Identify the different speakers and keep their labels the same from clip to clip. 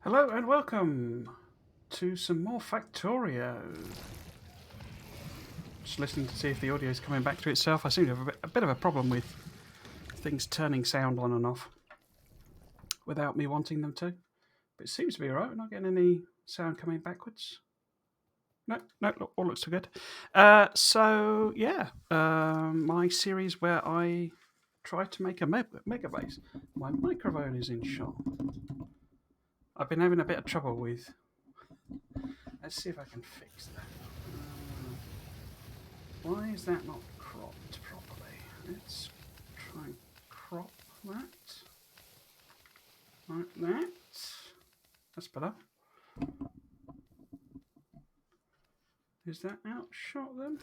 Speaker 1: Hello and welcome to some more Factorio. Just listening to see if the audio is coming back to itself. I seem to have a bit of a problem with things turning sound on and off without me wanting them to. But it seems to be alright. We're not getting any sound coming backwards. No, all looks good. My series where I try to make a megabase. My microphone is in shot. I've been having a bit of trouble with. Let's see if I can fix that. Why is that not cropped properly? Let's try and crop that. Like that. That's better. Is that outshot then?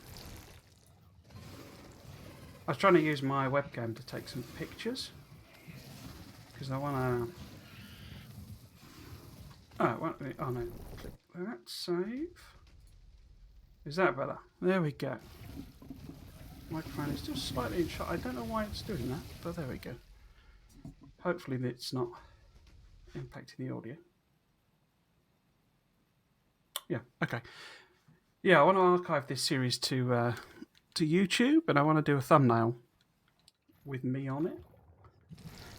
Speaker 1: I was trying to use my webcam to take some pictures. Because I want to... Oh no, click that, save. Is that better? There we go. Microphone is still slightly in shot. I don't know why it's doing that, but there we go. Hopefully it's not impacting the audio. Yeah, okay. Yeah, I want to archive this series to YouTube, and I want to do a thumbnail with me on it.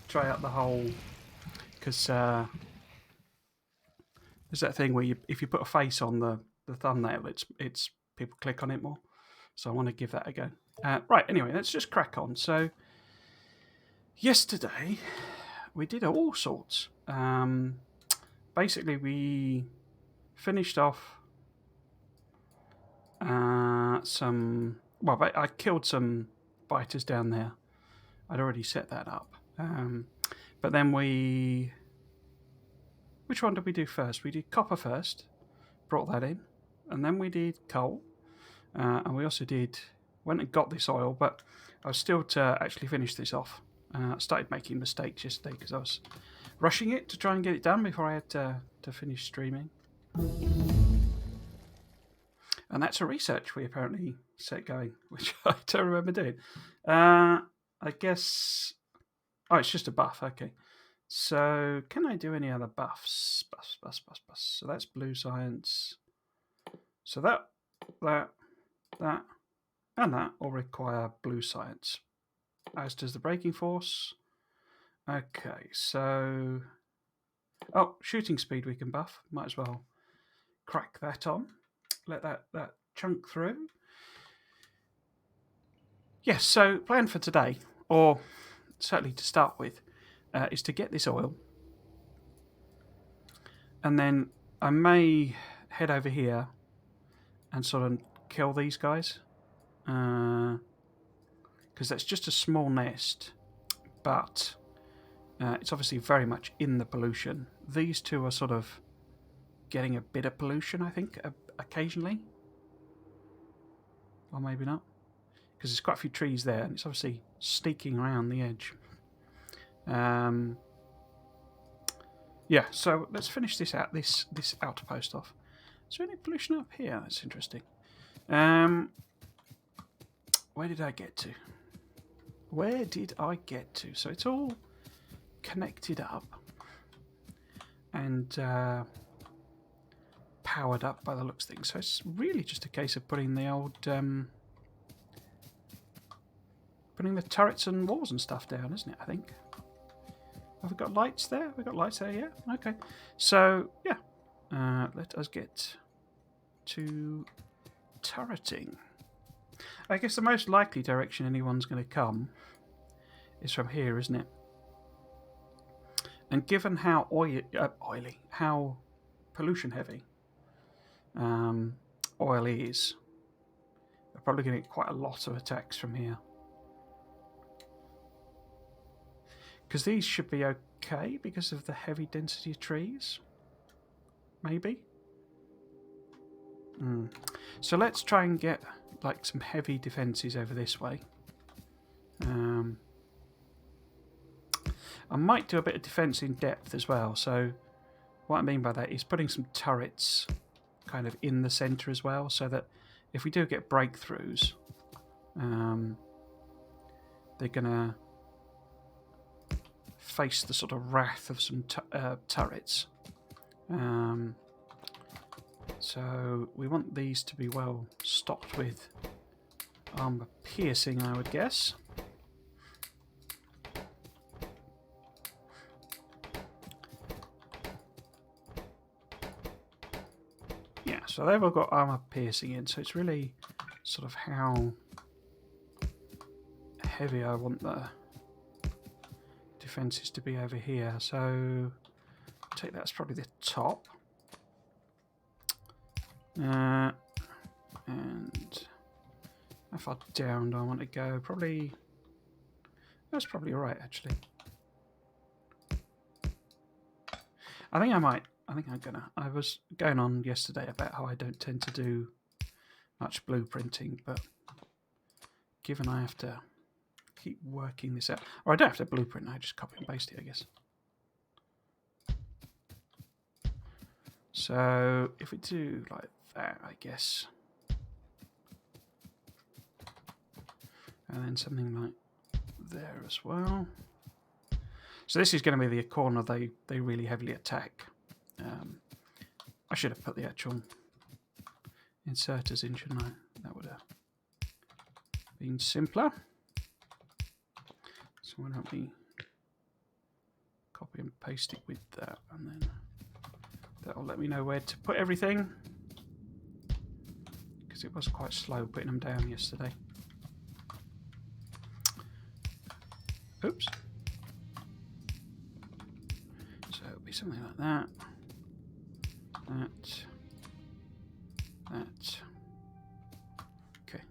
Speaker 1: Try out the whole... Because there's that thing where if you put a face on the thumbnail, it's people click on it more. So I want to give that a go. Right, anyway, let's just crack on. So, yesterday, we did all sorts. Basically, we finished off some... Well, I killed some biters down there. I'd already set that up. But then we... Which one did we do first? We did copper first. Brought that in. And then we did coal. And we also went and got this oil, but I was still to actually finish this off. I started making mistakes yesterday because I was rushing it to try and get it done before I had to finish streaming. And that's a research we apparently set going, which I don't remember doing. I guess... Oh, it's just a buff, okay. So, can I do any other buffs? Buffs. So that's blue science. So that, and that all require blue science, as does the braking force. Okay, so... Oh, shooting speed we can buff. Might as well crack that on. Let that chunk through. Yes, so plan for today, or certainly to start with, is to get this oil. And then I may head over here and sort of kill these guys. Because that's just a small nest, but it's obviously very much in the pollution. These two are sort of getting a bit of pollution, I think, occasionally. Or maybe not. Because there's quite a few trees there, and it's obviously sneaking around the edge. Yeah, so let's finish this outpost off. Is there any pollution up here? That's interesting. Where did I get to? So it's all connected up and powered up by the looks of things. So it's really just a case of putting the old... putting the turrets and walls and stuff down, isn't it, I think? Have we got lights there? We've got lights there, yeah? Okay. So, yeah. Let us get to turreting. I guess the most likely direction anyone's going to come is from here, isn't it? And given how oily, how pollution heavy oil is, we're probably going to get quite a lot of attacks from here. Because these should be okay because of the heavy density of trees. Maybe. So let's try and get like some heavy defences over this way. I might do a bit of defence in depth as well. So what I mean by that is putting some turrets kind of in the centre as well, so that if we do get breakthroughs, they're going to face the sort of wrath of some turrets So we want these to be well stocked with armour piercing, I would guess. Yeah, so they've all got armour piercing in, so it's really sort of how heavy I want the defences to be over here. So take that as probably the top. And how far down do I want to go? Probably, that's probably right actually. I think I was going on yesterday about how I don't tend to do much blueprinting, but given I have to keep working this out, or I don't have to blueprint, I just copy and paste it, I guess. So if we do like that, I guess, and then something like there as well. So this is going to be the corner they really heavily attack. I should have put the actual inserters in, shouldn't I? That would have been simpler. So why don't we copy and paste it with that, and then that'll let me know where to put everything, because it was quite slow putting them down yesterday. Oops. So it'll be something like that. That. Okay.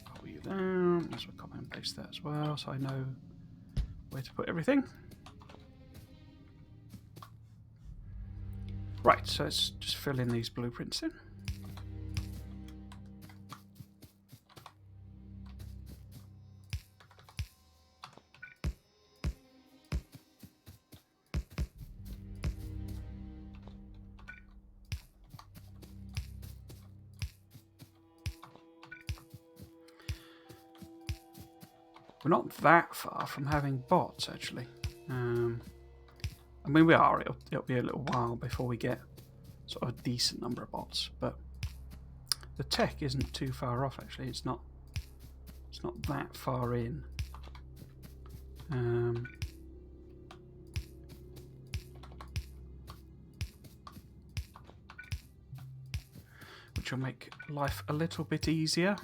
Speaker 1: Copy you down. Let's copy and paste that as well, so I know where to put everything. Right, so let's just fill in these blueprints in. We're not that far from having bots, actually. I mean, we are. It'll be a little while before we get sort of a decent number of bots, but the tech isn't too far off. Actually, it's not that far in. Which will make life a little bit easier.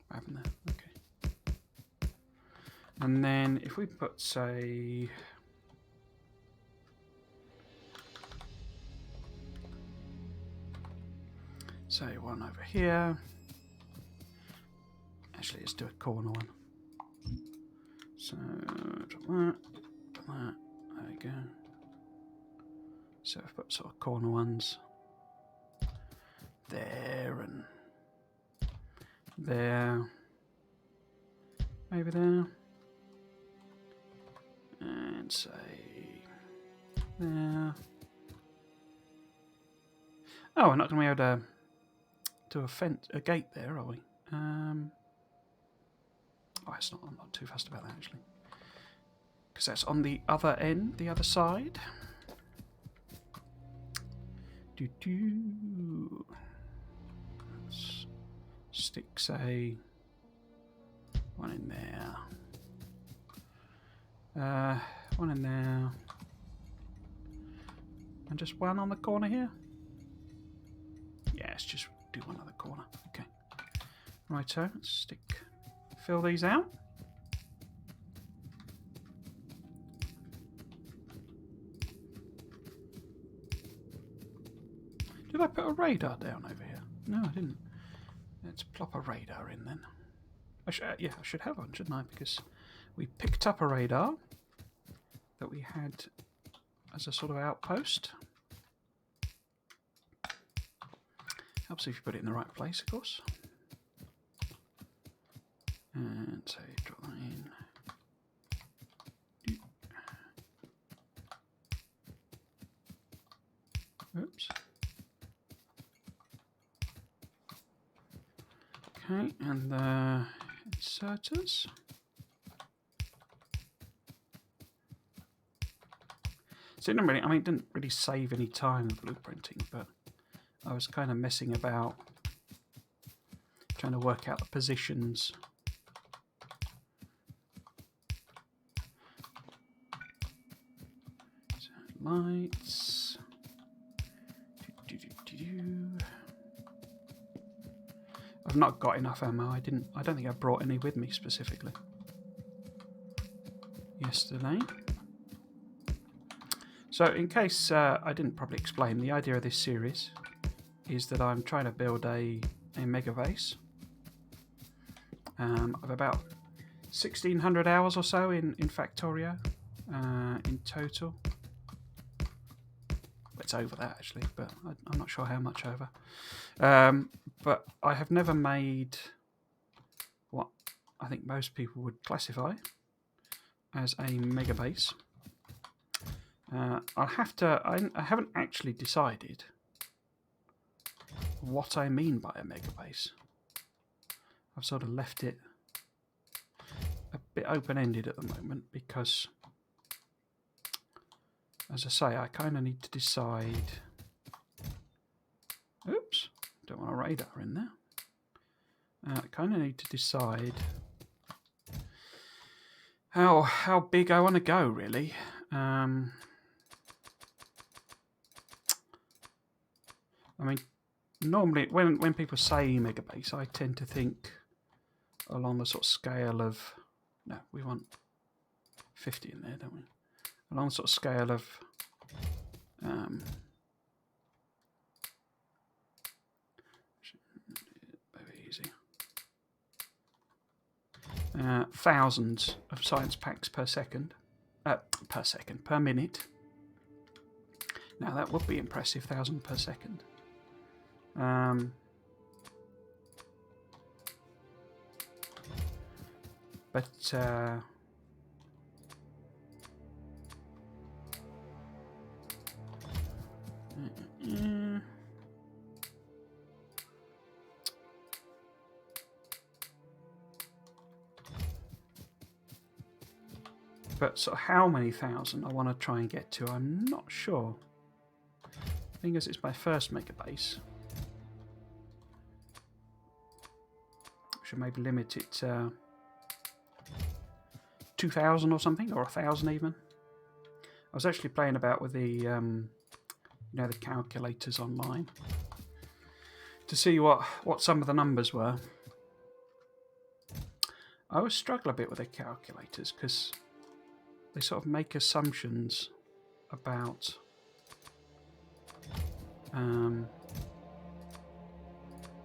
Speaker 1: What happened there? Okay. And then if we put, say, one over here. Actually, let's do a corner one. So, drop that, there we go. So I've put sort of corner ones there and there, maybe there, and say there. Oh, we're not going to be able to do a gate there, are we? Oh, it's not. I'm not too fussed about that actually, because that's on the other end, the other side. Let's stick, say, one in there. One in there. And just one on the corner here? Yeah, let's just do one on the corner. Okay. Righto, let's fill these out. Did I put a radar down over here? No, I didn't. Let's plop a radar in then. Yeah, I should have one, shouldn't I? Because we picked up a radar that we had as a sort of outpost. Helps if you put it in the right place, of course. And say, drop that in. Oops. Okay, and the inserters. So it didn't really, I mean, it didn't really save any time blueprinting, but I was kind of messing about trying to work out the positions. So lights. I've not got enough ammo. I don't think I brought any with me specifically yesterday. So in case I didn't probably explain, the idea of this series is that I'm trying to build a megabase of about 1,600 hours or so in Factorio in total. It's over that actually, but I'm not sure how much over. But I have never made what I think most people would classify as a megabase. I'll have to. I haven't actually decided what I mean by a megabase. I've sort of left it a bit open-ended at the moment because, as I say, I kind of need to decide. Oops, don't want a radar in there. I kind of need to decide how big I want to go, really. I mean, normally when people say megabase, I tend to think along the sort of scale of, no, we want 50 in there, don't we? Along the sort of scale of very easy. Thousands of science packs per minute. Now that would be impressive, 1,000 per second. But sort of how many thousand I want to try and get to, I'm not sure. I think as it's my first megabase, I should maybe limit it to 2,000 or something, or 1,000 even. I was actually playing about with the, the calculators online to see what some of the numbers were. I always struggle a bit with the calculators because they sort of make assumptions about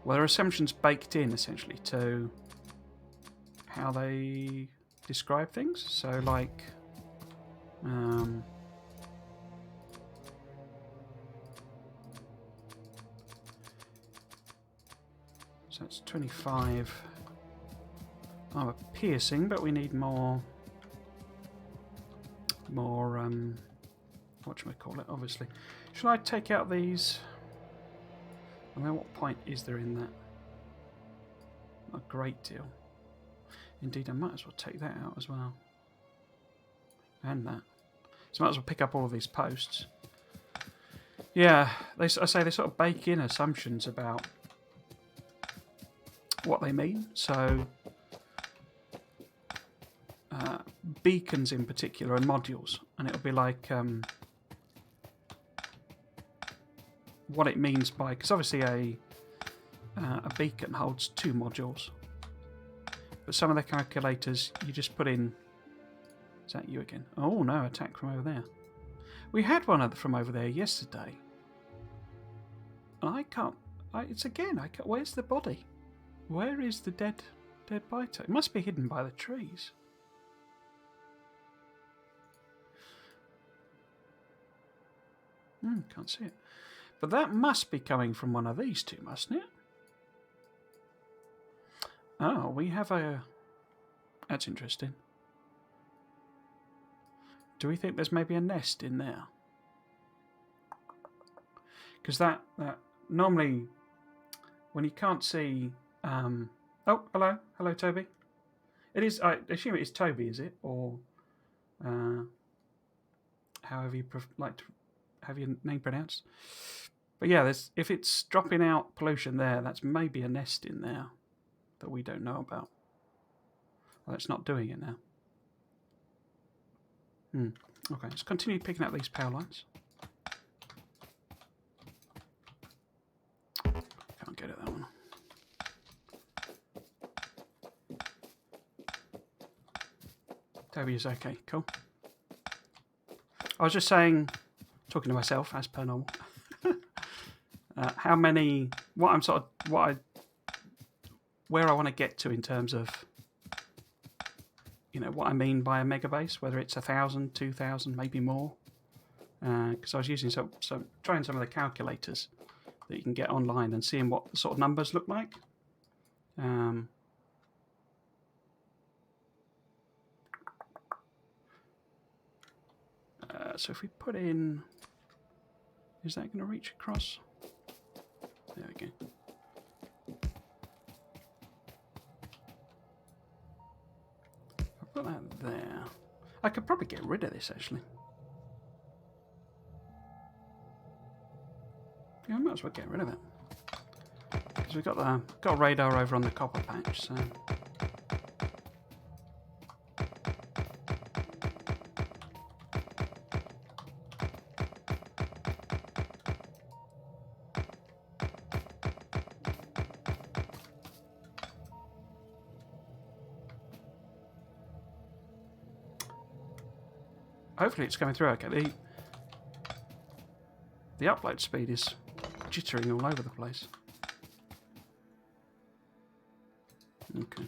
Speaker 1: well, there are assumptions baked in essentially to how they describe things. So like so it's 25 armour piercing, but we need more whatchamacallit, obviously. Should I take out these? I mean, what point is there in that? Not a great deal. Indeed, I might as well take that out as well. And that. So I might as well pick up all of these posts. Yeah, I say they sort of bake in assumptions about what they mean. So beacons in particular are modules, and it'll be like what it means by, because obviously a beacon holds 2 modules, but some of the calculators you just put in. Is that you again? Oh no, attack from over there. We had one from over there yesterday, and I can't. It's again. I can't. Where's the body? Where is the dead biter? It must be hidden by the trees. Can't see it. But that must be coming from one of these two, mustn't it? Oh, we have a... That's interesting. Do we think there's maybe a nest in there? Because that normally, when you can't see... Oh, hello. Hello, Toby. It is... I assume it is Toby, is it? Or... however you like to have your name pronounced. But yeah, if it's dropping out pollution there, that's maybe a nest in there that we don't know about. Well, it's not doing it now. Okay, let's continue picking up these power lines. Can't get at that one. Toby is okay, cool. I was just saying, talking to myself as per normal, how many, where I want to get to in terms of, what I mean by a megabase, whether it's 1,000, 2,000, maybe more. Because I was using trying some of the calculators that you can get online and seeing what the sort of numbers look like. So if we put in, is that going to reach across? There we go. I'll put that there. I could probably get rid of this actually. Yeah, I might as well get rid of it because we've got a radar over on the copper patch. So. Hopefully it's coming through okay. The upload speed is jittering all over the place. Okay.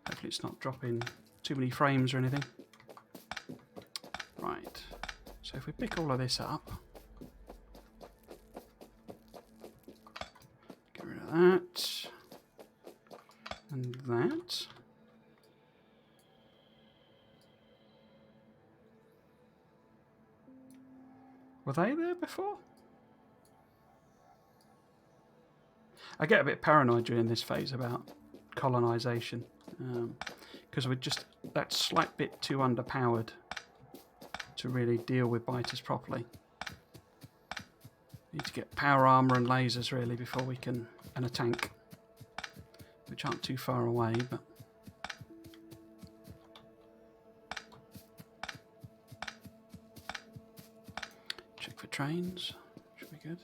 Speaker 1: Hopefully it's not dropping too many frames or anything. Right. So if we pick all of this up, get rid of that and that. Were they there before? I get a bit paranoid during this phase about colonisation because we're just that slight bit too underpowered to really deal with biters properly. Need to get power armour and lasers really before we can, and a tank, which aren't too far away, but. Check for trains, should be good.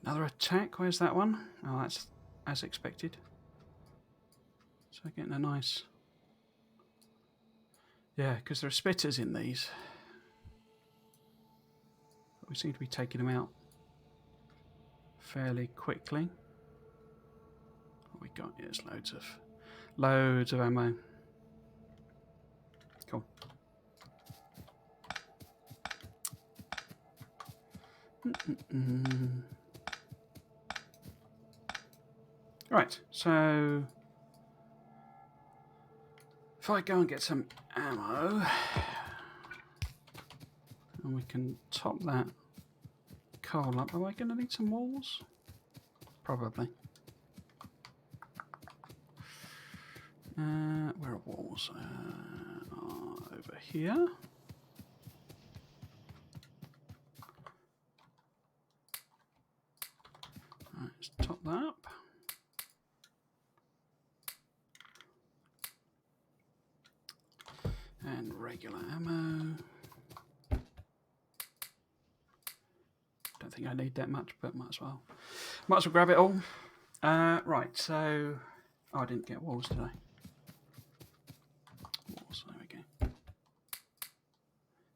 Speaker 1: Another attack, where's that one? Oh, that's as expected. So getting a nice... Yeah, because there are spitters in these. But we seem to be taking them out fairly quickly. What we got? Yes, loads of ammo. Cool. Right, so if I go and get some ammo, and we can top that coal up. Am I going to need some walls? Probably. Where are walls? Over here. Right, let's top that up. And regular ammo. Don't think I need that much, but might as well. Might as well grab it all. Right, so... Oh, I didn't get walls today. Walls, there we go.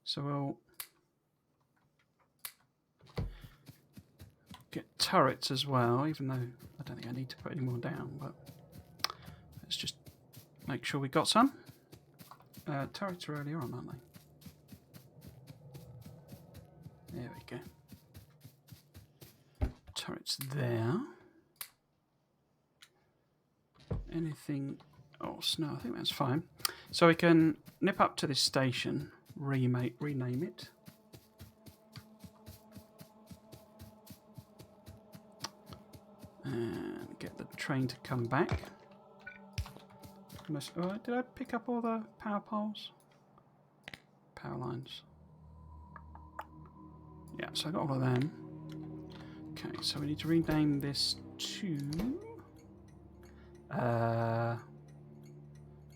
Speaker 1: So we'll... get turrets as well, even though I don't think I need to put any more down, but... Let's just make sure we got some. Turrets are earlier on, aren't they? There we go. Turrets there. Anything else? No, I think that's fine. So we can nip up to this station, rename it. And get the train to come back. Oh, did I pick up all the power poles? Power lines. Yeah, so I got all of them. Okay, so we need to rename this to... so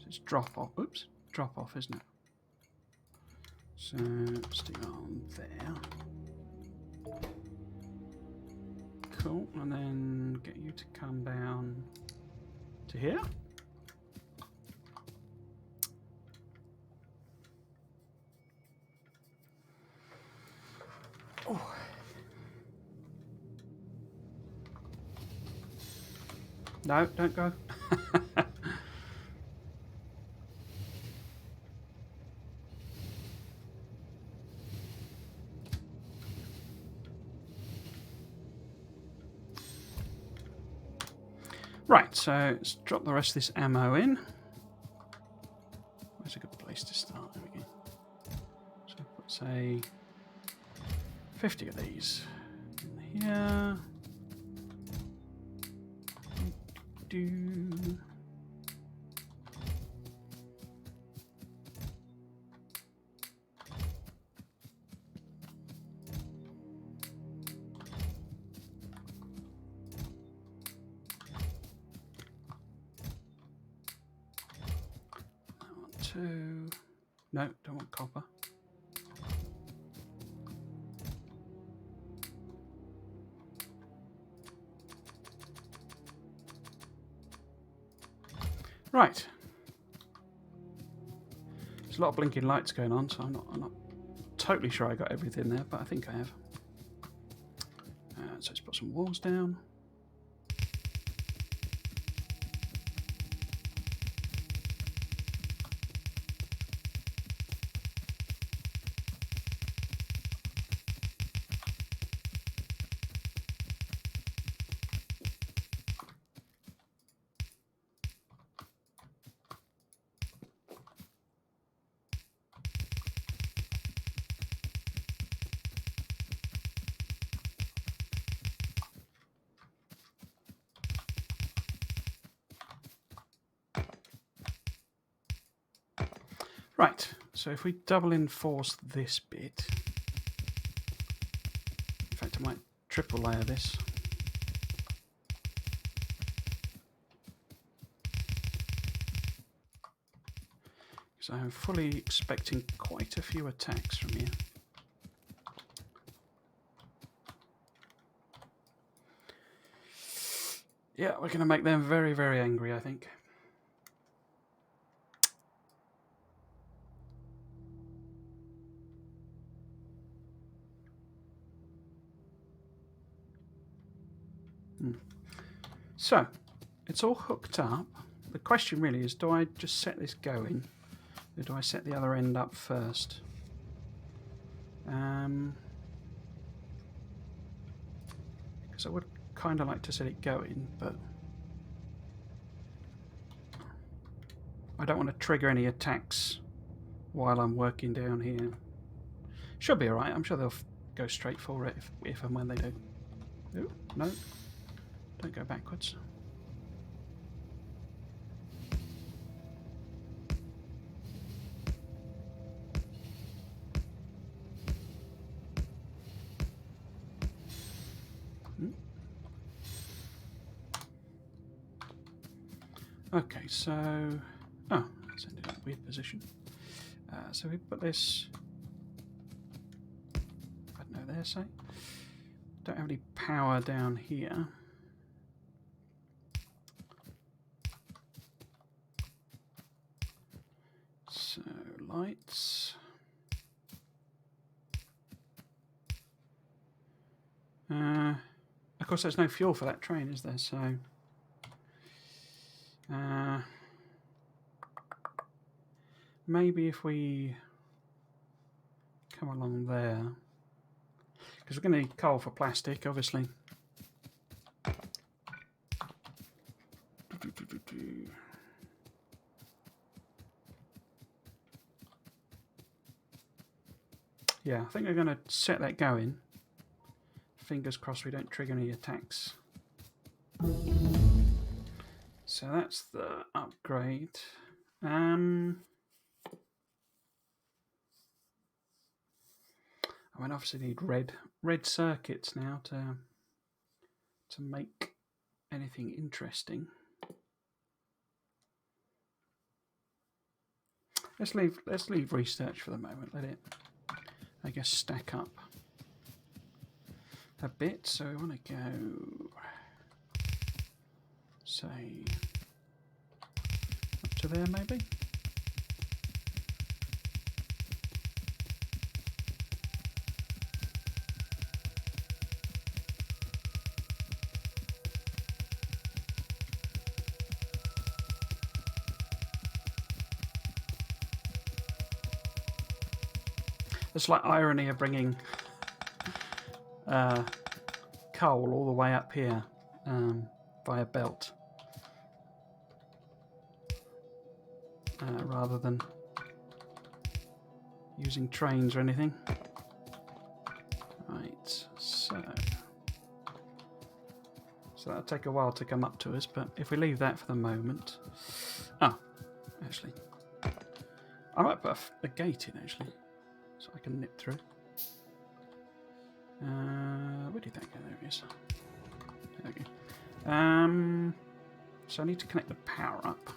Speaker 1: it's drop off. Oops, drop off, isn't it? So stick it on there. Cool, and then get you to come down to here. Oh. No, don't go. Right, so let's drop the rest of this ammo in. Where's a good place to start? There we go. So put, say, 50 of these in here. No, don't want copper. Right. There's a lot of blinking lights going on, so I'm not totally sure I got everything there, but I think I have. So let's put some walls down. Right, so if we double enforce this bit, in fact I might triple layer this. Because I'm fully expecting quite a few attacks from here. Yeah, we're going to make them very, very angry, I think. So, it's all hooked up. The question really is, do I just set this going? Or do I set the other end up first? Because I would kind of like to set it going, but I don't want to trigger any attacks while I'm working down here. Should be alright. I'm sure they'll go straight for it if and when they do. Ooh, no. Don't go backwards. Okay, so... Oh, it's ended up in a weird position. So we put this... I don't know there, say. Don't have any power down here. So, lights. Of course, there's no fuel for that train, is there? So... maybe if we come along there, because we're going to need coal for plastic, obviously. Yeah, I think we're going to set that going. Fingers crossed we don't trigger any attacks. so that's the upgrade. I mean, obviously need red circuits now to make anything interesting. Let's leave research for the moment. Let it, I guess, stack up a bit. So we want to go, say, up to there maybe. The slight irony of bringing coal all the way up here via belt rather than using trains or anything. Right, so that'll take a while to come up to us, but if we leave that for the moment... Oh, actually, I might put a gate in, actually. So I can nip through. Where did that go? There it is. There we go. So I need to connect the power up.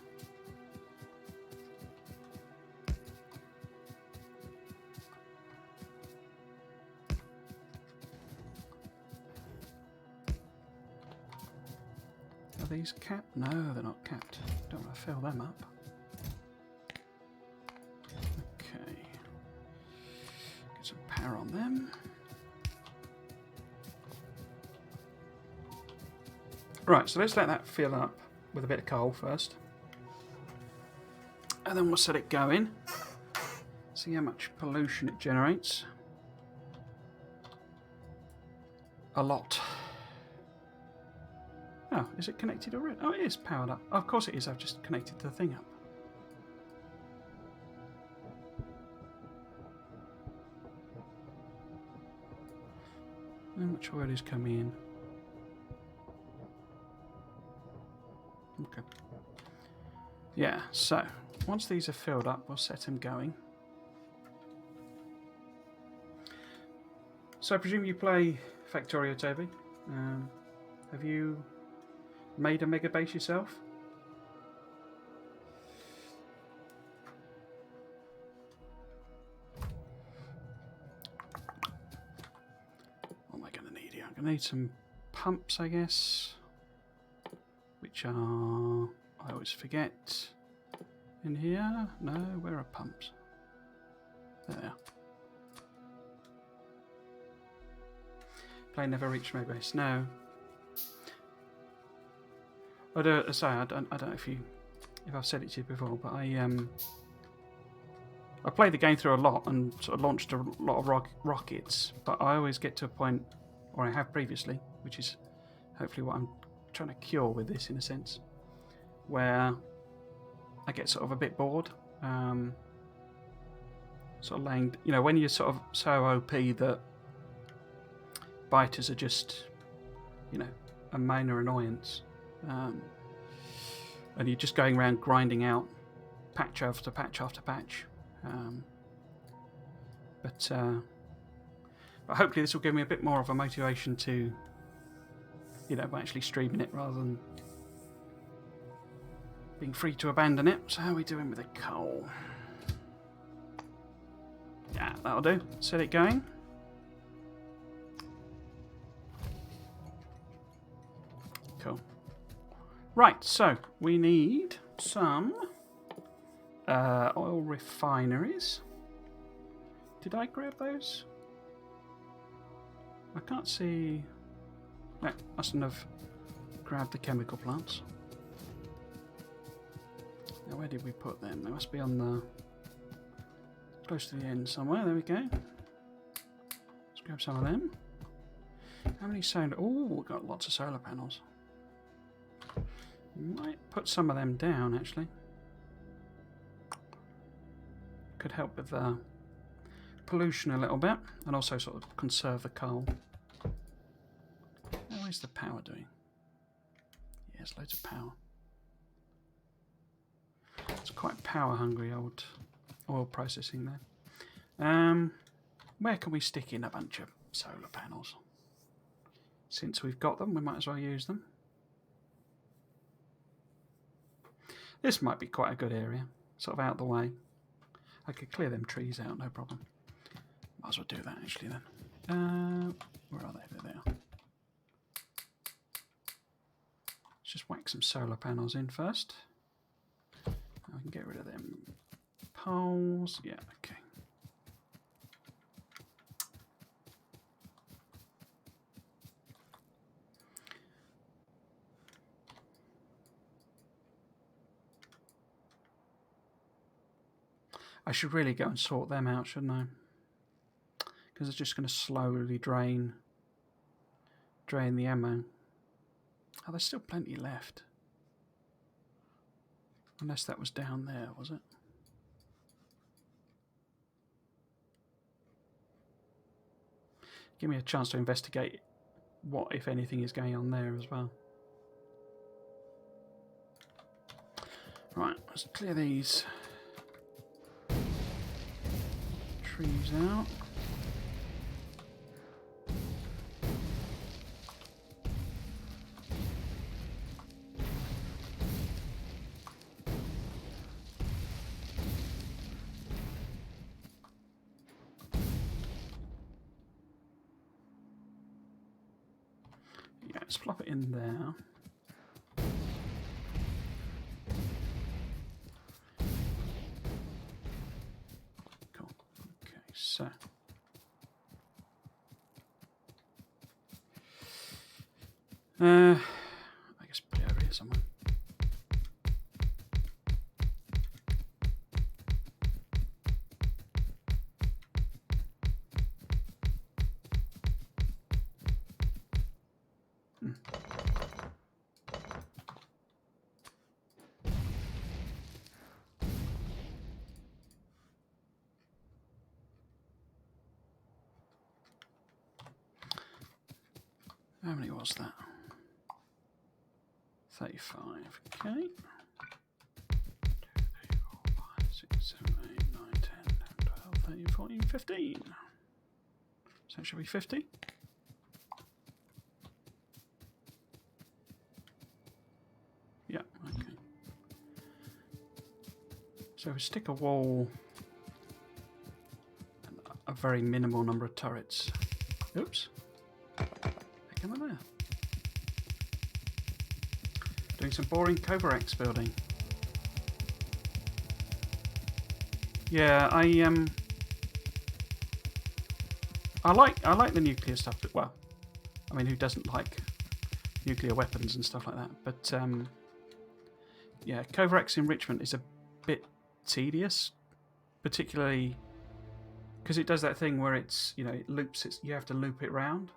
Speaker 1: Are these capped? No, they're not capped. Don't want to fill them up. Some power on them. Right, so let's let that fill up with a bit of coal first. And then we'll set it going. See how much pollution it generates. A lot. Oh, is it connected already? Oh, it is powered up. Oh, of course it is. I've just connected the thing up. How much oil is coming in? Okay. Yeah, so once these are filled up, we'll set them going. So I presume you play Factorio, Toby. Have you made a megabase yourself? I need some pumps, I guess, which are, I always forget, in here. No, where are pumps? There they are. Plane never reached my base. No. I don't know if I've said it to you before, but I played the game through a lot and sort of launched a lot of rockets, but I always get to a point, or I have previously, which is hopefully what I'm trying to cure with this in a sense, where I get sort of a bit bored. Sort of laying, when you're sort of so OP that biters are just, a minor annoyance. And you're just going around grinding out patch after patch after patch. But hopefully this will give me a bit more of a motivation to, by actually streaming it rather than being free to abandon it. So how are we doing with the coal? Yeah, that'll do. Set it going. Cool. Right, so we need some oil refineries. Did I grab those? I can't see. No, mustn't have grabbed the chemical plants. Now, where did we put them? They must be on the close to the end somewhere. There we go. Let's grab some of them. How many solar? Oh, we've got lots of solar panels. Might put some of them down actually. Could help with pollution a little bit, and also sort of conserve the coal. How is the power doing? Yes, loads of power. It's quite power hungry old oil processing there. Where can we stick in a bunch of solar panels? Since we've got them, we might as well use them. This might be quite a good area, sort of out the way. I could clear them trees out, no problem. Might as well do that actually then. Where are they? There they are. Let's just whack some solar panels in first. I can get rid of them poles. Yeah, okay. I should really go and sort them out, shouldn't I? Because it's just going to slowly drain the ammo. Oh, there's still plenty left. Unless that was down there, was it? Give me a chance to investigate what, if anything, is going on there as well. Right, let's clear these trees out. Yeah, let's plop it in there. Cool. Okay, so I guess put it over here somewhere. How many was that? 35. Okay. 2, 3, 4, 5, 6, 7, 8, 9, 10, 11, 12, 13, 14, 15. So it should be 50. Yeah, okay. So we stick a wall and a very minimal number of turrets. Oops. Come on there. Doing some boring Covarex building. Yeah, I like the nuclear stuff. Well, I mean, who doesn't like nuclear weapons and stuff like that? But yeah, Covarex enrichment is a bit tedious, particularly because it does that thing where it's, you know, it loops. You have to loop it round.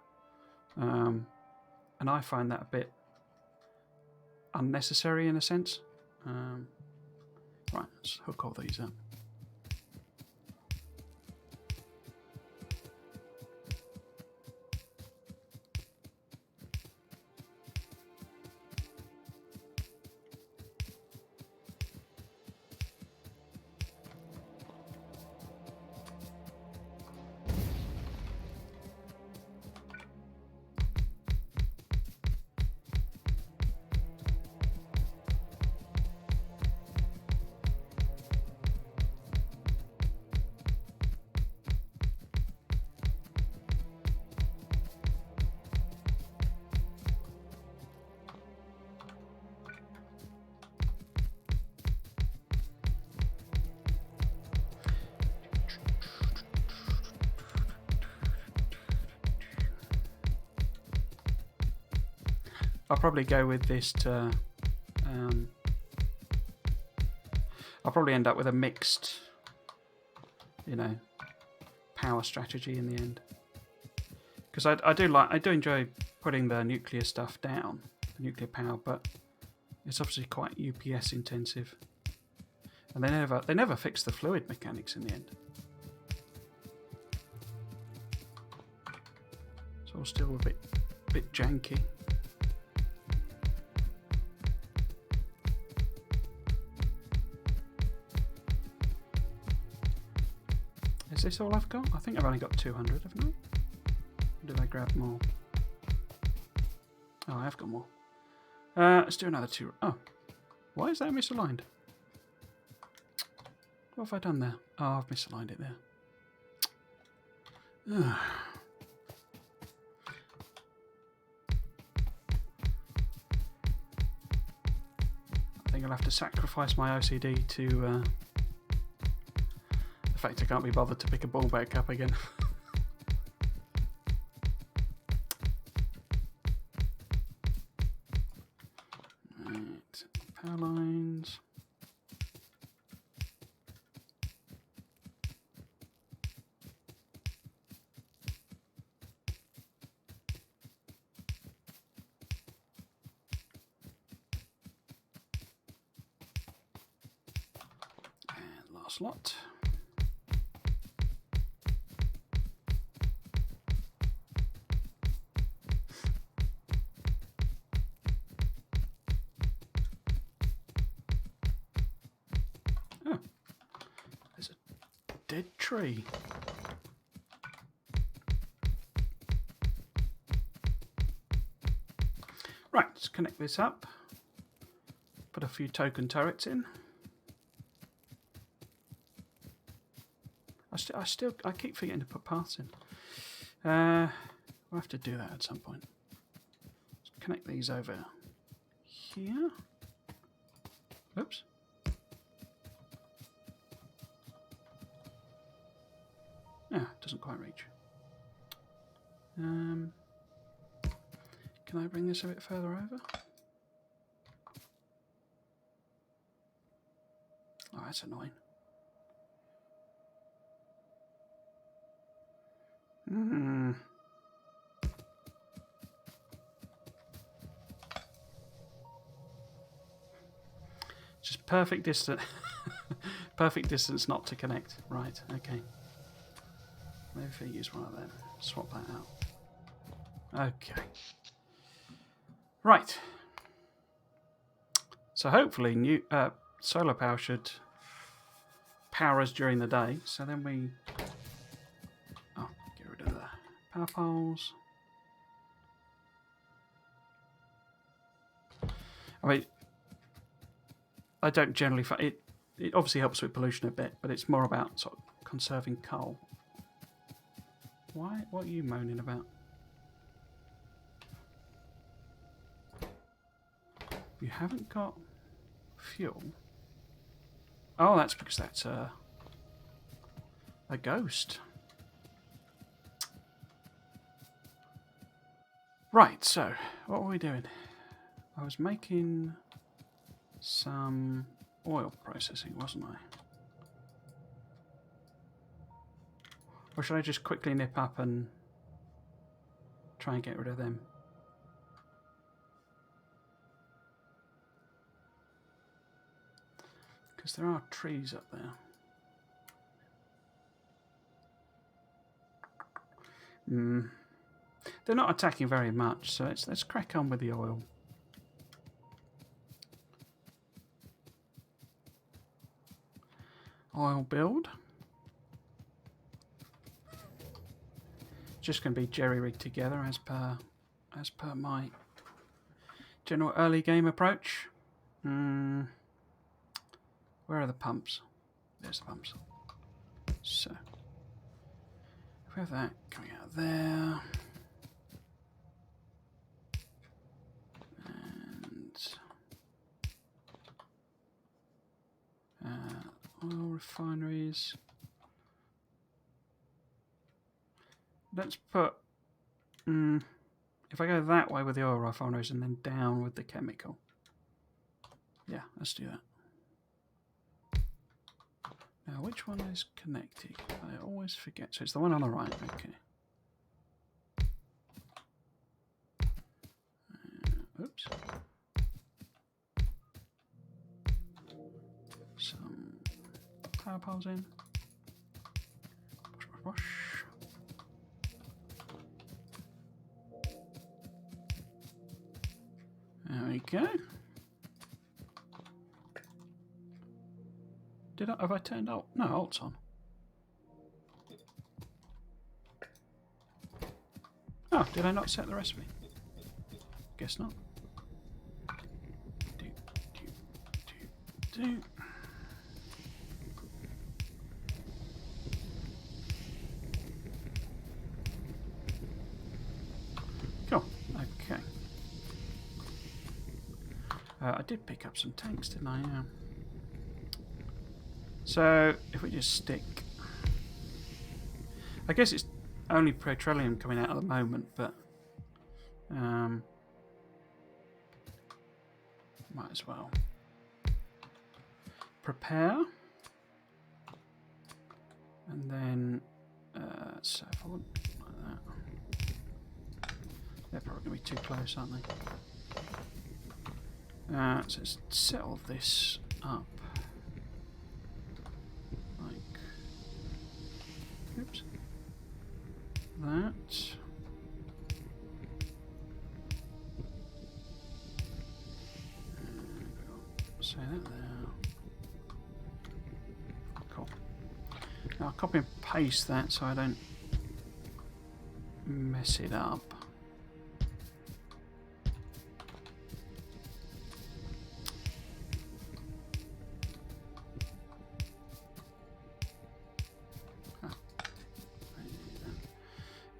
Speaker 1: And I find that a bit unnecessary in a sense. Right, let's hook all these up. I'll probably go with this to... I'll probably end up with a mixed, you know, power strategy in the end. Because I do enjoy putting the nuclear stuff down, the nuclear power, but it's obviously quite UPS intensive. And they never fix the fluid mechanics in the end. It's all still a bit janky. Is this all I've got? I think I've only got 200, haven't I? Or did I grab more? Oh, I have got more. Let's do another 2. Oh, why is that misaligned? What have I done there? Oh, I've misaligned it there. I think I'll have to sacrifice my OCD to the fact I can't be bothered to pick a ball back up again. Right, power lines. Last lot. Oh, there's a dead tree. Right, let's connect this up. Put a few token turrets in. I keep forgetting to put paths in. We'll have to do that at some point. Let's connect these over here. Oops. Yeah, doesn't quite reach. Can I bring this a bit further over? Oh, that's annoying. Just perfect distance. Perfect distance not to connect. Right, okay. Maybe if I use one of them. Swap that out. Okay. Right. So hopefully new solar power should power us during the day. So then we... Oh, get rid of the power poles. I mean, I don't generally... It obviously helps with pollution a bit, but it's more about sort of conserving coal. Why? What are you moaning about? You haven't got fuel? Oh, that's because that's a ghost. Right, so what were we doing? I was making some oil processing, wasn't I? Or should I just quickly nip up and try and get rid of them? Because there are trees up there. They're not attacking very much, so let's crack on with the oil. Oil build. Just going to be jerry-rigged together as per my general early game approach. Where are the pumps? There's the pumps. So if we have that coming out there, and oil refineries. Let's put, if I go that way with the oil refineries and then down with the chemical. Yeah, let's do that. Now, which one is connected? I always forget. So it's the one on the right. Okay. Oops. Some power poles in. Wash, wash, wash. There we go. Have I turned alt? No, alt's on. Oh, did I not set the recipe? Guess not. Do. Cool. Okay. I did pick up some tanks, didn't I? Yeah. So, if we just stick... I guess it's only petroleum coming out at the moment, but... might as well. Prepare. And then... so if I want like that... They're probably going to be too close, aren't they? So let's set all this up. Oops. That. Say that there. Cool. Now I'll copy and paste that so I don't mess it up.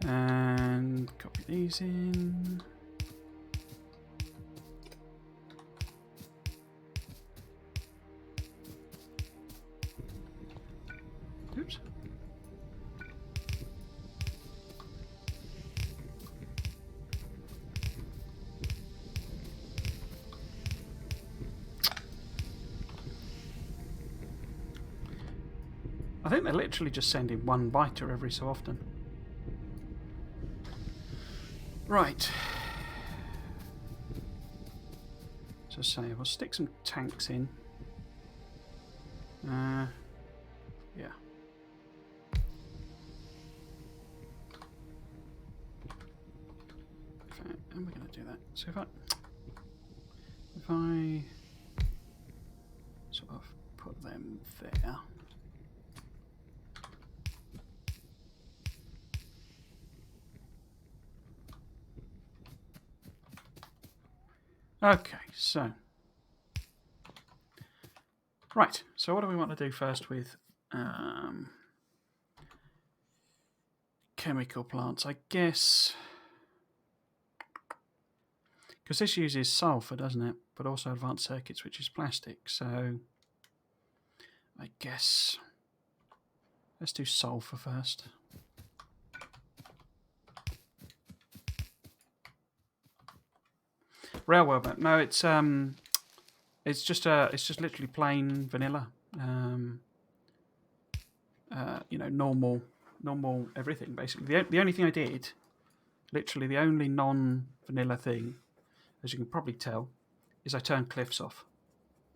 Speaker 1: And copy these in. Oops. I think they're literally just sending one biter every so often. Right. So say we'll stick some tanks in. Yeah. And we're going to do that. So if I sort of put them there. Okay, so right. So what do we want to do first with chemical plants? I guess because this uses sulphur, doesn't it? But also advanced circuits, which is plastic. So I guess let's do sulphur first. Railway map. No, it's just literally plain vanilla. You know, normal everything basically. The only thing I did, literally the only non-vanilla thing, as you can probably tell, is I turned cliffs off.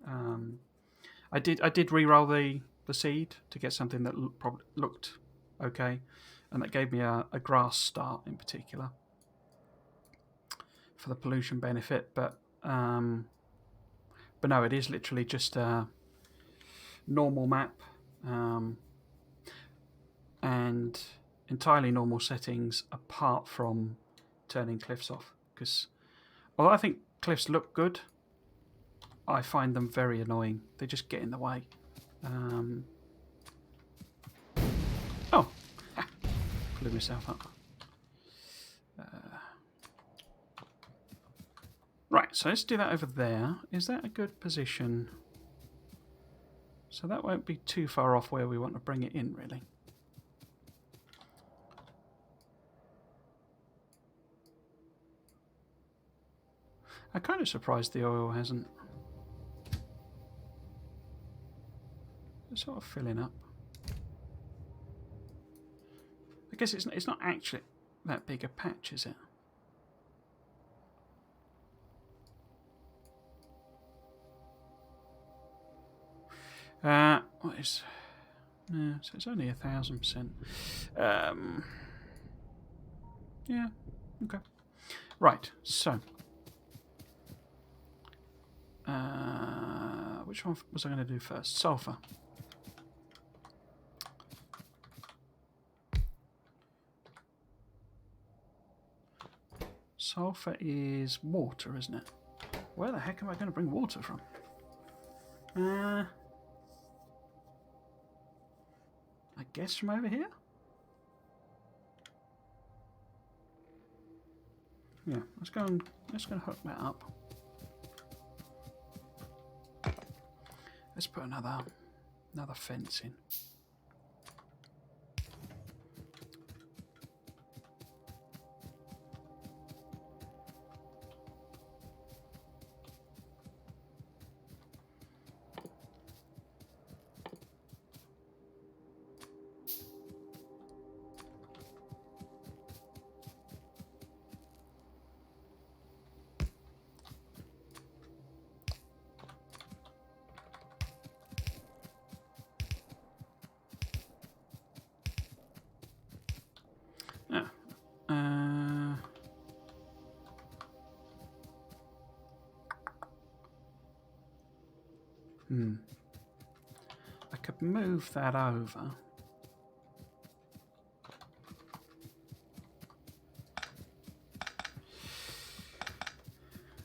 Speaker 1: I did re-roll the seed to get something that looked okay, and that gave me a grass start in particular for the pollution benefit, but no, it is literally just a normal map and entirely normal settings apart from turning cliffs off, because although I think cliffs look good, I find them very annoying. They just get in the way. Oh, blew myself up. Right, so let's do that over there. Is that a good position? So that won't be too far off where we want to bring it in, really. I'm kind of surprised the oil hasn't. It's sort of filling up. I guess it's not actually that big a patch, is it? What is? No, so it's only 1,000%. Yeah. Okay. Right. So, which one was I going to do first? Sulphur. Sulphur is water, isn't it? Where the heck am I going to bring water from? I guess from over here? Yeah, let's go and hook that up. Let's put another fence in. I could move that over.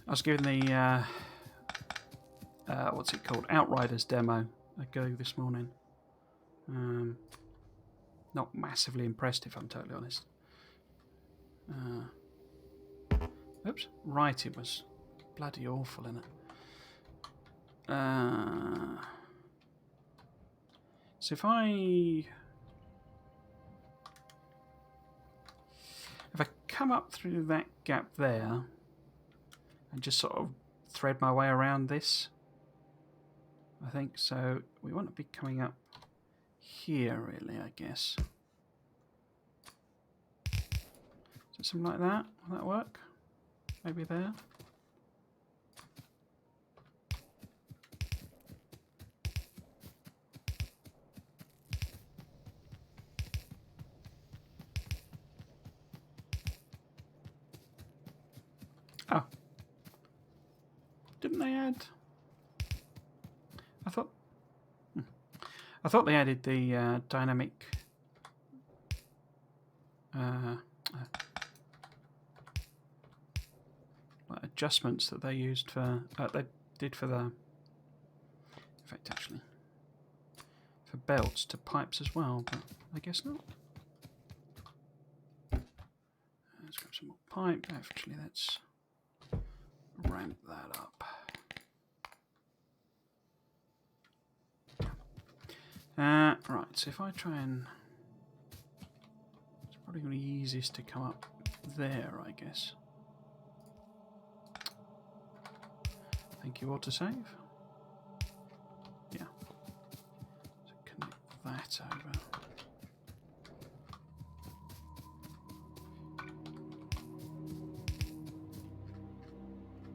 Speaker 1: I was given the what's it called? Outriders demo a go this morning. Not massively impressed, if I'm totally honest. Oops, right, it was bloody awful, innit? So if I come up through that gap there and just sort of thread my way around this, I think so. We want to be coming up here, really, I guess. So something like that. Will that work? Maybe there. Oh. Didn't they add? I thought they added the dynamic adjustments that they used for they did for the, in fact, actually for belts to pipes as well, but I guess not. Let's grab some more pipe. Actually, let's ramp that up. Right, so if I try and... It's probably going to be easiest to come up there, I guess. Thank you, autosave. Yeah. So connect that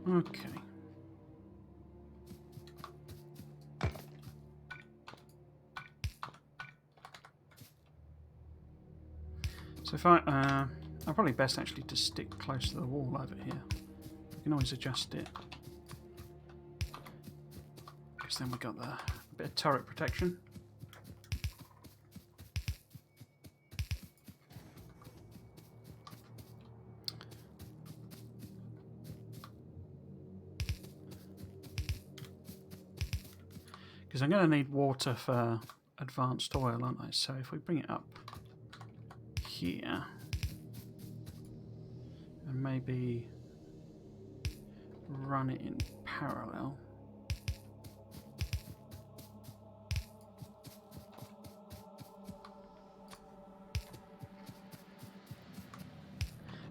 Speaker 1: over. Okay. So if I'm probably best actually to stick close to the wall over here. You can always adjust it. Because then we got a bit of turret protection. Because I'm going to need water for advanced oil, aren't I? So if we bring it up here and maybe run it in parallel.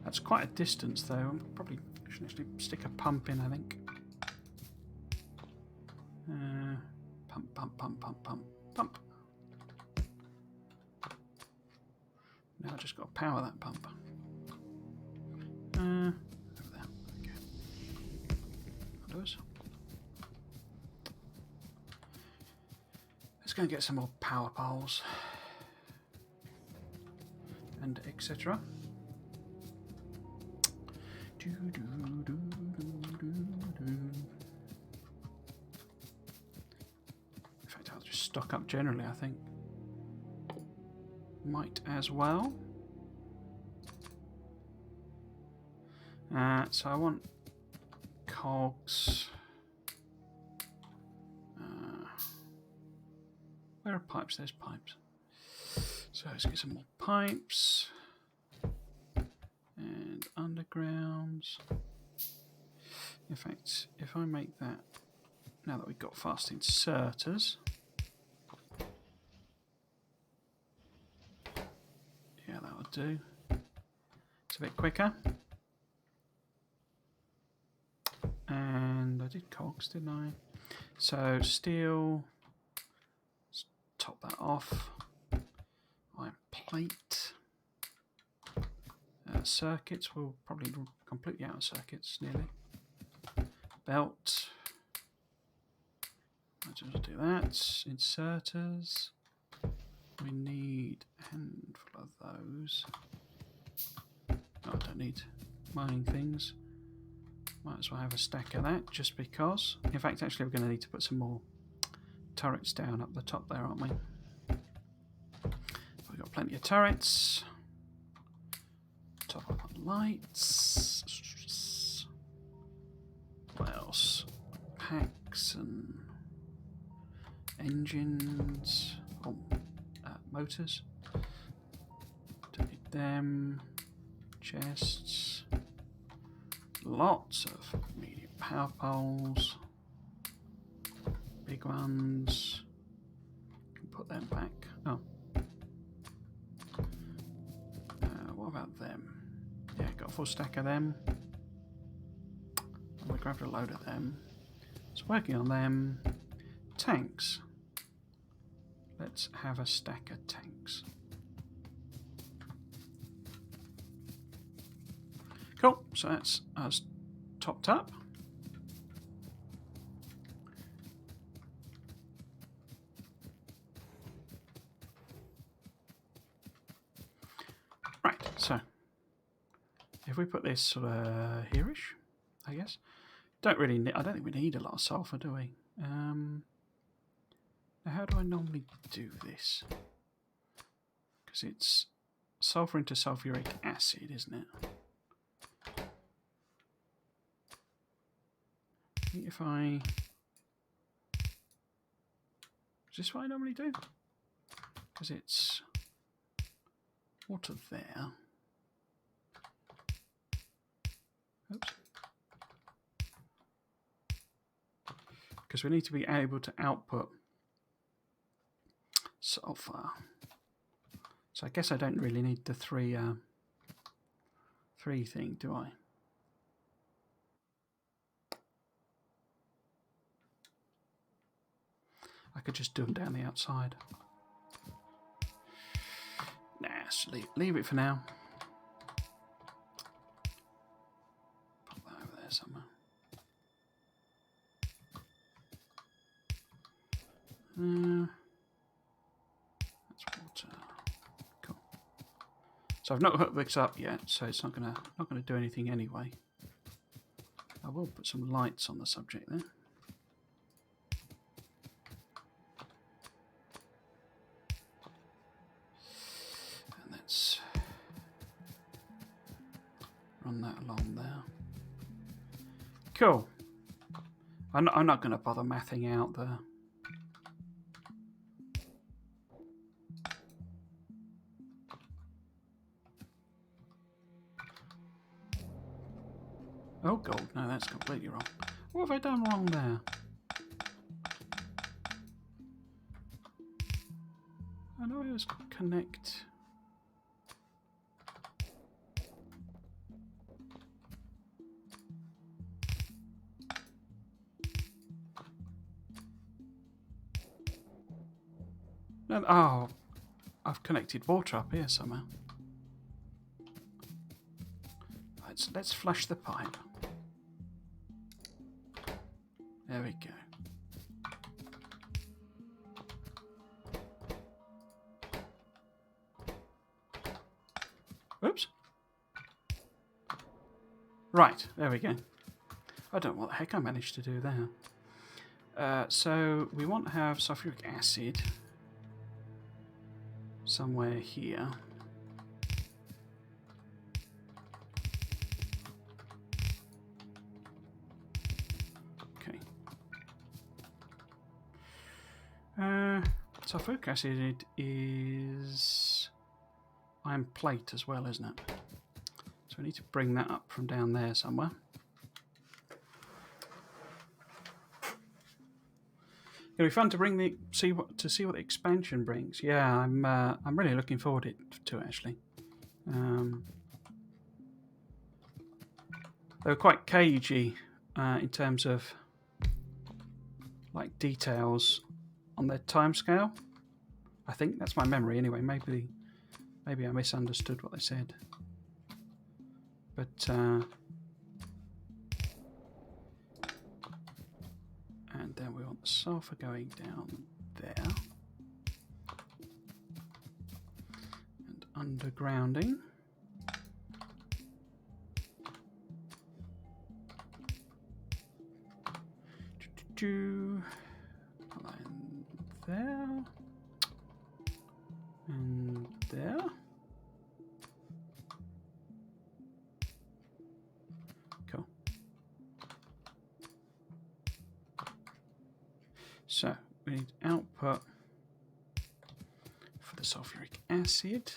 Speaker 1: That's quite a distance though. I probably should actually stick a pump in, I think. Pump, pump, pump, pump, pump, pump. Now I just got to power that pump. Over there. Okay. That'll do us. Let's go and get some more power poles and etc. In fact, I'll just stock up generally, I think. Might as well. So I want cogs. Where are pipes? There's pipes. So let's get some more pipes. And undergrounds. In fact, if I make that, now that we've got fast inserters, yeah, that'll do. It's a bit quicker. And I did cogs, didn't I? So steel, let's top that off. Iron plate. Circuits, we'll probably completely out of circuits nearly. Belt. I'll just do that. Inserters. We need a handful of those. No, I don't need mining things. Might as well have a stack of that just because. In fact, actually, we're going to need to put some more turrets down up the top there, aren't we? We've got plenty of turrets. Top up on lights. What else? Packs and engines. Oh, motors. Don't need them. Chests. Lots of medium power poles. Big ones. Can put them back. Oh. What about them? Yeah, got a full stack of them. We grabbed a load of them. It's working on them. Tanks. Let's have a stack of tanks. Cool, so that's us topped up. Right, so if we put this sort of here-ish, I guess. Don't really need, I don't think we need a lot of sulphur, do we? Now how do I normally do this? Because it's sulphur into sulphuric acid, isn't it? If I... Is this what I normally do? Because it's water there. Oops. Because we need to be able to output sulphur. So I guess I don't really need the three thing, do I? I could just do them down the outside. Nah, so leave it for now. Put that over there somewhere. That's water. Cool. So I've not hooked this up yet, so it's not gonna do anything anyway. I will put some lights on the subject there. And let's run that along there. Cool. I'm not going to bother mathing out the... Oh, gold. No, that's completely wrong. What have I done wrong there? I know it was connect... No, oh, I've connected water up here somehow. Let's flush the pipe. There we go. Oops. Right, there we go. I don't know what the heck I managed to do there. So we want to have sulphuric acid somewhere here. Sulphuric acid is iron plate as well, isn't it? So we need to bring that up from down there somewhere. It'll be fun to see what the expansion brings. Yeah, I'm really looking forward to it actually. They were quite cagey in terms of like details on their timescale. I think that's my memory anyway. Maybe I misunderstood what they said. But and then we want the sulphur going down there and undergrounding. Line there and there. Cool. So we need output for the sulphuric acid.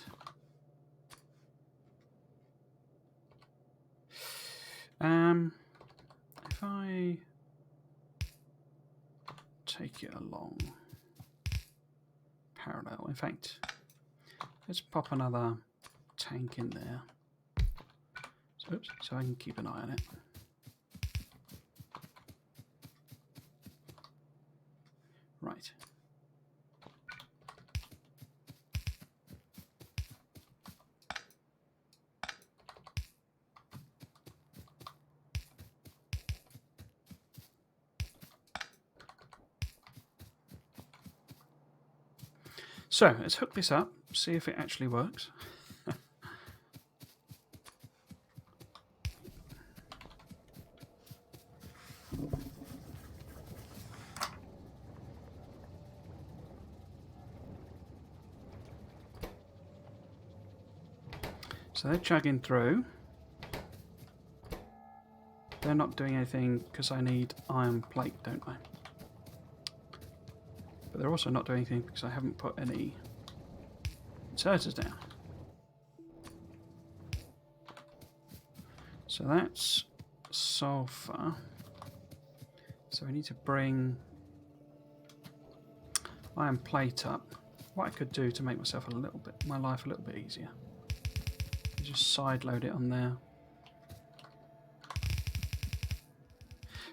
Speaker 1: If I take it along parallel, in fact, let's pop another tank in there. So, oops, so I can keep an eye on it. Right. So let's hook this up, see if it actually works. So they're chugging through. They're not doing anything because I need iron plate, don't I? But they're also not doing anything because I haven't put any inserters down. So that's sulphur. So we need to bring iron plate up. What I could do to make myself my life a little bit easier. Just side load it on there.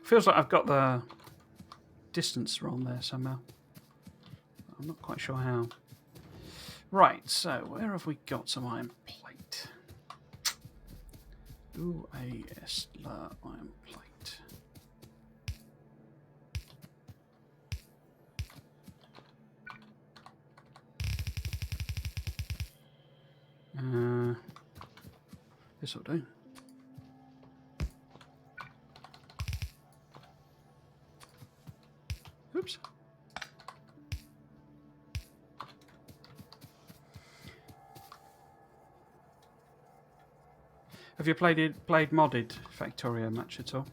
Speaker 1: Feels like I've got the distance wrong there somehow. I'm not quite sure how. Right, so where have we got some iron plate? Ooh, iron plate. This will do. Oops. Have you played modded Factorio much at all?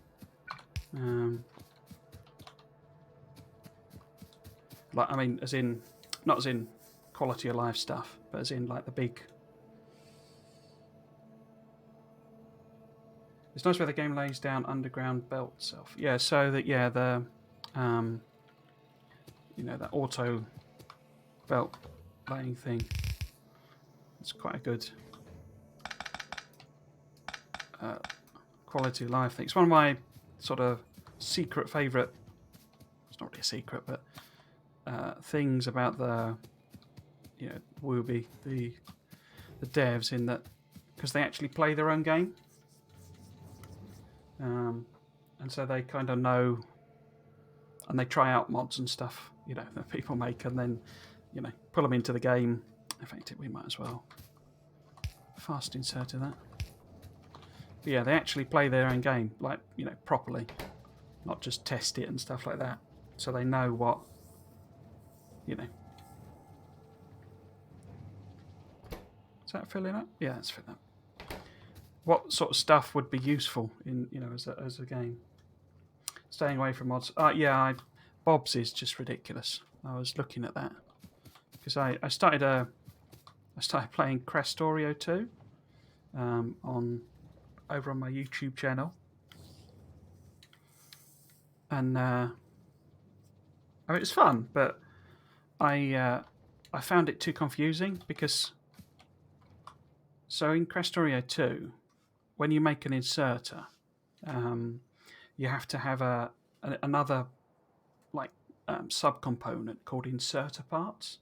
Speaker 1: Like, I mean, as in, not as in quality of life stuff, but as in like the big. It's nice where the game lays down underground belt self. Yeah, so that the you know, that auto belt laying thing. It's quite a good quality of life thing. It's one of my sort of secret favourite. It's not really a secret, but things about the Wooby, the devs, in that because they actually play their own game. And so they kind of know, and they try out mods and stuff, that people make, and then, pull them into the game. In fact, we might as well fast insert that. But yeah, they actually play their own game, like, properly, not just test it and stuff like that. So they know what, Is that filling up? Yeah, it's filling up. What sort of stuff would be useful in as a game? Staying away from mods. Bob's is just ridiculous. I was looking at that. because I started playing Factorio 2 over on my YouTube channel, and I mean, it's fun, but I found it too confusing because so in Factorio 2, when you make an inserter, you have to have another like subcomponent called inserter parts,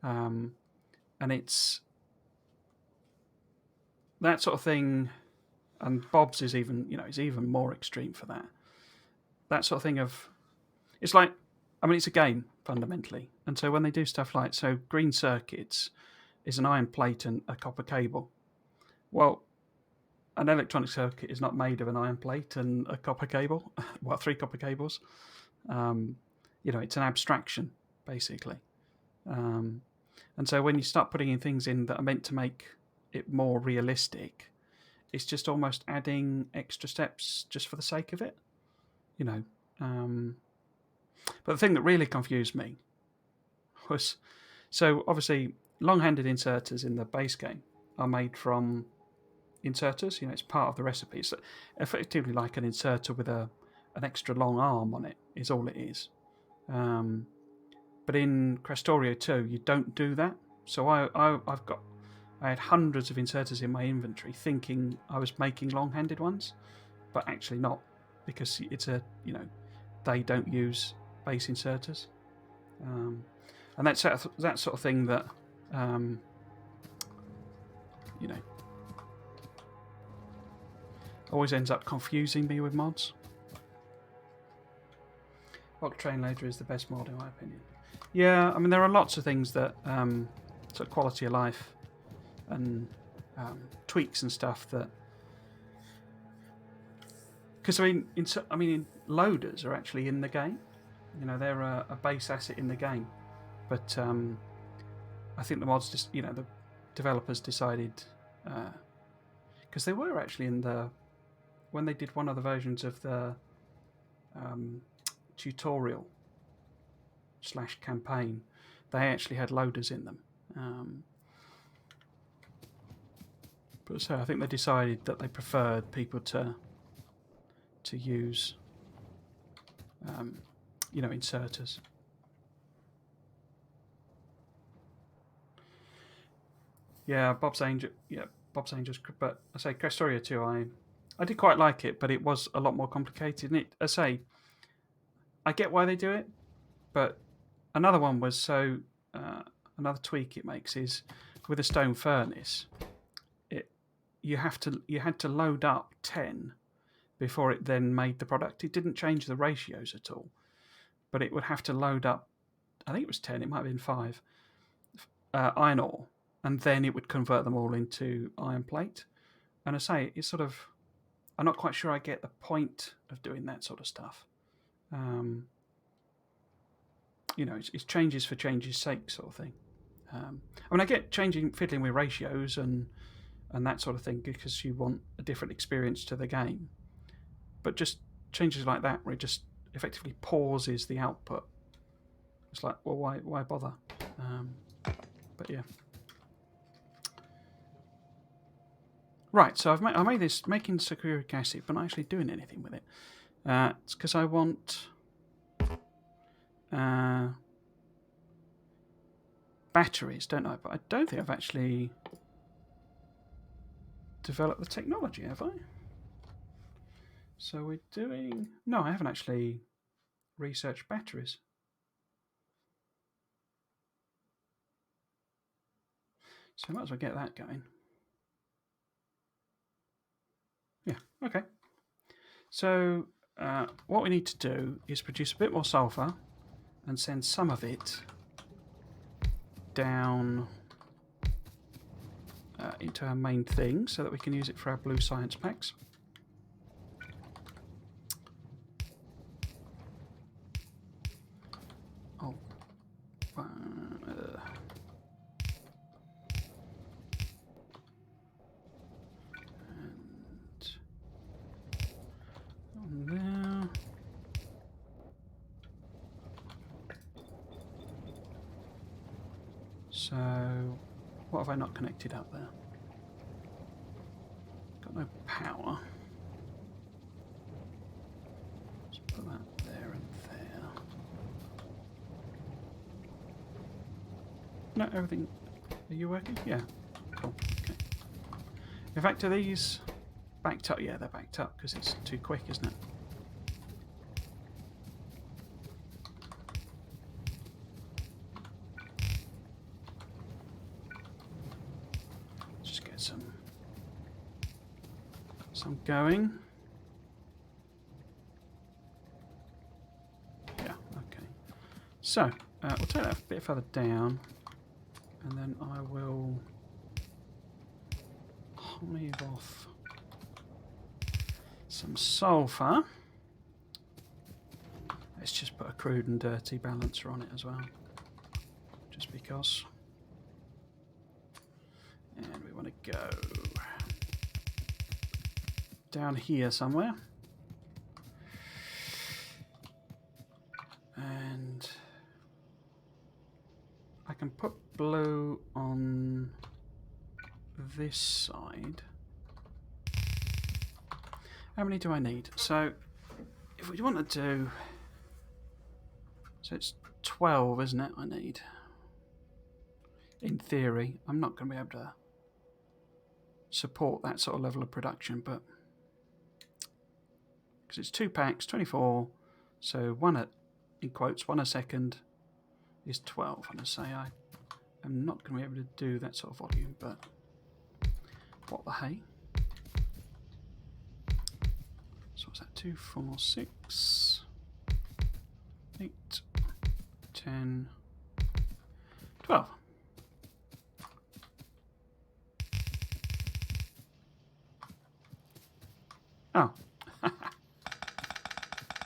Speaker 1: and it's that sort of thing. And Bob's is even more extreme for that. That sort of thing of it's like, I mean, it's a game fundamentally, and so when they do stuff like green circuits is an iron plate and a copper cable. Well, an electronic circuit is not made of an iron plate and a copper cable. Well, 3 copper cables. It's an abstraction basically, and so when you start putting in things in that are meant to make it more realistic, it's just almost adding extra steps just for the sake of it, But the thing that really confused me was, so obviously long-handed inserters in the base game are made from inserters. It's part of the recipe. It's effectively like an inserter with an extra long arm on it is all it is. But in Factorio 2, you don't do that. So I had hundreds of inserters in my inventory, thinking I was making long-handed ones, but actually not, because it's they don't use base inserters, and that's that sort of thing that always ends up confusing me with mods. Rock Train Loader is the best mod in my opinion. Yeah, I mean there are lots of things that sort of quality of life and tweaks and stuff that, because I mean loaders are actually in the game. They're a base asset in the game, but I think the mods the developers decided, because they were actually when they did one of the versions of the tutorial / campaign, they actually had loaders in them. But so I think they decided that they preferred people to use inserters. Yeah, Bob's Angels. But I say Factorio 2, I did quite like it, but it was a lot more complicated. And I get why they do it, but another one was another tweak it makes is with a stone furnace, you had to load up 10 before it then made the product. It didn't change the ratios at all, but it would have to load up, I think it was 10, it might have been 5, iron ore, and then it would convert them all into iron plate. And I say, it's sort of, I'm not quite sure I get the point of doing that sort of stuff. It's changes for change's sake sort of thing. I mean, I get fiddling with ratios and that sort of thing because you want a different experience to the game. But just changes like that where it just effectively pauses the output. It's like, well, why bother? But yeah. Right, so I made this making sulphuric acid, but not actually doing anything with it. It's because I want batteries, don't I? But I don't think I've actually developed the technology, have I? So we're doing... No, I haven't actually researched batteries. So I might as well get that going. Yeah, okay. So what we need to do is produce a bit more sulphur and send some of it down into our main thing so that we can use it for our blue science packs. Oh, and on there. So, what have I not connected up there? Got no power. Let's put that there and there. No, everything. Are you working? Yeah. Cool. Okay. In fact, are these backed up? Yeah, they're backed up because it's too quick, isn't it? Just get some going. Yeah. Okay. So we'll take that a bit further down, and then I will leave off some sulphur. Let's just put a crude and dirty balancer on it as well, just because. And we want to go down here somewhere. And I can put blue on this side. How many do I need? So if we want to do, so it's 12, isn't it? I need, in theory. I'm not going to be able to support that sort of level of production, but because it's 2 packs, 24, so one at, in quotes, 1 a second is 12. And I say I am not going to be able to do that sort of volume, but what the hey. So what's that? 2, 4, 6, 8, 10, 12. Oh.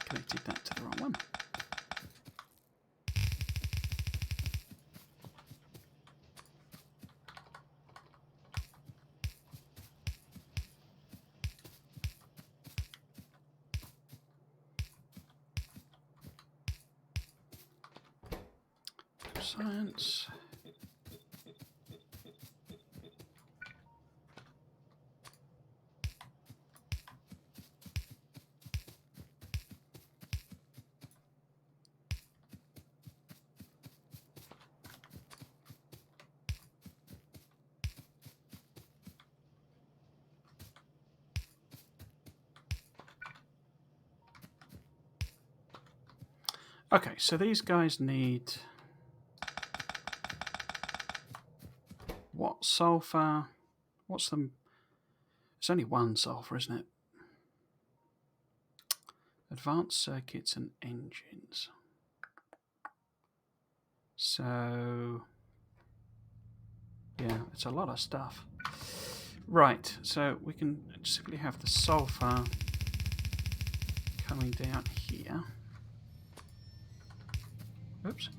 Speaker 1: Connected that to the wrong one. Science. Okay, so these guys need what? Sulphur? What's them? It's only 1 sulphur, isn't it? Advanced circuits and engines. So yeah, it's a lot of stuff. Right, so we can simply have the sulphur coming down here. Oops.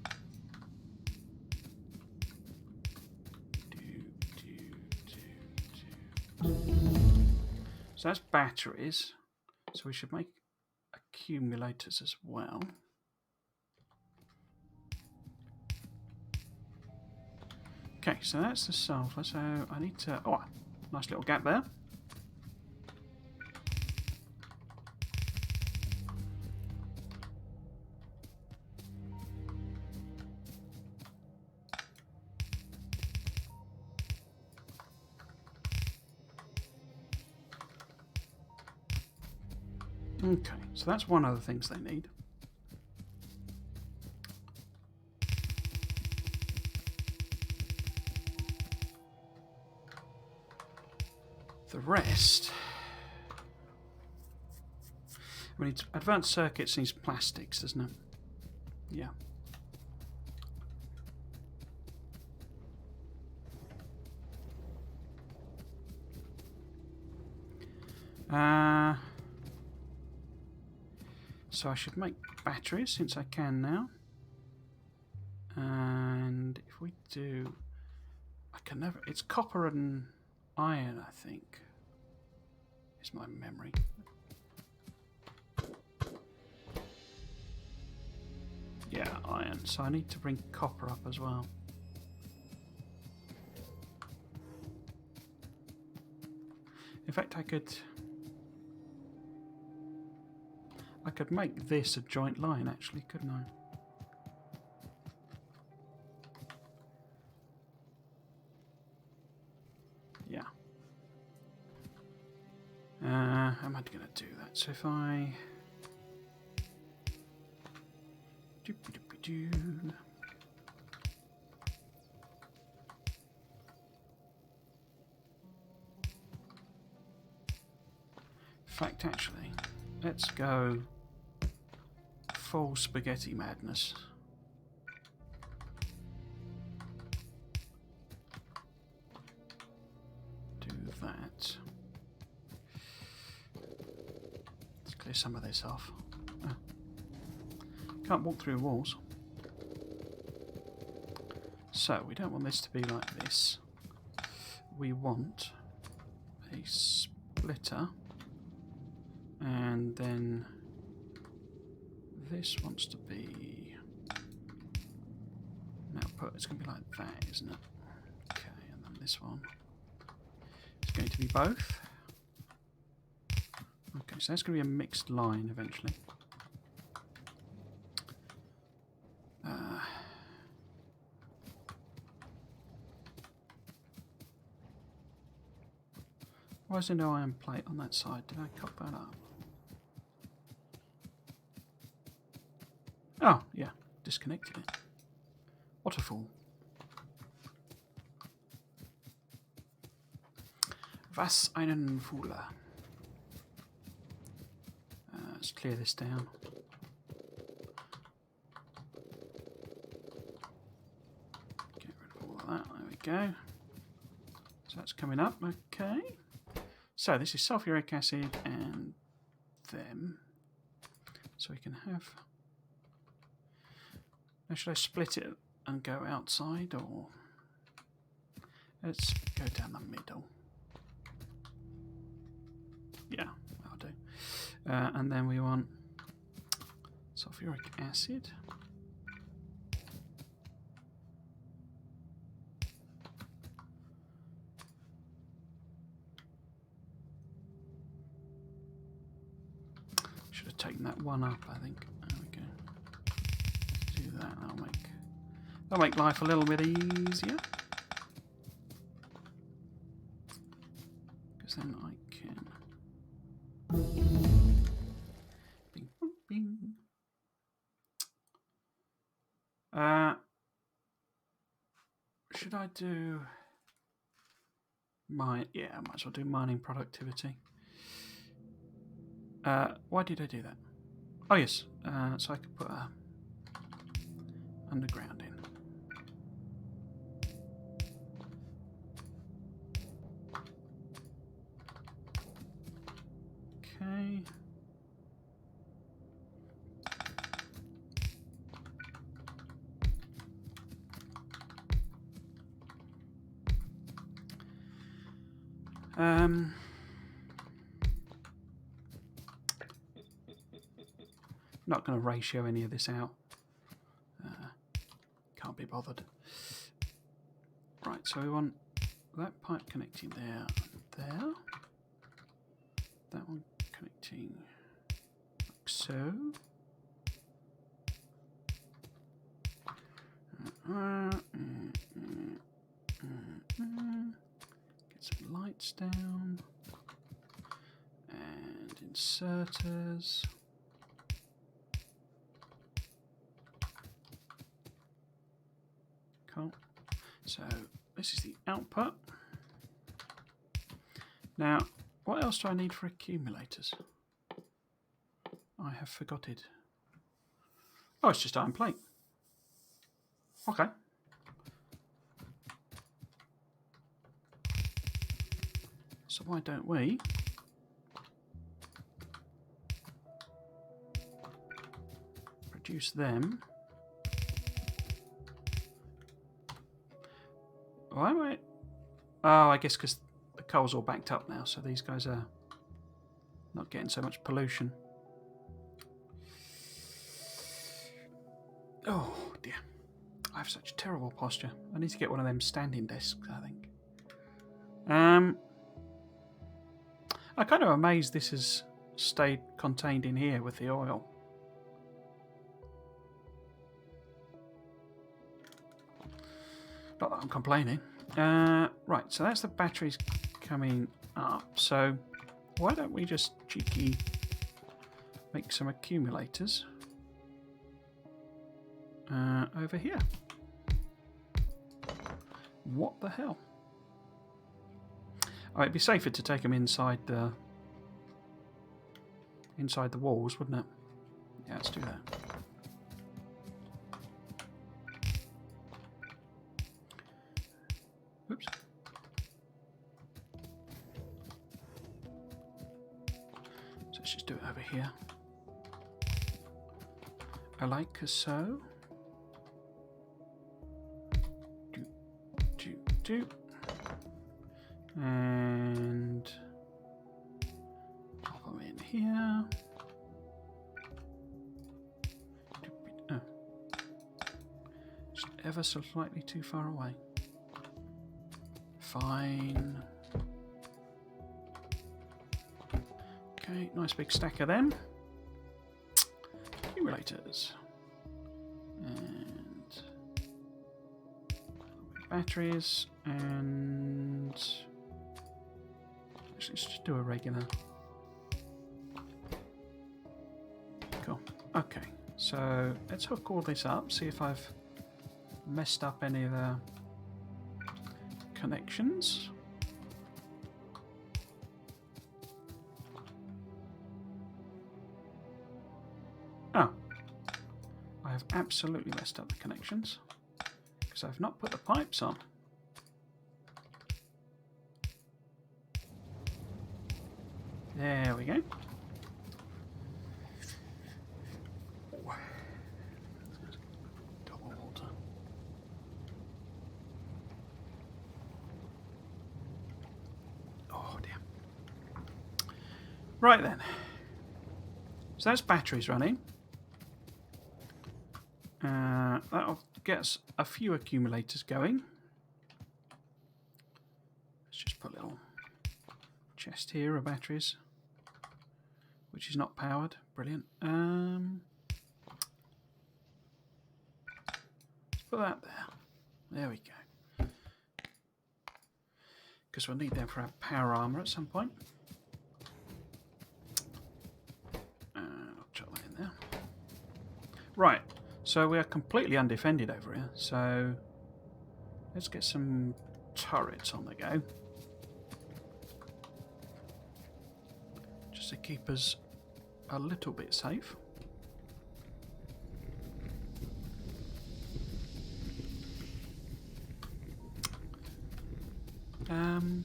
Speaker 1: So that's batteries. So we should make accumulators as well. Okay, so that's the sulphur. So I need to... Oh, nice little gap there. Okay, so that's one of the things they need. The rest... I mean, advanced circuits needs plastics, doesn't it? Yeah. So I should make batteries since I can now. And if we do... I can never... It's copper and iron, I think. Is my memory. Yeah, iron. So I need to bring copper up as well. In fact, I could make this a joint line, actually, couldn't I? Yeah. How am I going to do that? So if I... In fact, actually, let's go full spaghetti madness. Do that. Let's clear some of this off. Oh. Can't walk through walls. So, we don't want this to be like this. We want a splitter. And then this wants to be an output. It's going to be like that, isn't it? Okay, and then this one is going to be both. Okay, so that's going to be a mixed line eventually. Why is there no iron plate on that side? Did I cut that up? Oh, yeah, disconnected it. What a fool. Was einen Fooler. Let's clear this down. Get rid of all of that. There we go. So that's coming up. Okay. So this is sulphuric acid and them. So we can have... Now should I split it and go outside, or... Let's go down the middle. Yeah, that'll do. And then we want sulphuric acid. Should have taken that one up, I think. There we go. Let's do that. That'll make life a little bit easier. Because then I can... Bing, boom, bing. Should I do... Yeah, I might as well do mining productivity. Why did I do that? Oh yes, so I could put a underground in. Okay. Not going to ratio any of this out. Can't be bothered. Right, so we want that pipe connecting there and there. That one connecting like so. Get some lights down. And inserters. Cool. So this is the output. Now, what else do I need for accumulators? I have forgotten. Oh, it's just iron plate. Okay. So why don't we produce them? Why am I? Oh, I guess because the coal's all backed up now, so these guys are not getting so much pollution. Oh dear, I have such terrible posture. I need to get one of them standing desks, I think. I'm kind of amazed this has stayed contained in here with the oil. Not that I'm complaining. Right, so that's the batteries coming up. So why don't we just cheeky make some accumulators over here? What the hell? Oh, it'd be safer to take them inside the walls, wouldn't it? Yeah, let's do that. Oops. So let's just do it over here. I like so. Do. And pop them in here. Oh. Just ever so slightly too far away. Fine. Okay, nice big stack of them. Accumulators. And batteries. And actually, let's just do a regular. Cool. Okay, so let's hook all this up, see if I've messed up any of the connections. Oh, I have absolutely messed up the connections because I've not put the pipes on. There we go. Double water. Oh dear. Right then. So that's batteries running. That'll get us a few accumulators going. Let's just put a little chest here of batteries, which is not powered. Brilliant. Let's put that there. There we go. Because we'll need them for our power armour at some point. I'll chuck that in there. Right. So we are completely undefended over here. So let's get some turrets on the go. Just to keep us a little bit safe. Let's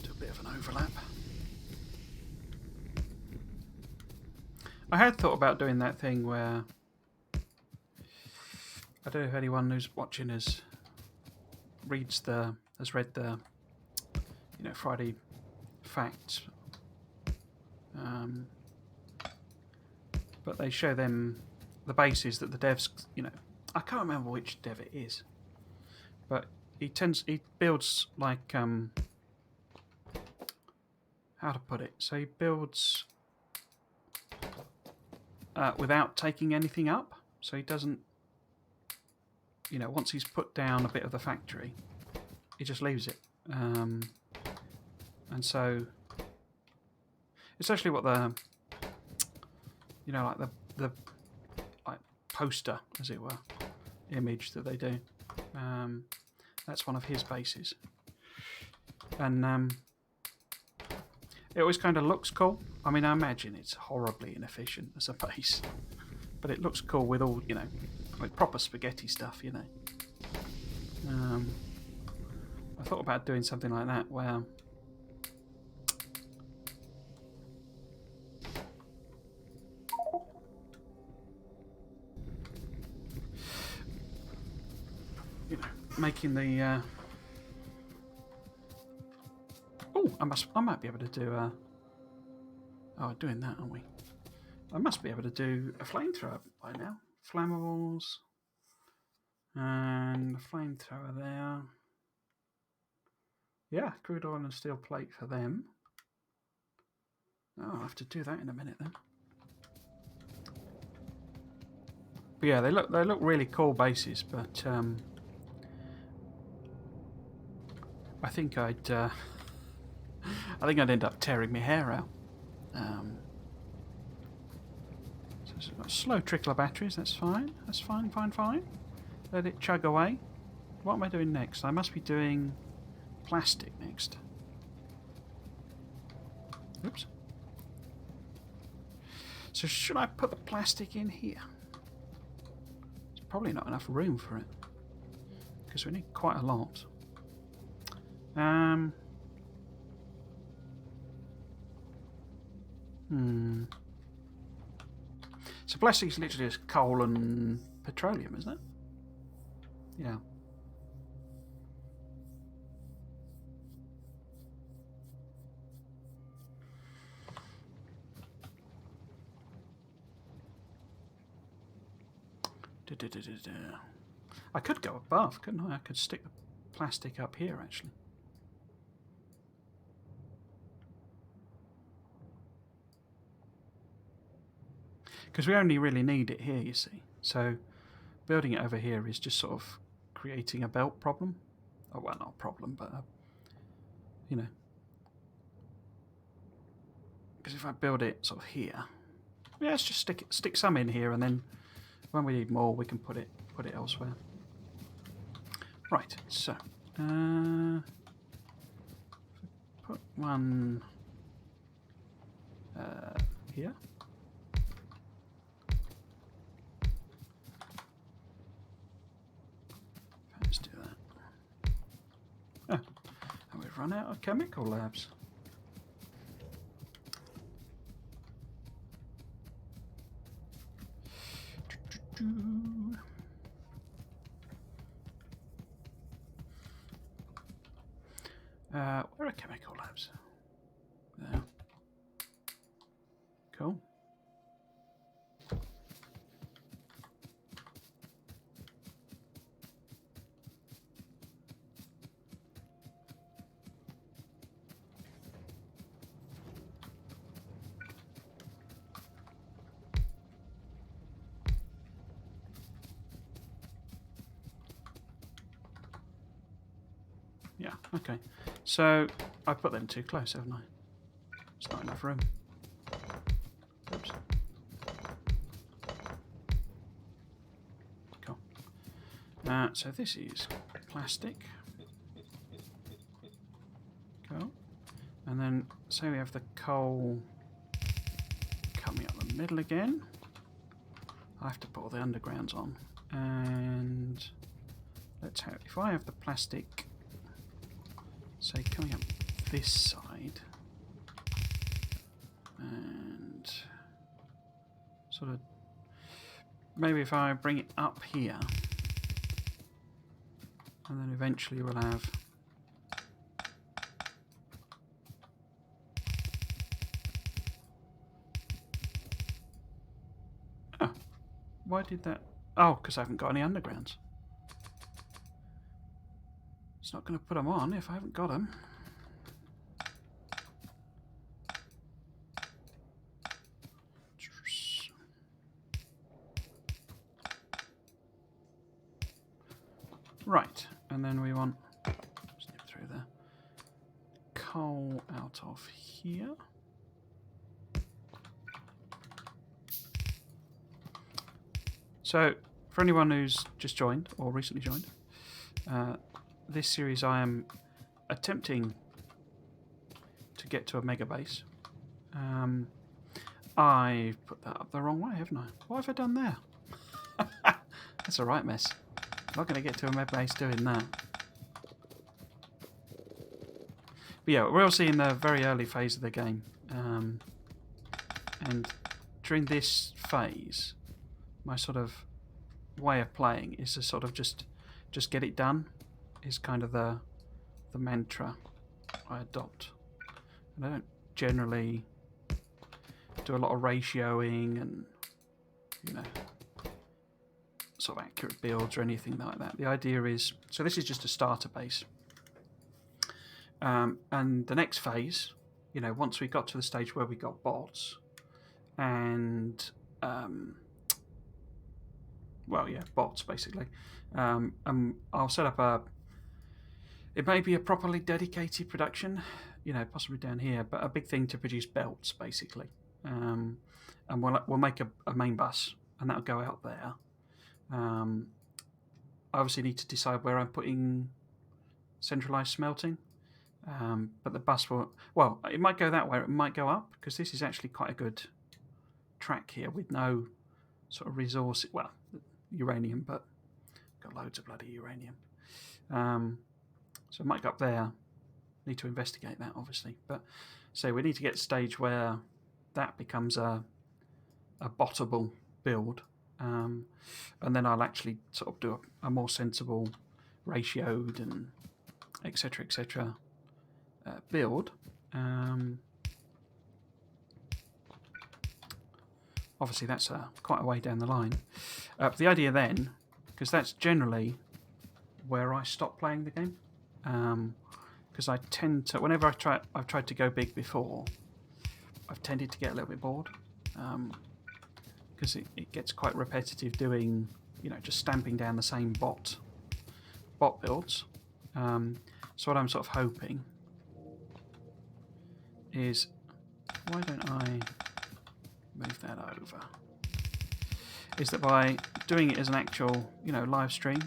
Speaker 1: do a bit of an overlap. I had thought about doing that thing where I don't know if anyone who's watching has read the Friday facts, but they show them the bases that the devs, I can't remember which dev it is, but he builds like how to put it, so he builds without taking anything up, so he doesn't, once he's put down a bit of the factory, he just leaves it. And so it's actually what the the poster, as it were, image that they do. That's one of his bases, and it always kind of looks cool. I mean, I imagine it's horribly inefficient as a base, but it looks cool with all like proper spaghetti stuff. I thought about doing something like that where making the oh, I might be able to do oh, doing that, aren't we? I must be able to do a flamethrower by now. Flammables and a flamethrower there. Yeah, crude oil and steel plate for them. Oh, I'll have to do that in a minute then. But yeah, they look really cool bases, but I think I'd end up tearing my hair out. So it's got a slow trickle of batteries. That's fine. That's fine. Let it chug away. What am I doing next? I must be doing plastic next. Oops. So should I put the plastic in here? There's probably not enough room for it because we need quite a lot. So plastic is literally just coal and petroleum, isn't it? Yeah. I could go above, couldn't I? I could stick the plastic up here, actually. Because we only really need it here, you see. So building it over here is just sort of creating a belt problem. Oh, well, not a problem, but, you know. Because if I build it sort of here, yeah, let's just stick some in here, and then when we need more, we can put it elsewhere. Right, so put one here. Let's do that. Oh, and we've run out of chemical labs. Where are chemical labs? There. Cool. Yeah, okay. So I put them too close, haven't I? It's not enough room. Oops. Cool. So this is plastic. Cool. And then say we have the coal coming up the middle again. I have to put all the undergrounds on. And let's have, if I have the plastic, say coming up this side, and sort of maybe if I bring it up here, and then eventually we'll have why did that? Oh, because I haven't got any undergrounds. It's not going to put them on if I haven't got them. Right, and then we want, snip through there, coal out of here. So, for anyone who's just joined or recently joined, this series I am attempting to get to a megabase. I've put that up the wrong way, haven't I? What have I done there? That's a right mess. I'm not going to get to a megabase doing that. But yeah, we're obviously in the very early phase of the game. And during this phase, my sort of way of playing is to sort of just get it done, is kind of the mantra I adopt. And I don't generally do a lot of ratioing and, you know, sort of accurate builds or anything like that. The idea is, so this is just a starter base. And the next phase, you know, once we got to the stage where we got bots, and well, yeah, bots basically. I'll set up it may be a properly dedicated production, you know, possibly down here, but a big thing to produce belts basically. And we'll make a main bus, and that'll go out there. I obviously need to decide where I'm putting centralized smelting. But the bus will, well, it might go that way, or it might go up, because this is actually quite a good track here with no sort of resource, well, uranium, but got loads of bloody uranium. So it might go up there. Need to investigate that, obviously. But so we need to get to a stage where that becomes a bottable build. And then I'll actually sort of do a more sensible ratioed and etc. Build. Obviously, that's quite a way down the line. The idea then, because that's generally where I stop playing the game, because I tend to, whenever I've tried to go big before, I've tended to get a little bit bored, because it gets quite repetitive doing, you know, just stamping down the same bot builds. So what I'm sort of hoping is, why don't I move that over? Is that by doing it as an actual, you know, live stream,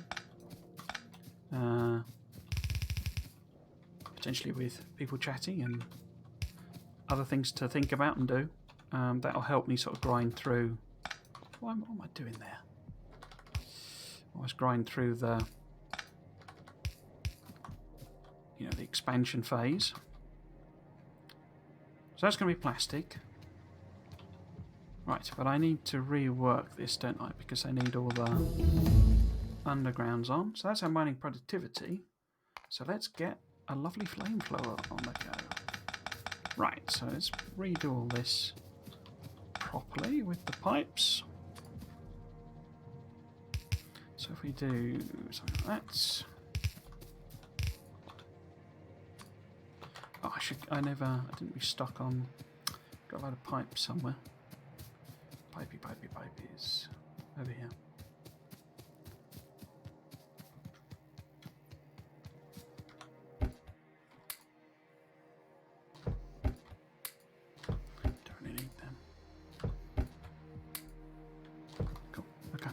Speaker 1: potentially with people chatting and other things to think about and do, that'll help me sort of grind through. What am I doing there? Almost grind through the, you know, the expansion phase. So that's going to be plastic. Right, but I need to rework this, don't I? Because I need all the undergrounds on. So that's our mining productivity. So let's get a lovely flame flower on the go. Right, so let's redo all this properly with the pipes. So if we do something like that. Oh, I didn't restock on, got a lot of pipes somewhere. Pipey is over here. Don't really need them. Cool, okay.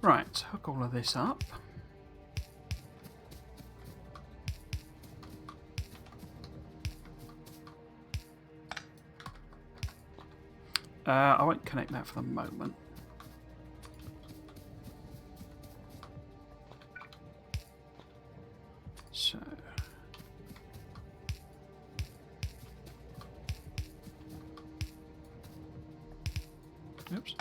Speaker 1: Right, hook all of this up. I won't connect that for the moment. So, oops.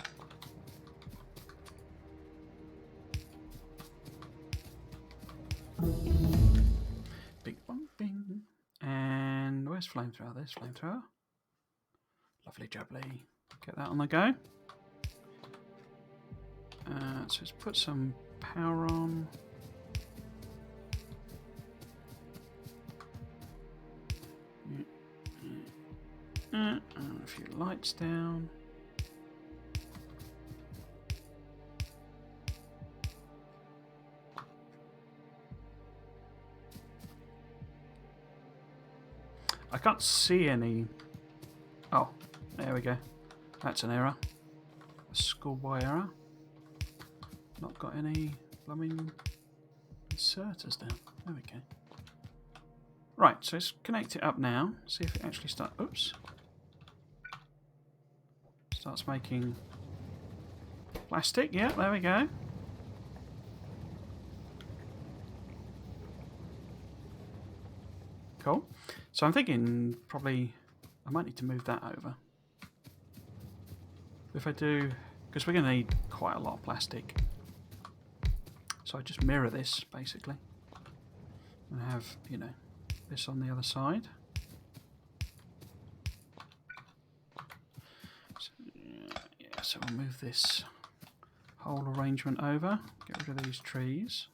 Speaker 1: Bing bong bing. And where's flamethrower? There's flamethrower. Lovely jubbly. Get that on the go. So let's put some power on. And a few lights down. I can't see any. Oh, there we go. That's an error. A schoolboy error. Not got any plumbing inserters down. There we go. Right, so let's connect it up now. See if it actually starts. Oops. Starts making plastic. Yeah, there we go. Cool. So I'm thinking probably I might need to move that over. If I do, because we're going to need quite a lot of plastic. So I just mirror this basically and have, you know, this on the other side. So, So we'll move this whole arrangement over, get rid of these trees.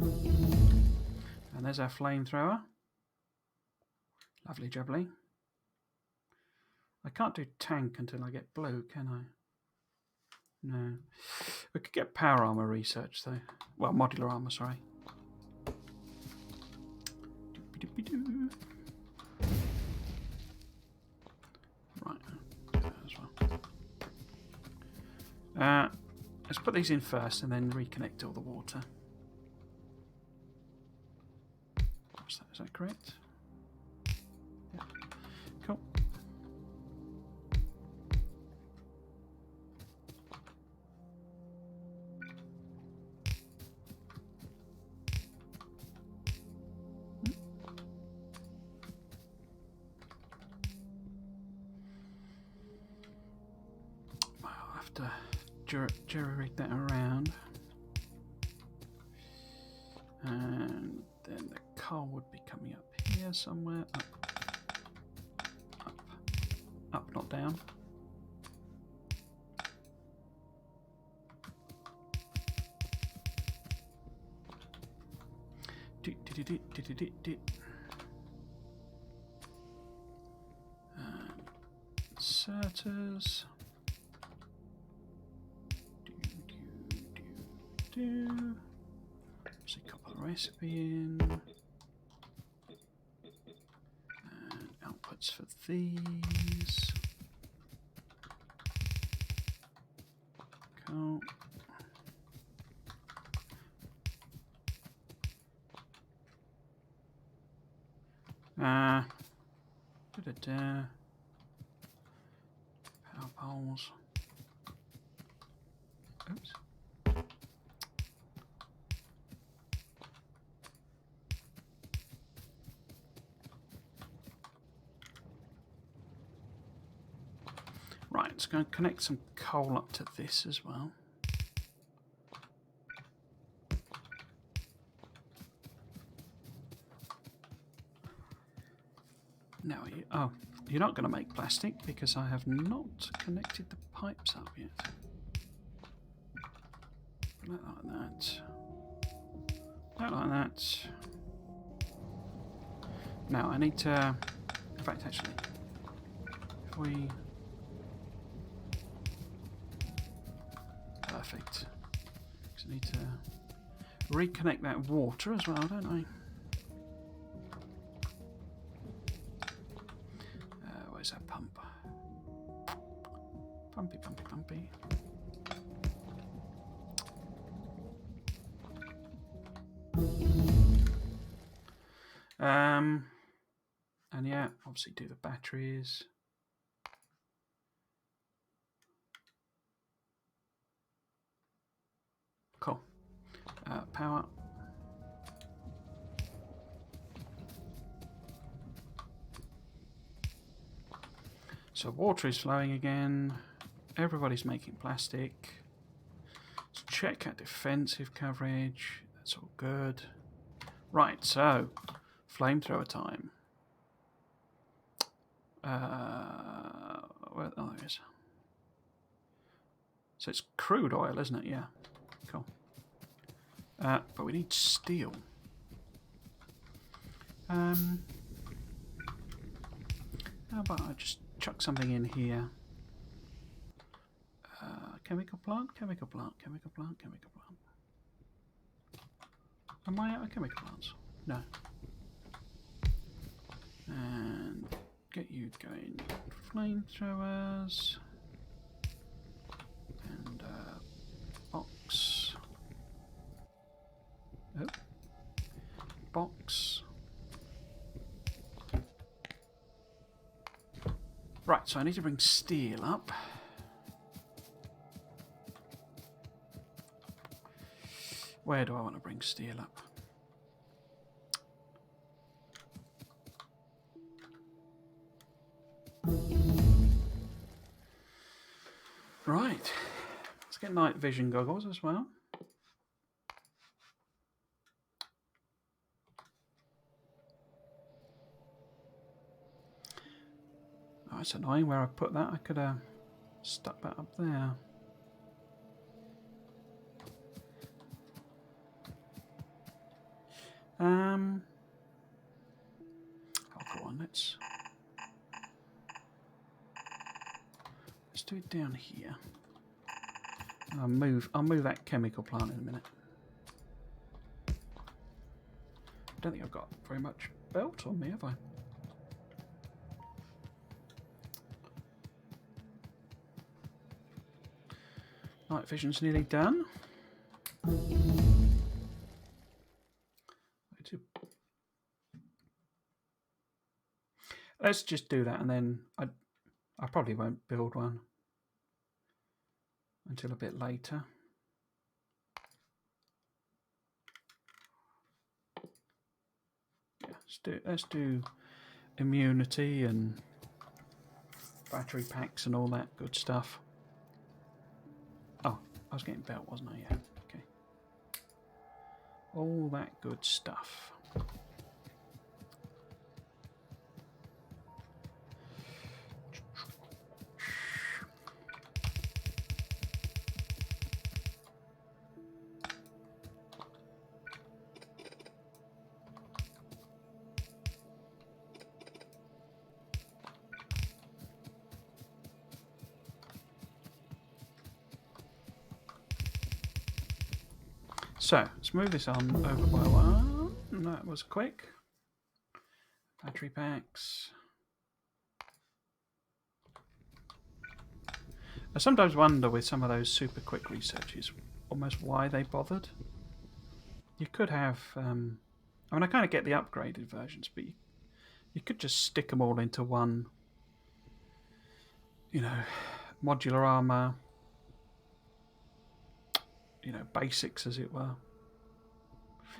Speaker 1: And there's our flamethrower. Lovely jubbly. I can't do tank until I get blue, can I? No. We could get power armour research though. Well, modular armour, sorry. Right, as well. Let's put these in first and then reconnect all the water. What's that? Is that correct? Yeah. Cool. I'll have to jerry-rig that around. And then the coal would be coming up here somewhere. Up, not down. Inserters. Just a couple of recipe in. And outputs for these. Cool. Power poles. Oops. Right, it's going to connect some coal up to this as well. Now, you're not going to make plastic because I have not connected the pipes up yet. Like that. Like that. Now, I need to... In fact, actually, if we... Perfect. Because I need to reconnect that water as well, don't I? Where's that pump? Pumpy, pumpy, pumpy. And yeah, obviously do the batteries. Cool. Power. So water is flowing again. Everybody's making plastic. Let's check our defensive coverage. That's all good. Right, so flamethrower time. Oh, there it is. So it's crude oil, isn't it? Yeah. Cool. But we need steel. How about I just chuck something in here? Chemical plant, chemical plant, chemical plant, chemical plant. Am I out of chemical plants? No. And get you going. Flamethrowers. And box. Oh. Box. Right, so I need to bring steel up. Where do I want to bring steel up? Right. Let's get night vision goggles as well. I that's annoying where I put that. I could have stuck that up there. Oh, go on, let's do it down here. I'll move that chemical plant in a minute. I don't think I've got very much belt on me, have I? Night vision's nearly done. Let's just do that, and then I probably won't build one until a bit later. Yeah, let's do immunity and battery packs and all that good stuff. Oh, I was getting belt, wasn't I? Yeah. Okay. All that good stuff. So, let's move this on over by one. That was quick. Battery packs. I sometimes wonder with some of those super quick researches almost why they bothered. You could have... I mean, I kind of get the upgraded versions, but you could just stick them all into one, you know, modular armour, you know, basics as it were.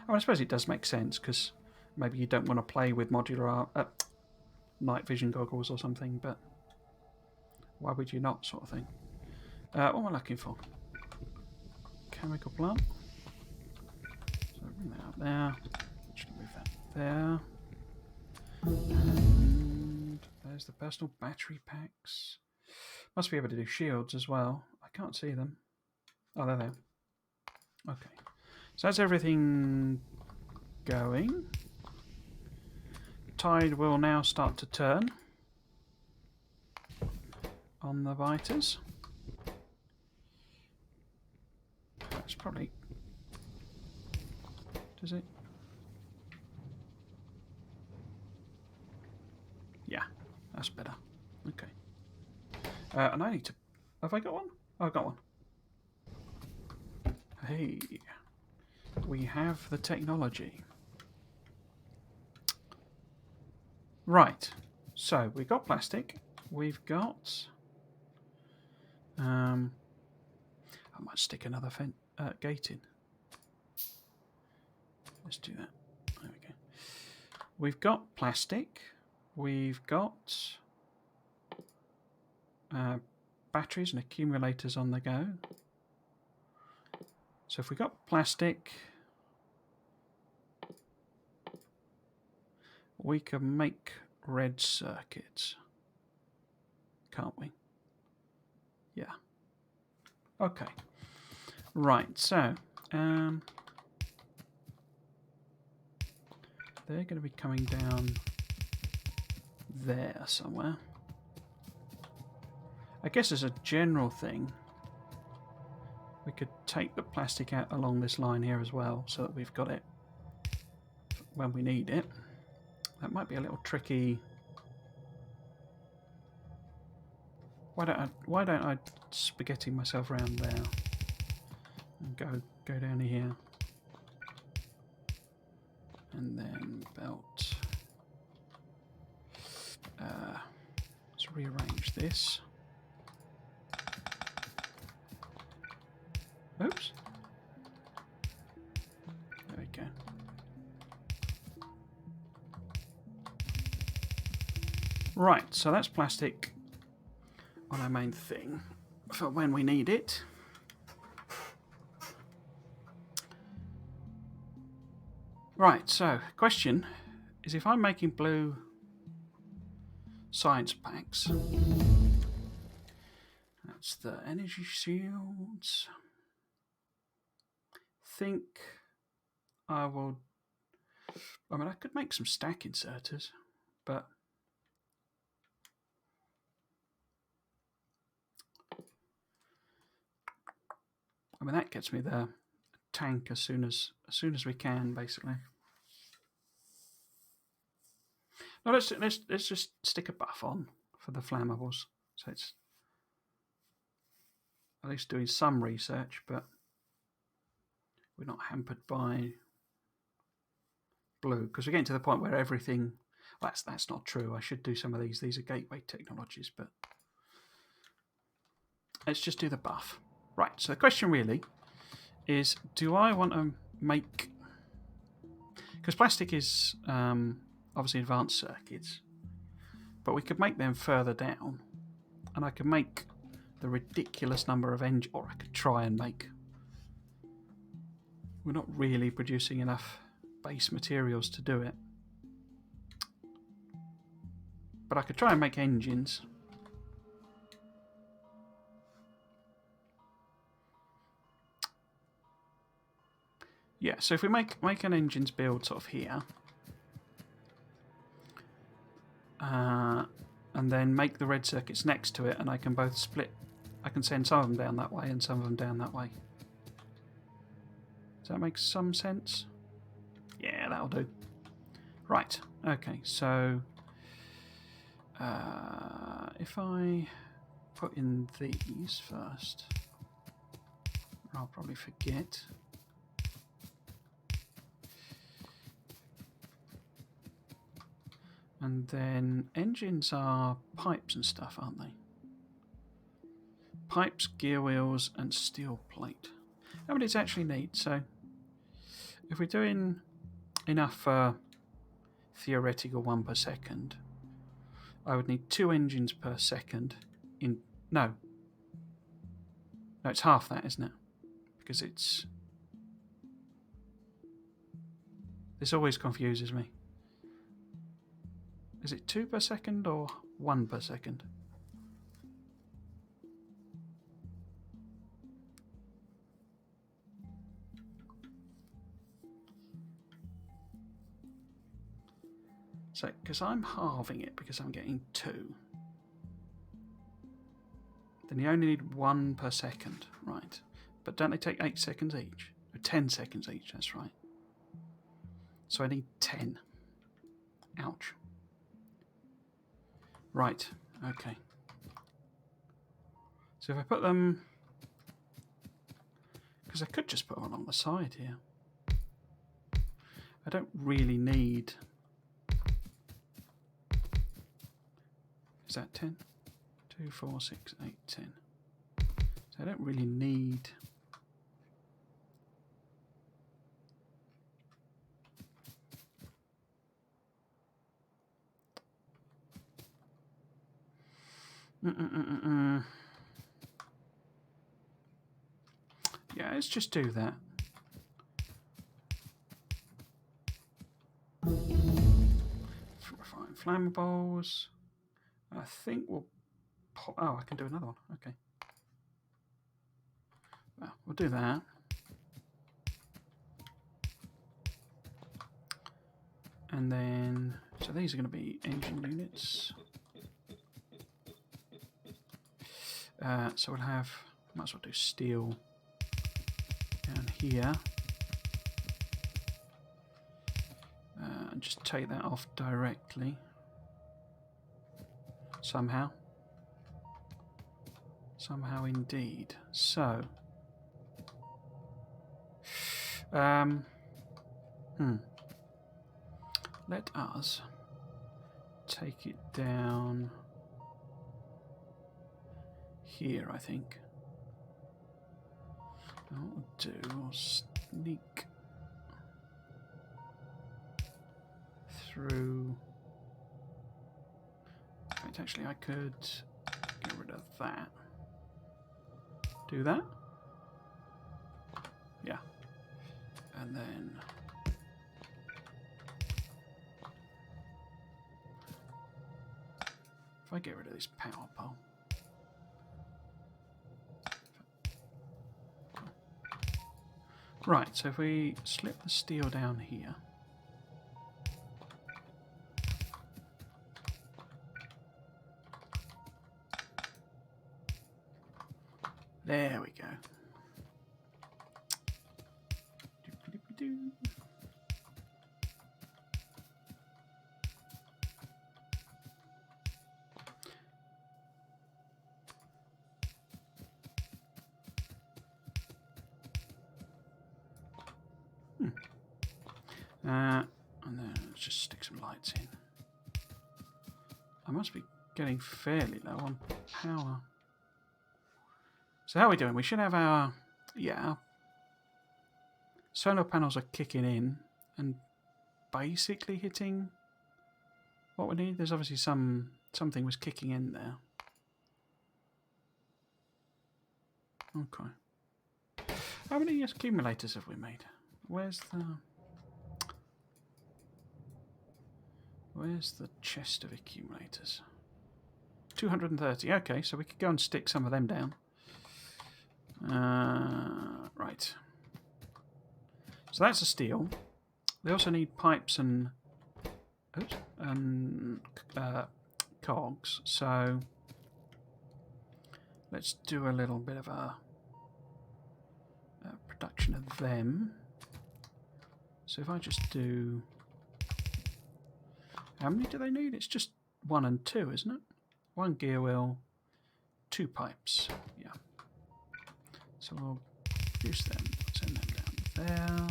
Speaker 1: I mean, I suppose it does make sense because maybe you don't want to play with modular night vision goggles or something, but why would you not, sort of thing. What am I looking for? Chemical plant. So bring that up there. Actually move that there. And there's the personal battery packs. Must be able to do shields as well. I can't see them. Oh, they're there. Okay. So that's everything going. Tide will now start to turn on the biters. That's probably... Does it? Yeah, that's better. Okay. And I need to... Have I got one? Oh, I've got one. Hey. We have the technology. Right. So, we've got plastic. We've got... I might stick another gate in. Let's do that. There we go. We've got plastic. We've got batteries and accumulators on the go. So if we've got plastic, we can make red circuits, can't we? Yeah. Okay. Right, so they're going to be coming down there somewhere. I guess as a general thing, we could take the plastic out along this line here as well, so that we've got it when we need it. That might be a little tricky. Why don't I spaghetti myself around there and go down here, and then belt. Let's rearrange this. Oops. There we go. Right, so that's plastic on our main thing for when we need it. Right, so question is, if I'm making blue science packs. That's the energy shields. Think I will. I mean, I could make some stack inserters, but I mean that gets me the tank as soon as we can, basically. No, let's just stick a buff on for the flammables, so it's at least doing some research, but we're not hampered by blue, because we're getting to the point where everything. Well, that's not true. I should do some of these. These are gateway technologies, but let's just do the buff. Right. So the question really is: do I want to make? Because plastic is obviously advanced circuits, but we could make them further down, and I could make the ridiculous number of engines, or I could try and make. We're not really producing enough base materials to do it, but I could try and make engines. Yeah, so if we make an engines build sort of here, and then make the red circuits next to it, and I can both split. I can send some of them down that way and some of them down that way. Does that make some sense? Yeah, that'll do. Right, okay, so if I put in these first, I'll probably forget. And then engines are pipes and stuff, aren't they? Pipes, gear wheels, and steel plate. How many does it actually need? So if we're doing enough for theoretical 1 per second, I would need 2 engines per second. No, it's half that, isn't it? Because this always confuses me. Is it 2 per second or 1 per second? So, because I'm halving it because I'm getting 2. Then you only need 1 per second, right? But don't they take 8 seconds each? Or 10 seconds each, that's right. So I need 10. Ouch. Right, okay. So if I put them... Because I could just put one on the side here. I don't really need... Is that 10? 2, 4, 6, 8, 10. So I don't really need... Yeah, let's just do that. Refine flammables. I think we'll pop... Oh, I can do another one. Okay. Well, we'll do that. And then... So these are going to be engine units. So we'll have... Might as well do steel down here. And just take that off directly. Somehow. Somehow indeed. So... Let us take it down here, I think. What we'll do, we'll sneak through. In fact, actually, I could get rid of that. Do that. Yeah. And then... If I get rid of this power pole. Right, so if we slip the steel down here. There we go. And then let's just stick some lights in. I must be getting fairly low on power. So how are we doing? We should have our solar panels are kicking in and basically hitting what we need. There's obviously something was kicking in there. Okay. How many accumulators have we made? Where's the chest of accumulators? 230. Okay, so we could go and stick some of them down. Right. So that's the steel. They also need pipes and cogs. So let's do a little bit of a production of them. So if I just do... How many do they need? It's just 1 and 2, isn't it? 1 gear wheel, 2 pipes. Yeah. So we'll produce them, send them down there.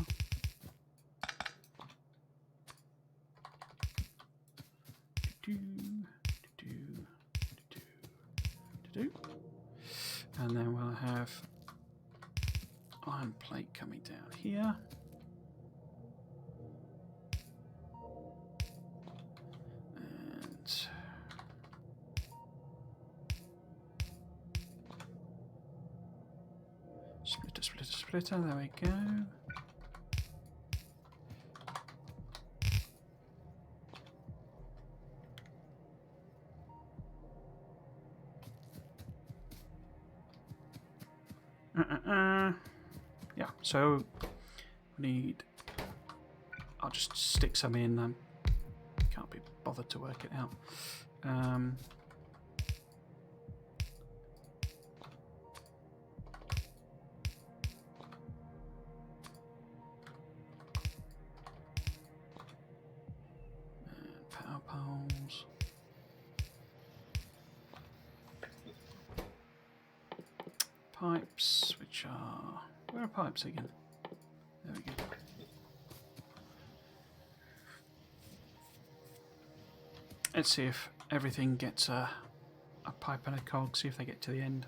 Speaker 1: And then we'll have iron plate coming down here. And splitter, there we go. Yeah, so we need... I'll just stick some in. Can't be bothered to work it out. Power poles. Pipes, which are... Where are pipes again? There we go. Let's see if everything gets a pipe and a cog, see if they get to the end.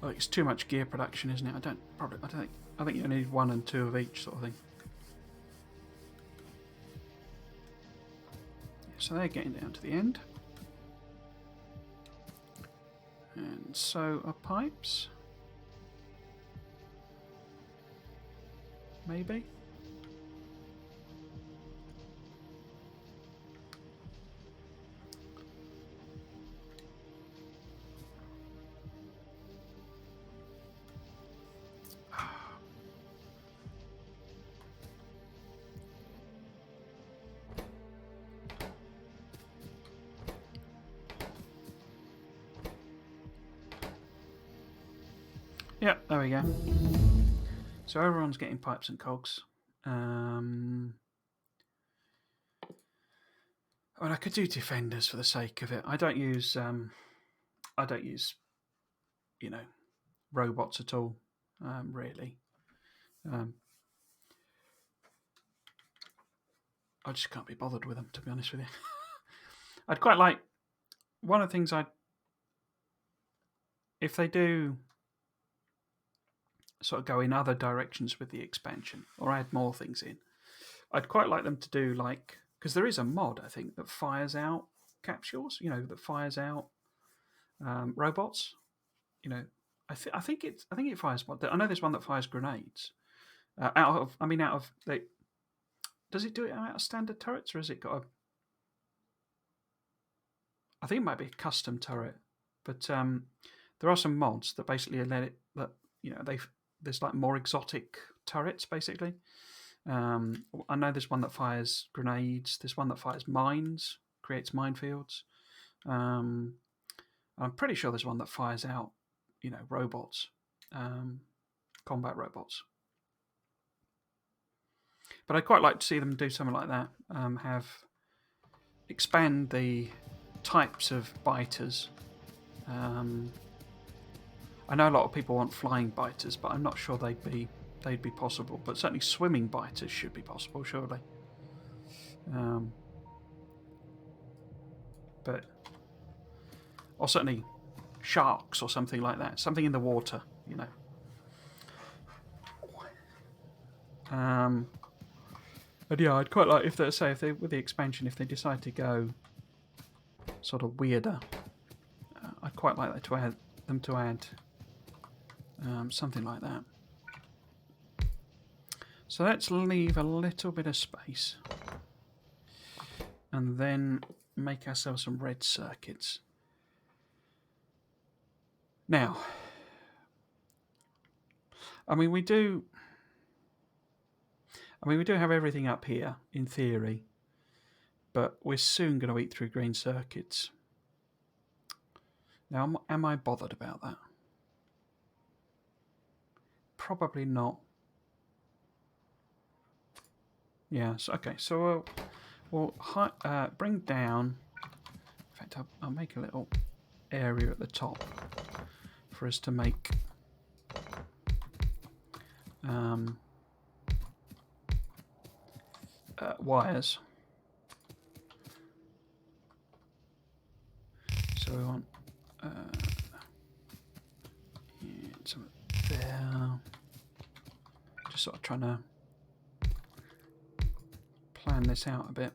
Speaker 1: Well, it's too much gear production, isn't it? I think you need 1 and 2 of each sort of thing. So they're getting down to the end. And so are pipes. Maybe. Yep, there we go. So everyone's getting pipes and cogs. Well, I could do defenders for the sake of it. I don't use, you know, robots at all, really. I just can't be bothered with them, to be honest with you. I'd quite like... One of the things if they do sort of go in other directions with the expansion or add more things in, I'd quite like them to do like because there is a mod, I think, that fires out capsules. You know, that fires out robots. You know, I think it fires. I know there's one that fires grenades. Out of does it do it out of standard turrets, or has it got a? I think it might be a custom turret, but there are some mods that basically let it that there's like more exotic turrets basically. I know there's one that fires grenades. There's one that fires mines, creates minefields. I'm pretty sure there's one that fires out, robots, combat robots. But I'd quite like to see them do something like that. Expand the types of biters. I know a lot of people want flying biters, but I'm not sure they'd be possible. But certainly swimming biters should be possible, surely. Or certainly sharks or something like that. Something in the water, But yeah, I'd quite like if they with the expansion, if they decide to go sort of weirder, I'd quite like that to add something like that. So let's leave a little bit of space, and then make ourselves some red circuits. Now, we do have everything up here in theory, but we're soon going to eat through green circuits. Now, am I bothered about that? Probably not. Yeah. Okay. So we'll bring down. In fact, I'll make a little area at the top for us to make wires. So we want some there. Just sort of trying to plan this out a bit.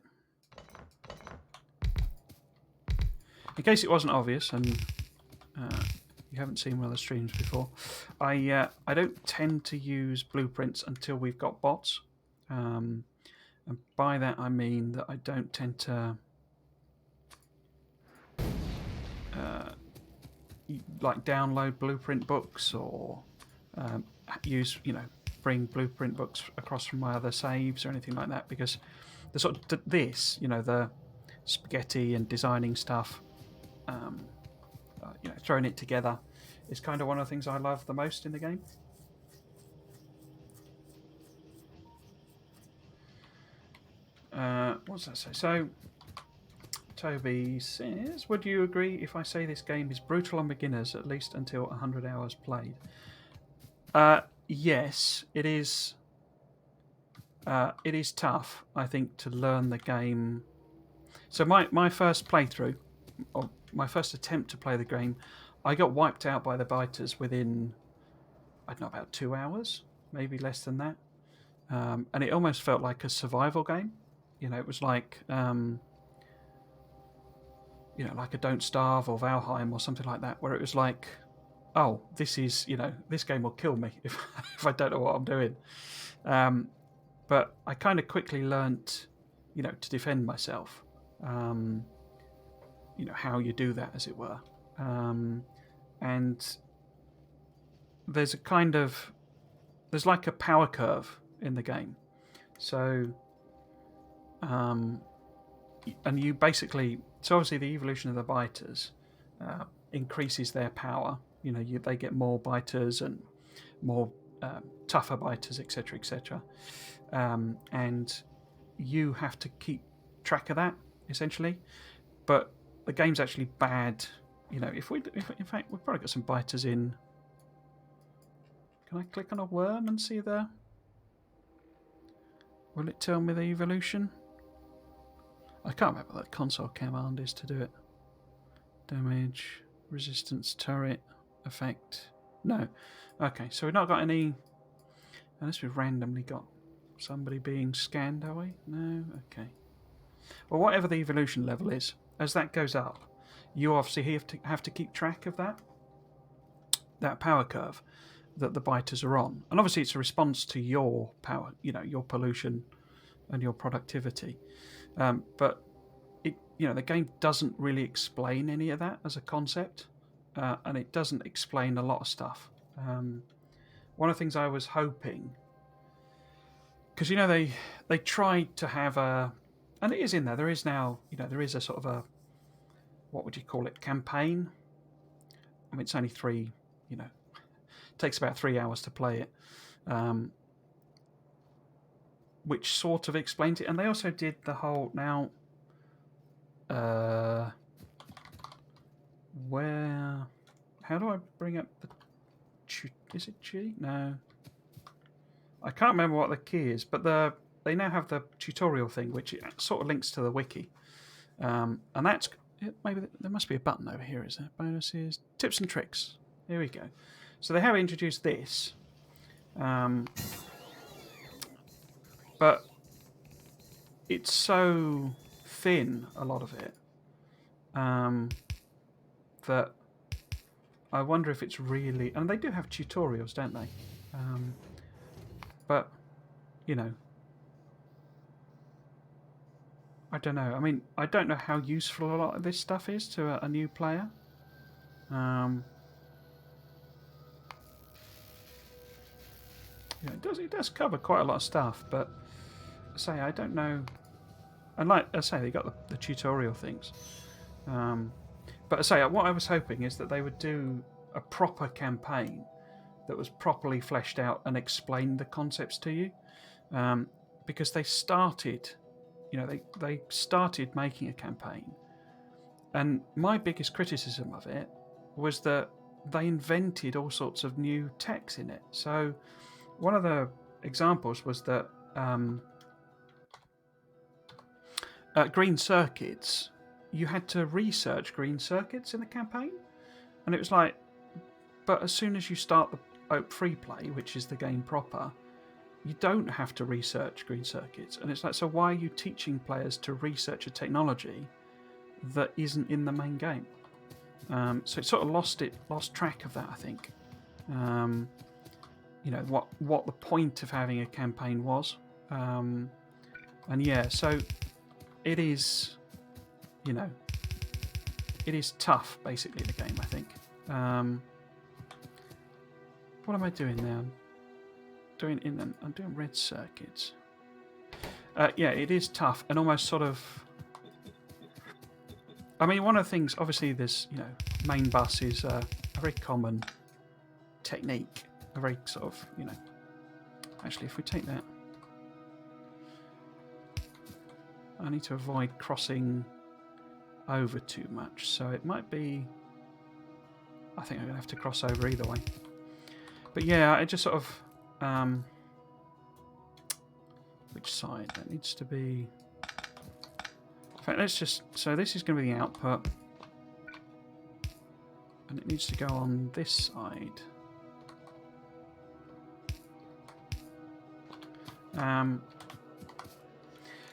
Speaker 1: In case it wasn't obvious and you haven't seen one of the streams before, I don't tend to use blueprints until we've got bots. And by that I mean that I don't tend to like download blueprint books or bring blueprint books across from my other saves or anything like that, because the sort of the spaghetti and designing stuff, throwing it together is kind of one of the things I love the most in the game. What does that say? So Toby says, would you agree if I say this game is brutal on beginners, at least until 100 hours played? Yes, it is. It is tough, I think, to learn the game. So my first playthrough, or my first attempt to play the game, I got wiped out by the biters within, I don't know, about 2 hours, maybe less than that. And it almost felt like a survival game. It was like, like a Don't Starve or Valheim or something like that, where it was like, oh, this is, this game will kill me if I don't know what I'm doing. But I kind of quickly learnt, to defend myself. How you do that, as it were. And there's like a power curve in the game. So, and you basically, so obviously the evolution of the biters increases their power. They get more biters and more tougher biters, etc., etc. And you have to keep track of that, essentially. But the game's actually bad. In fact, we've probably got some biters in. Can I click on a worm and see there? Will it tell me the evolution? I can't remember what that console command is to do it. Damage, resistance, turret, effect. No. Okay, so we've not got any. Unless we've randomly got somebody being scanned, are we? No? Okay. Well, whatever the evolution level is, as that goes up, you obviously have to keep track of that power curve that the biters are on, and obviously it's a response to your power, your pollution and your productivity. But the game doesn't really explain any of that as a concept, and it doesn't explain a lot of stuff. One of the things I was hoping, because they tried to have a, and it is in there. There is now, there is a sort of a, what would you call it, campaign. I mean, it's only three, it takes about 3 hours to play it, which sort of explains it. And they also did the whole now. Where? How do I bring up the? Is it G? No. I can't remember what the key is, but they now have the tutorial thing, which sort of links to the wiki, and that's maybe there must be a button over here. Is there bonuses, tips and tricks? Here we go. So they have introduced this, but it's so thin, a lot of it, that I wonder if it's really. And they do have tutorials, don't they? But I don't know. I mean, I don't know how useful a lot of this stuff is to a new player. It does cover quite a lot of stuff, but I don't know. And like I say, they got the tutorial things. But what I was hoping is that they would do a proper campaign that was properly fleshed out and explained the concepts to you, because they started, they started making a campaign, and my biggest criticism of it was that they invented all sorts of new techs in it. So one of the examples was that green circuits, you had to research green circuits in the campaign, and it was like, but as soon as you start the free play, which is the game proper, you don't have to research green circuits. And it's like, so why are you teaching players to research a technology that isn't in the main game? So it sort of lost track of that, I think. What the point of having a campaign was. And yeah, so it is, it is tough, basically, the game, I think. What am I doing now? I'm doing red circuits. Yeah, it is tough and almost sort of. I mean, one of the things, obviously, there's main bus is a very common technique, a very sort of Actually, if we take that, I need to avoid crossing over too much, so it might be. I think I'm gonna have to cross over either way. But yeah, it just sort of. Which side? That needs to be. In fact, let's just. So this is going to be the output, and it needs to go on this side.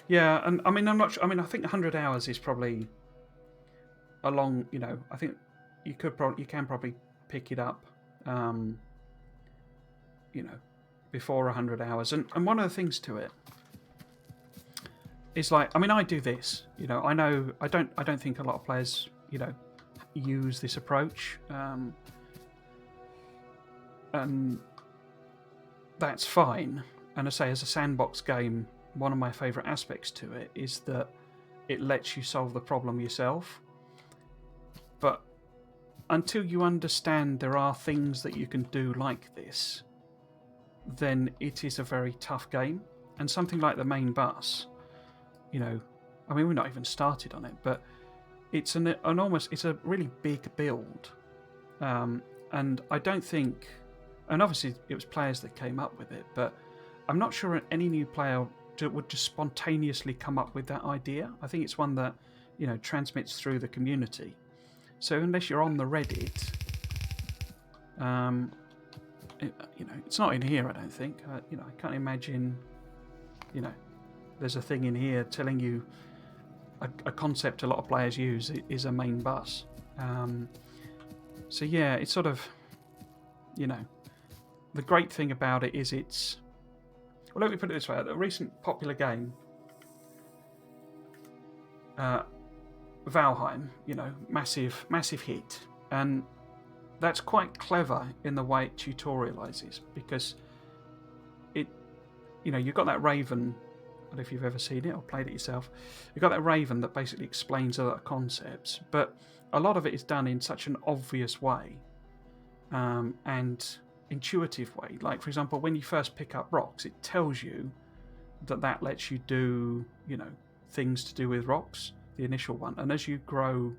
Speaker 1: Yeah, and I mean, I'm not sure. I mean, I think 100 hours is probably a long. I think you can probably pick it up. Before 100 hours, and one of the things to it is like, I mean, I do this. I know I don't think a lot of players use this approach, and that's fine. And I say, as a sandbox game, one of my favourite aspects to it is that it lets you solve the problem yourself. But until you understand there are things that you can do like this, then it is a very tough game. And something like the main bus, I mean, we're not even started on it, but it's it's a really big build, and I don't think, and obviously it was players that came up with it, but I'm not sure any new player would just spontaneously come up with that idea. I think it's one that transmits through the community. So unless you're on the Reddit, it's not in here, I don't think. I can't imagine, there's a thing in here telling you a concept a lot of players use is a main bus. So yeah, it's sort of, the great thing about it is it's. Well, let me put it this way: a recent popular game, Valheim, massive hit, and that's quite clever in the way it tutorializes, because you've got that raven. I don't know if you've ever seen it or played it yourself. You've got that raven that basically explains a lot of concepts, but a lot of it is done in such an obvious way and intuitive way. Like, for example, when you first pick up rocks, it tells you that lets you do, things to do with rocks, the initial one. And as you grow,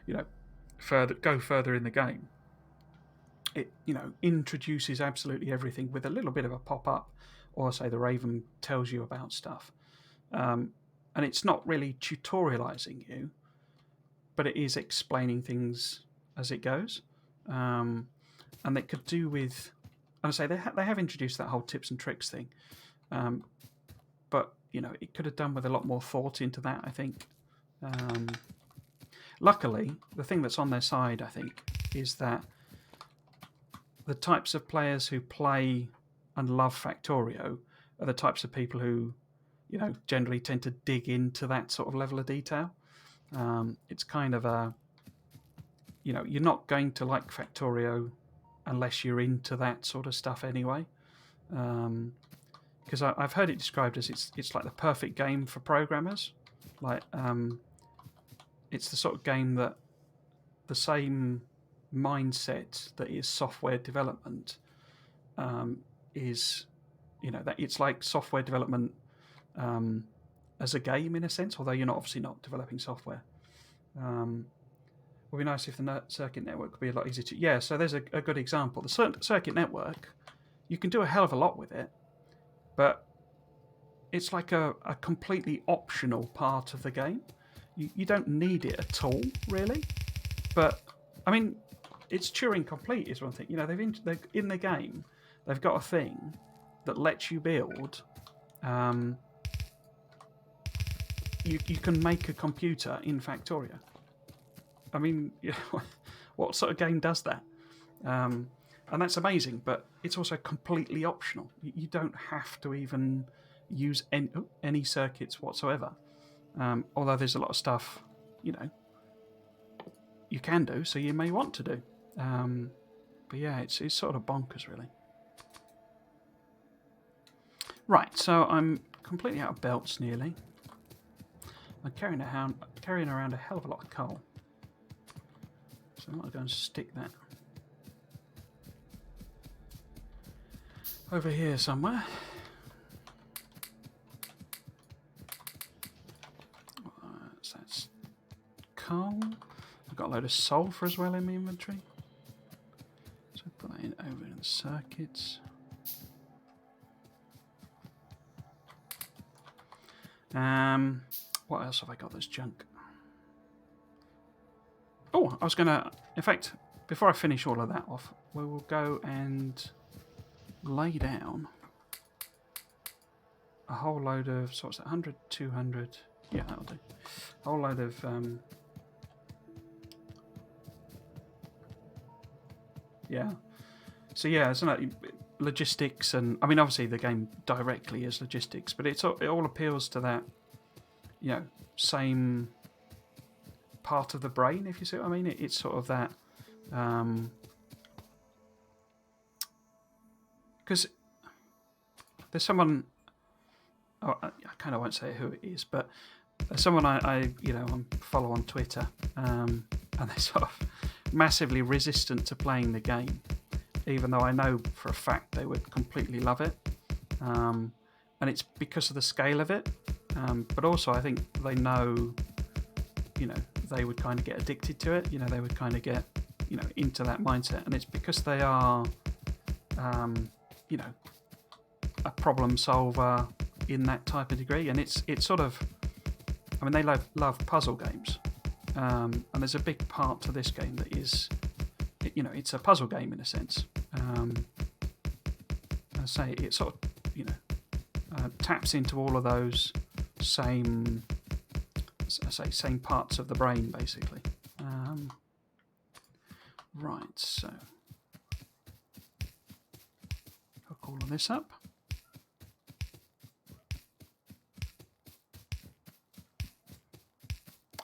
Speaker 1: go further in the game, it, introduces absolutely everything with a little bit of a pop-up, or say the raven tells you about stuff. And it's not really tutorializing you, but it is explaining things as it goes. And they could do with, and I say they have introduced that whole tips and tricks thing, but it could have done with a lot more thought into that, I think. Luckily, the thing that's on their side, I think, is that the types of players who play and love Factorio are the types of people who, generally tend to dig into that sort of level of detail. It's kind of a, you're not going to like Factorio unless you're into that sort of stuff anyway. Because I've heard it described as it's like the perfect game for programmers. Like, it's the sort of game that the same mindset that is software development is, that it's like software development as a game in a sense, although you're obviously not developing software. It would be nice if the circuit network could be a lot easier to. Yeah, so there's a good example. The circuit network, you can do a hell of a lot with it, but it's like a completely optional part of the game. You don't need it at all, really. But I mean, it's Turing complete is one thing. They've in the game, they've got a thing that lets you build. You can make a computer in Factorio. I mean, what sort of game does that? And that's amazing, but it's also completely optional. You don't have to even use any circuits whatsoever. Although there's a lot of stuff, you can do, so you may want to do. But yeah, it's sort of bonkers, really. Right, so I'm completely out of belts nearly. I'm carrying around a hell of a lot of coal. So I might go and stick that over here somewhere. So that's coal. I've got a load of sulphur as well in my inventory. So put that over in the circuits. What else have I got that's junk? Oh, I was going to... In fact, before I finish all of that off, we will go and lay down a whole load of... So what's that? 100, 200... Yeah, that'll do. A whole load of... yeah. So yeah, it's not logistics, and I mean, obviously the game directly is logistics, but it all appeals to that, same part of the brain, if you see what I mean. It's sort of that, because there's someone, I kind of won't say who it is, but there's someone I follow on Twitter, and they're sort of massively resistant to playing the game, even though I know for a fact they would completely love it, and it's because of the scale of it, but also I think they know, they would kind of get addicted to it, they would kind of get, into that mindset, and it's because they are, a problem solver in that type of degree, and it's sort of, I mean, they love puzzle games, and there's a big part to this game that is, it's a puzzle game in a sense. I say it sort of, taps into all of those same I say, same parts of the brain, basically. Right, so hook all of this up.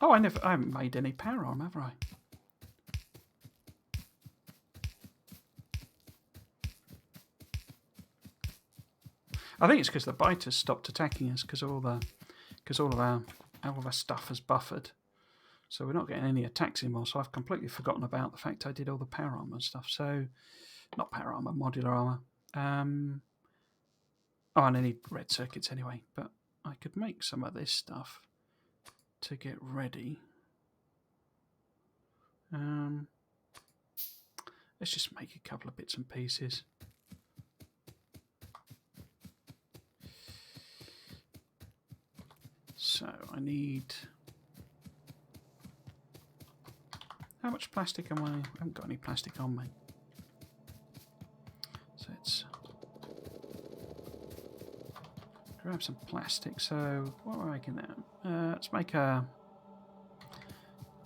Speaker 1: Oh, I haven't made any power arm, have I? I think it's because the biters stopped attacking us because all of our stuff has buffered, so we're not getting any attacks anymore. So I've completely forgotten about the fact I did all the power armor and stuff. So not power armor, modular armor. Oh, and I need red circuits anyway. But I could make some of this stuff to get ready. Let's just make a couple of bits and pieces. So I need... How much plastic am I? I haven't got any plastic on me. So let's grab some plastic. So what am I making now? Let's make a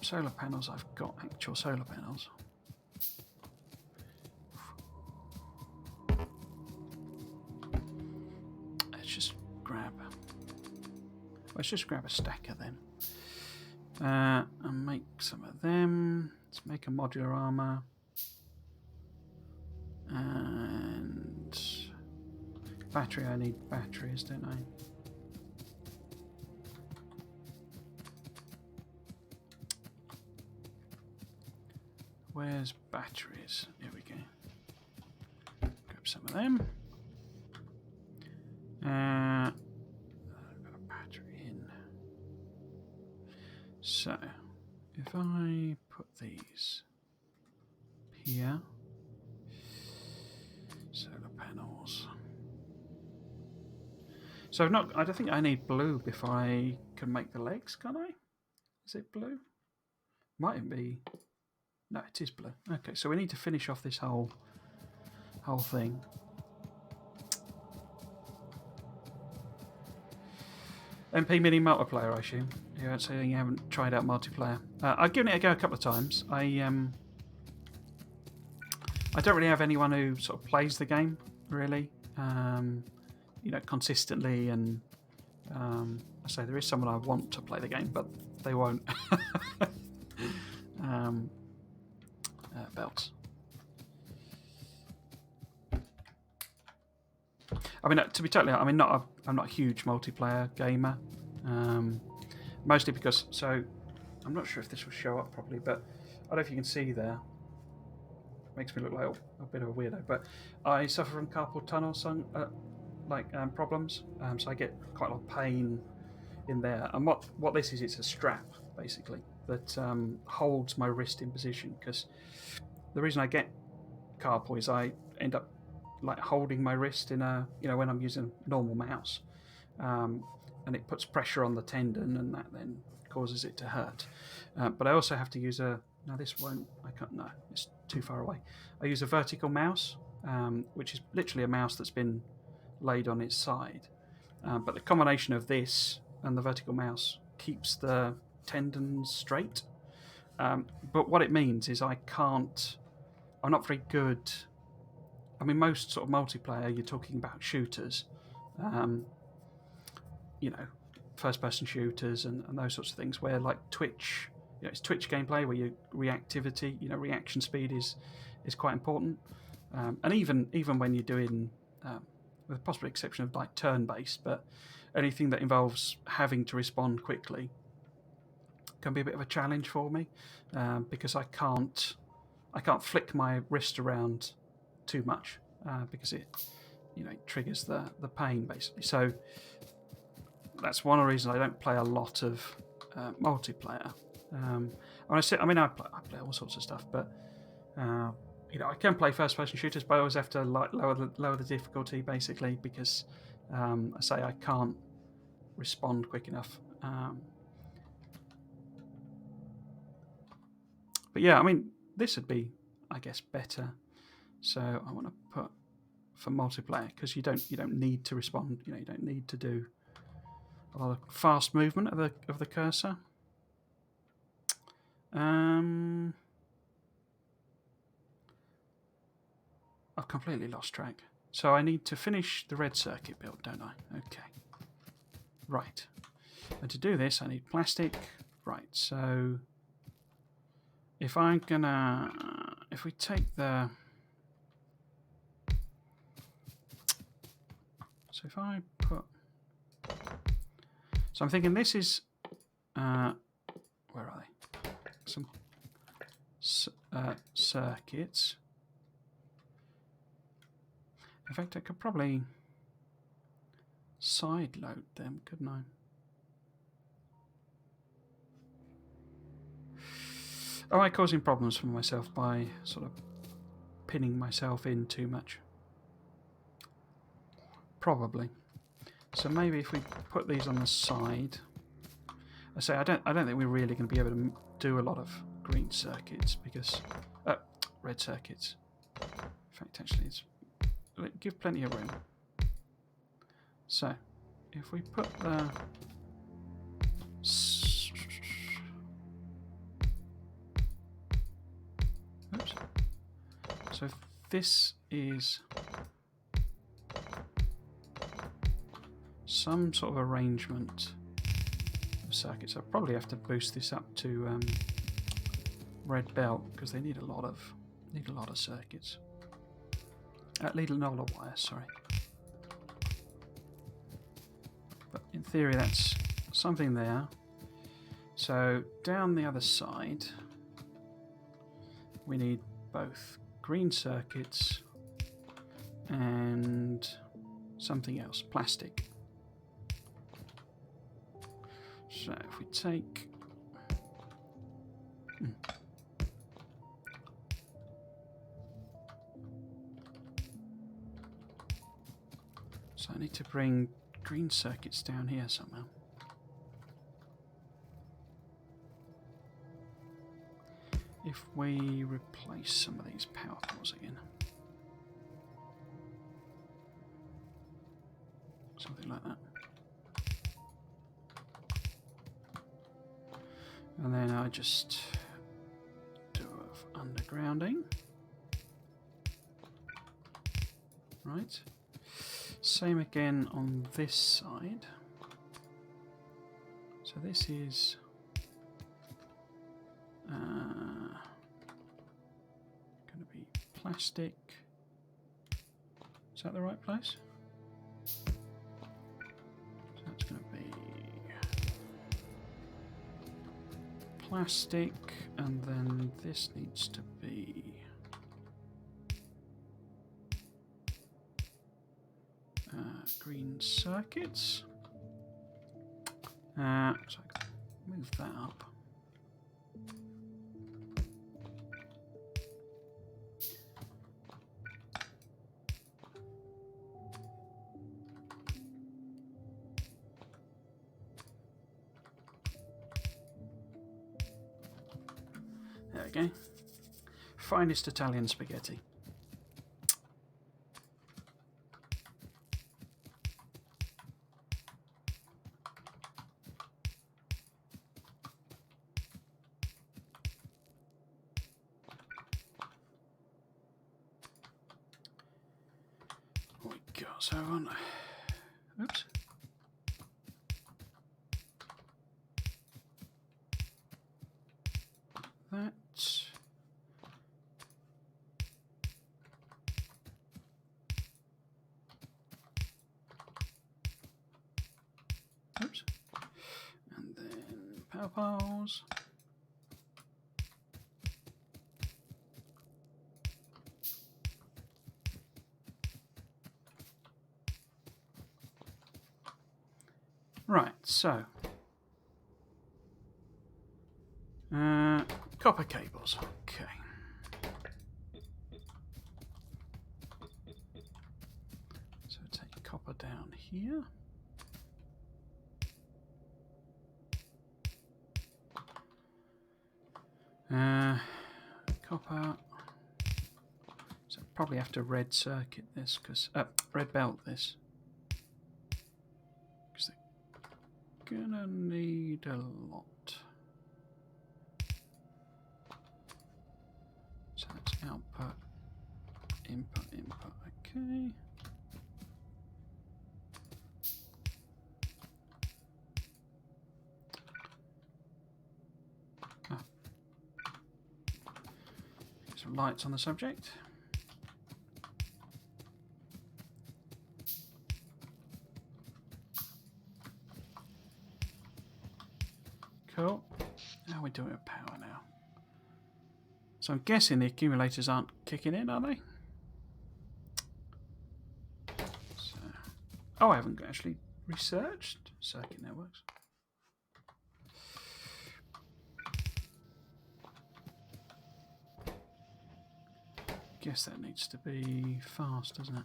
Speaker 1: solar panels. I've got actual solar panels. Let's just grab a stacker then. And make some of them. Let's make a modular armor. And battery, I need batteries, don't I? Where's batteries? Here we go. Grab some of them. I've got a battery in. So, if I put these here, solar panels. So I don't think I need blue before I can make the legs, can I? Is it blue? Might be. No, it is blue. Okay, so we need to finish off this whole thing. MP Mini multiplayer, I assume. You aren't saying you haven't tried out multiplayer. I've given it a go a couple of times. I don't really have anyone who sort of plays the game, really. You know, consistently, and I say there is someone I want to play the game, but they won't. Belts. I mean, to be totally honest, I'm not a huge multiplayer gamer. Mostly because, so I'm not sure if this will show up properly, but I don't know if you can see there. Makes me look like a bit of a weirdo, but I suffer from carpal tunnel problems, so I get quite a lot of pain in there. And what this is, it's a strap basically that holds my wrist in position, because the reason I get carpal is I end up like holding my wrist in a, you know, when I'm using a normal mouse, and it puts pressure on the tendon, and that then causes it to hurt. But I also have to use no, this won't, I can't, no, it's too far away. I use a vertical mouse, which is literally a mouse that's been laid on its side. But the combination of this and the vertical mouse keeps the tendons straight. But what it means is I'm not very good. I mean, most sort of multiplayer, you're talking about shooters, you know, first-person shooters and those sorts of things, where like Twitch, you know, it's Twitch gameplay where your reactivity, you know, reaction speed is quite important. And even when you're doing, with the possible exception of like turn-based, but anything that involves having to respond quickly can be a bit of a challenge for me, because I can't flick my wrist around too much, because it, you know, it triggers the pain basically. So that's one of the reasons I don't play a lot of multiplayer. I play all sorts of stuff, but you know, I can play first-person shooters, but I always have to like lower the difficulty basically, because I say I can't respond quick enough. But yeah, I mean, this would be, I guess, better. So I want to put for multiplayer, because you don't need to respond. You know, you don't need to do a lot of fast movement of the cursor. I've completely lost track. So I need to finish the red circuit build, don't I? Okay. Right. And to do this, I need plastic. Right, so if I'm gonna... if we take the... So if I put... So I'm thinking this is... where are they? Some circuits. In fact, I could probably side load them, couldn't I? Am I causing problems for myself by sort of pinning myself in too much? Probably. So maybe if we put these on the side. I say I don't think we're really going to be able to do a lot of green circuits because red circuits. In fact, actually, it's give plenty of room. So if we put the oops. So if this is some sort of arrangement of circuits, I probably have to boost this up to red belt because they need a lot of circuits. Need a lot of wires, sorry. But in theory, that's something there. So down the other side, we need both green circuits and something else, plastic. So if we take... So I need to bring green circuits down here somehow. If we replace some of these power cores again. Something like that. And then I just do undergrounding. Right. Same again on this side. So this is going to be plastic. Is that the right place? So that's going to be plastic, and then this needs to be green circuits. So I can move that up. There we go. Finest Italian spaghetti. So on. Oops. That. Oops. And then power poles. Right, so copper cables. Okay. So take copper down here. Copper. So probably have to red circuit this because red belt this. Gonna need a lot. output, input, input, okay. Oh. Some lights on the subject. Cool. How are we doing with power now? So I'm guessing the accumulators aren't kicking in, are they? So, oh, I haven't actually researched circuit networks. Guess that needs to be fast, doesn't it?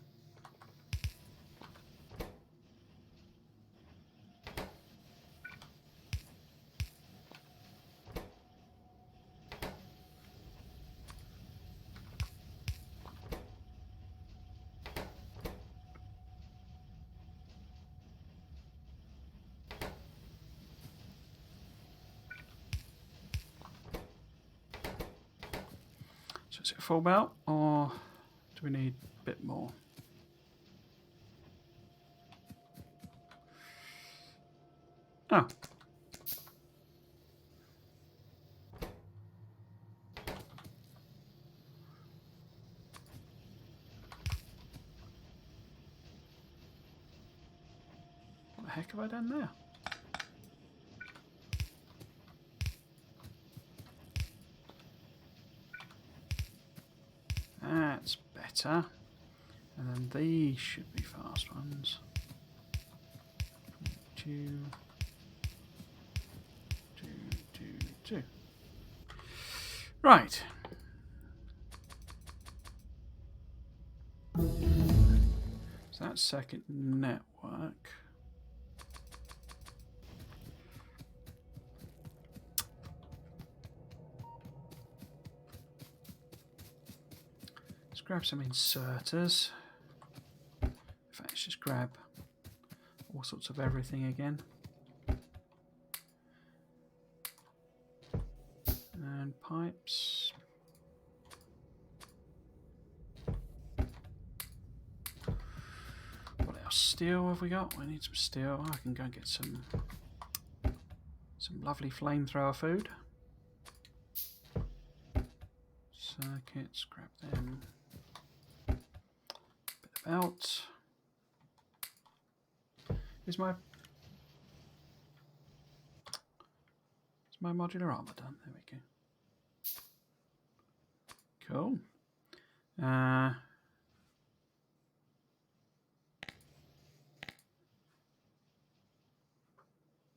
Speaker 1: So is it full belt, or do we need a bit more? Oh. What the heck have I done there? That's better. And then these should be fast ones. 2, 2, 2, 2. Right. So that's second network. Let's grab some inserters. In fact, let's just grab all sorts of everything again. And pipes. What else? Steel have we got? We need some steel. I can go and get some lovely flamethrower food. Circuits, grab them. Bit of belt. Is my modular armour done? There we go. Cool.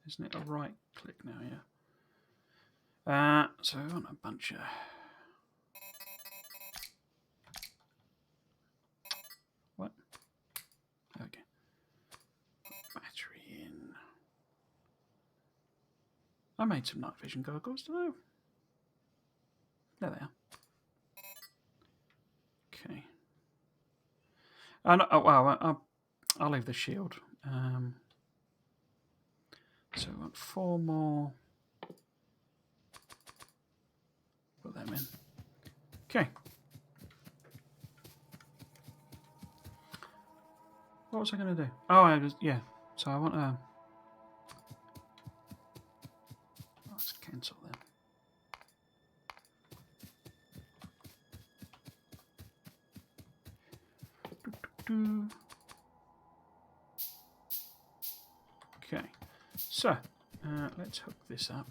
Speaker 1: Isn't it a right click now? Yeah. So we want a bunch of. What? Okay. Battery in. I made some night vision goggles, didn't I? There they are. Okay. Oh, well, I'll leave the shield. So we want 4 more. Put them in. Okay. What was I going to do? Oh, yeah. So I want to. Let's cancel them. Okay, so let's hook this up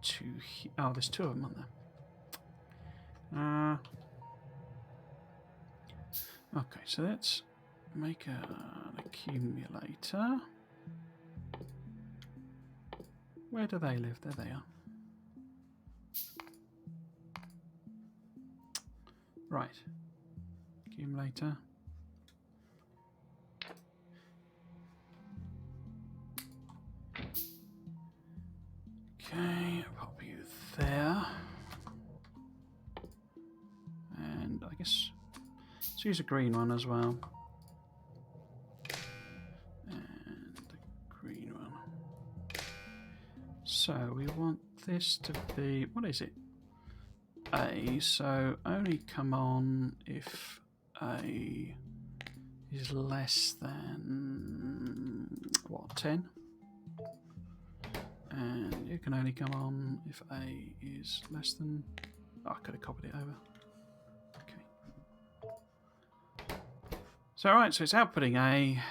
Speaker 1: to oh, there's 2 of them, aren't there? Okay, so let's make an accumulator. Where do they live? There they are. Right. Accumulator. Okay, pop you there. And I guess let's use a green one as well. And the green one. So we want this to be, what is it? A, so only come on if A is less than, what, 10? And you can only come on if A is less than, oh, I could have copied it over. Okay. So, alright, so it's outputting A.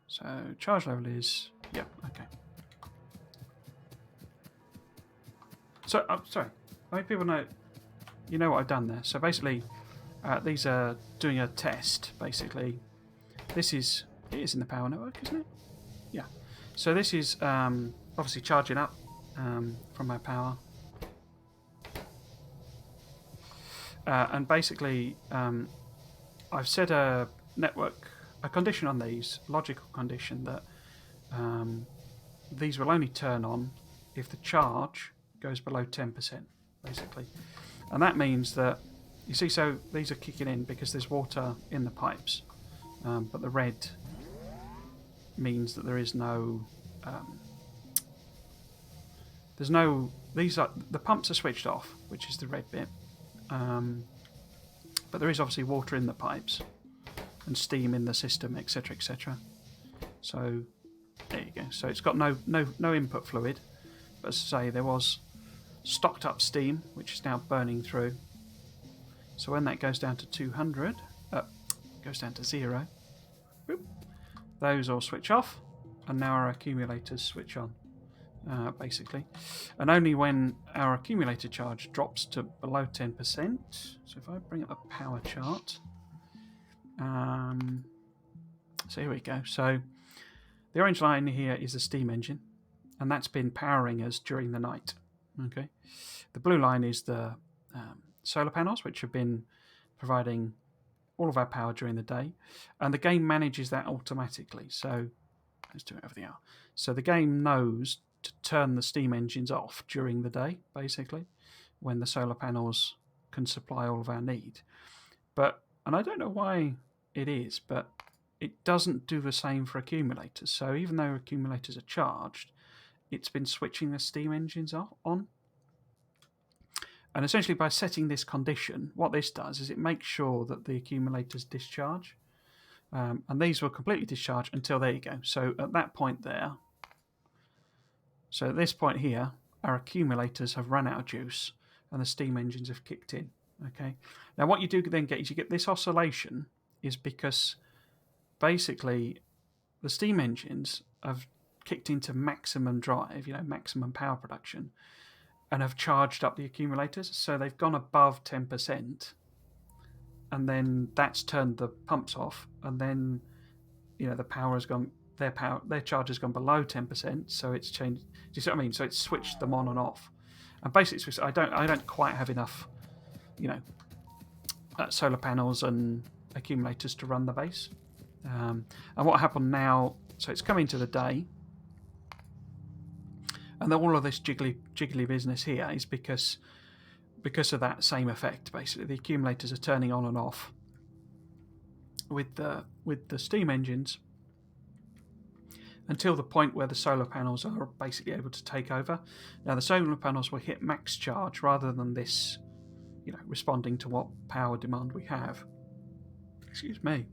Speaker 1: So, charge level is, yeah, okay. So, sorry, I think people know, you know what I've done there. So basically, these are doing a test, basically. This is, it is in the power network, isn't it? Yeah. So this is obviously charging up from our power. And basically, I've set a condition on these, logical condition, that these will only turn on if the charge goes below 10%, basically. And that means that, you see, so these are kicking in because there's water in the pipes, but the red means that there is no, the pumps are switched off, which is the red bit, but there is obviously water in the pipes and steam in the system, etc., etc. So there you go. So it's got no input fluid, but as I say, there was stocked up steam, which is now burning through. So when that goes down to 200, goes down to 0, whoop, those all switch off, and now our accumulators switch on, basically. And only when our accumulator charge drops to below 10%, so if I bring up a power chart, so here we go. So the orange line here is the steam engine, and that's been powering us during the night. Okay, the blue line is the solar panels, which have been providing all of our power during the day, and the game manages that automatically. So let's do it over the hour. So the game knows to turn the steam engines off during the day, basically, when the solar panels can supply all of our need. And I don't know why it is, but it doesn't do the same for accumulators. So even though accumulators are charged, it's been switching the steam engines on. And essentially by setting this condition, what this does is it makes sure that the accumulators discharge. And these will completely discharge until, there you go. So at that point there, so at this point here, our accumulators have run out of juice and the steam engines have kicked in. Okay. Now what you do then get is you get this oscillation, is because basically the steam engines have kicked into maximum drive, maximum power production, and have charged up the accumulators. So they've gone above 10%, and then that's turned the pumps off, and then the power has gone, their charge has gone below 10%, so it's changed. Do you see what I mean? So it's switched them on and off. And basically I don't quite have enough solar panels and accumulators to run the base. And what happened now, so it's coming to the day, and all of this jiggly business here is because of that same effect. Basically, the accumulators are turning on and off with the steam engines until the point where the solar panels are basically able to take over. Now, the solar panels will hit max charge rather than this, responding to what power demand we have. Excuse me.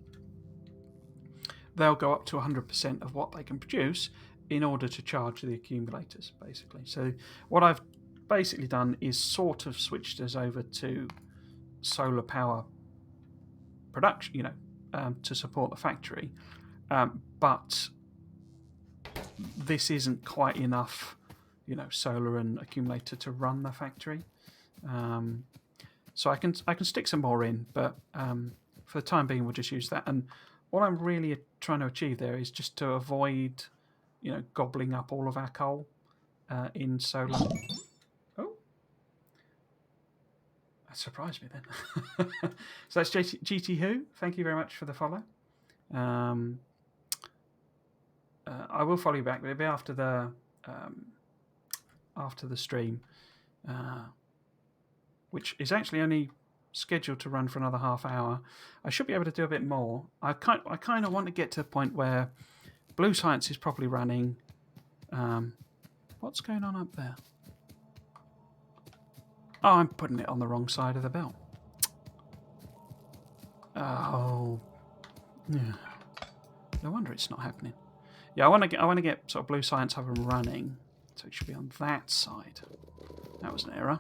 Speaker 1: They'll go up to 100% of what they can produce in order to charge the accumulators, basically. So what I've basically done is sort of switched us over to solar power production, to support the factory. But this isn't quite enough, solar and accumulator to run the factory. So I can stick some more in, but for the time being, we'll just use that. And what I'm really trying to achieve there is just to avoid, gobbling up all of our coal in solar. Oh, that surprised me then. So that's GT Who. Thank you very much for the follow. I will follow you back, but it'll be after the stream, which is actually only scheduled to run for another half hour. I should be able to do a bit more. I kind of want to get to the point where Blue Science is properly running. What's going on up there? Oh, I'm putting it on the wrong side of the belt. Oh, yeah. No wonder it's not happening. Yeah, I want to get sort of blue science up and running, so it should be on that side. That was an error.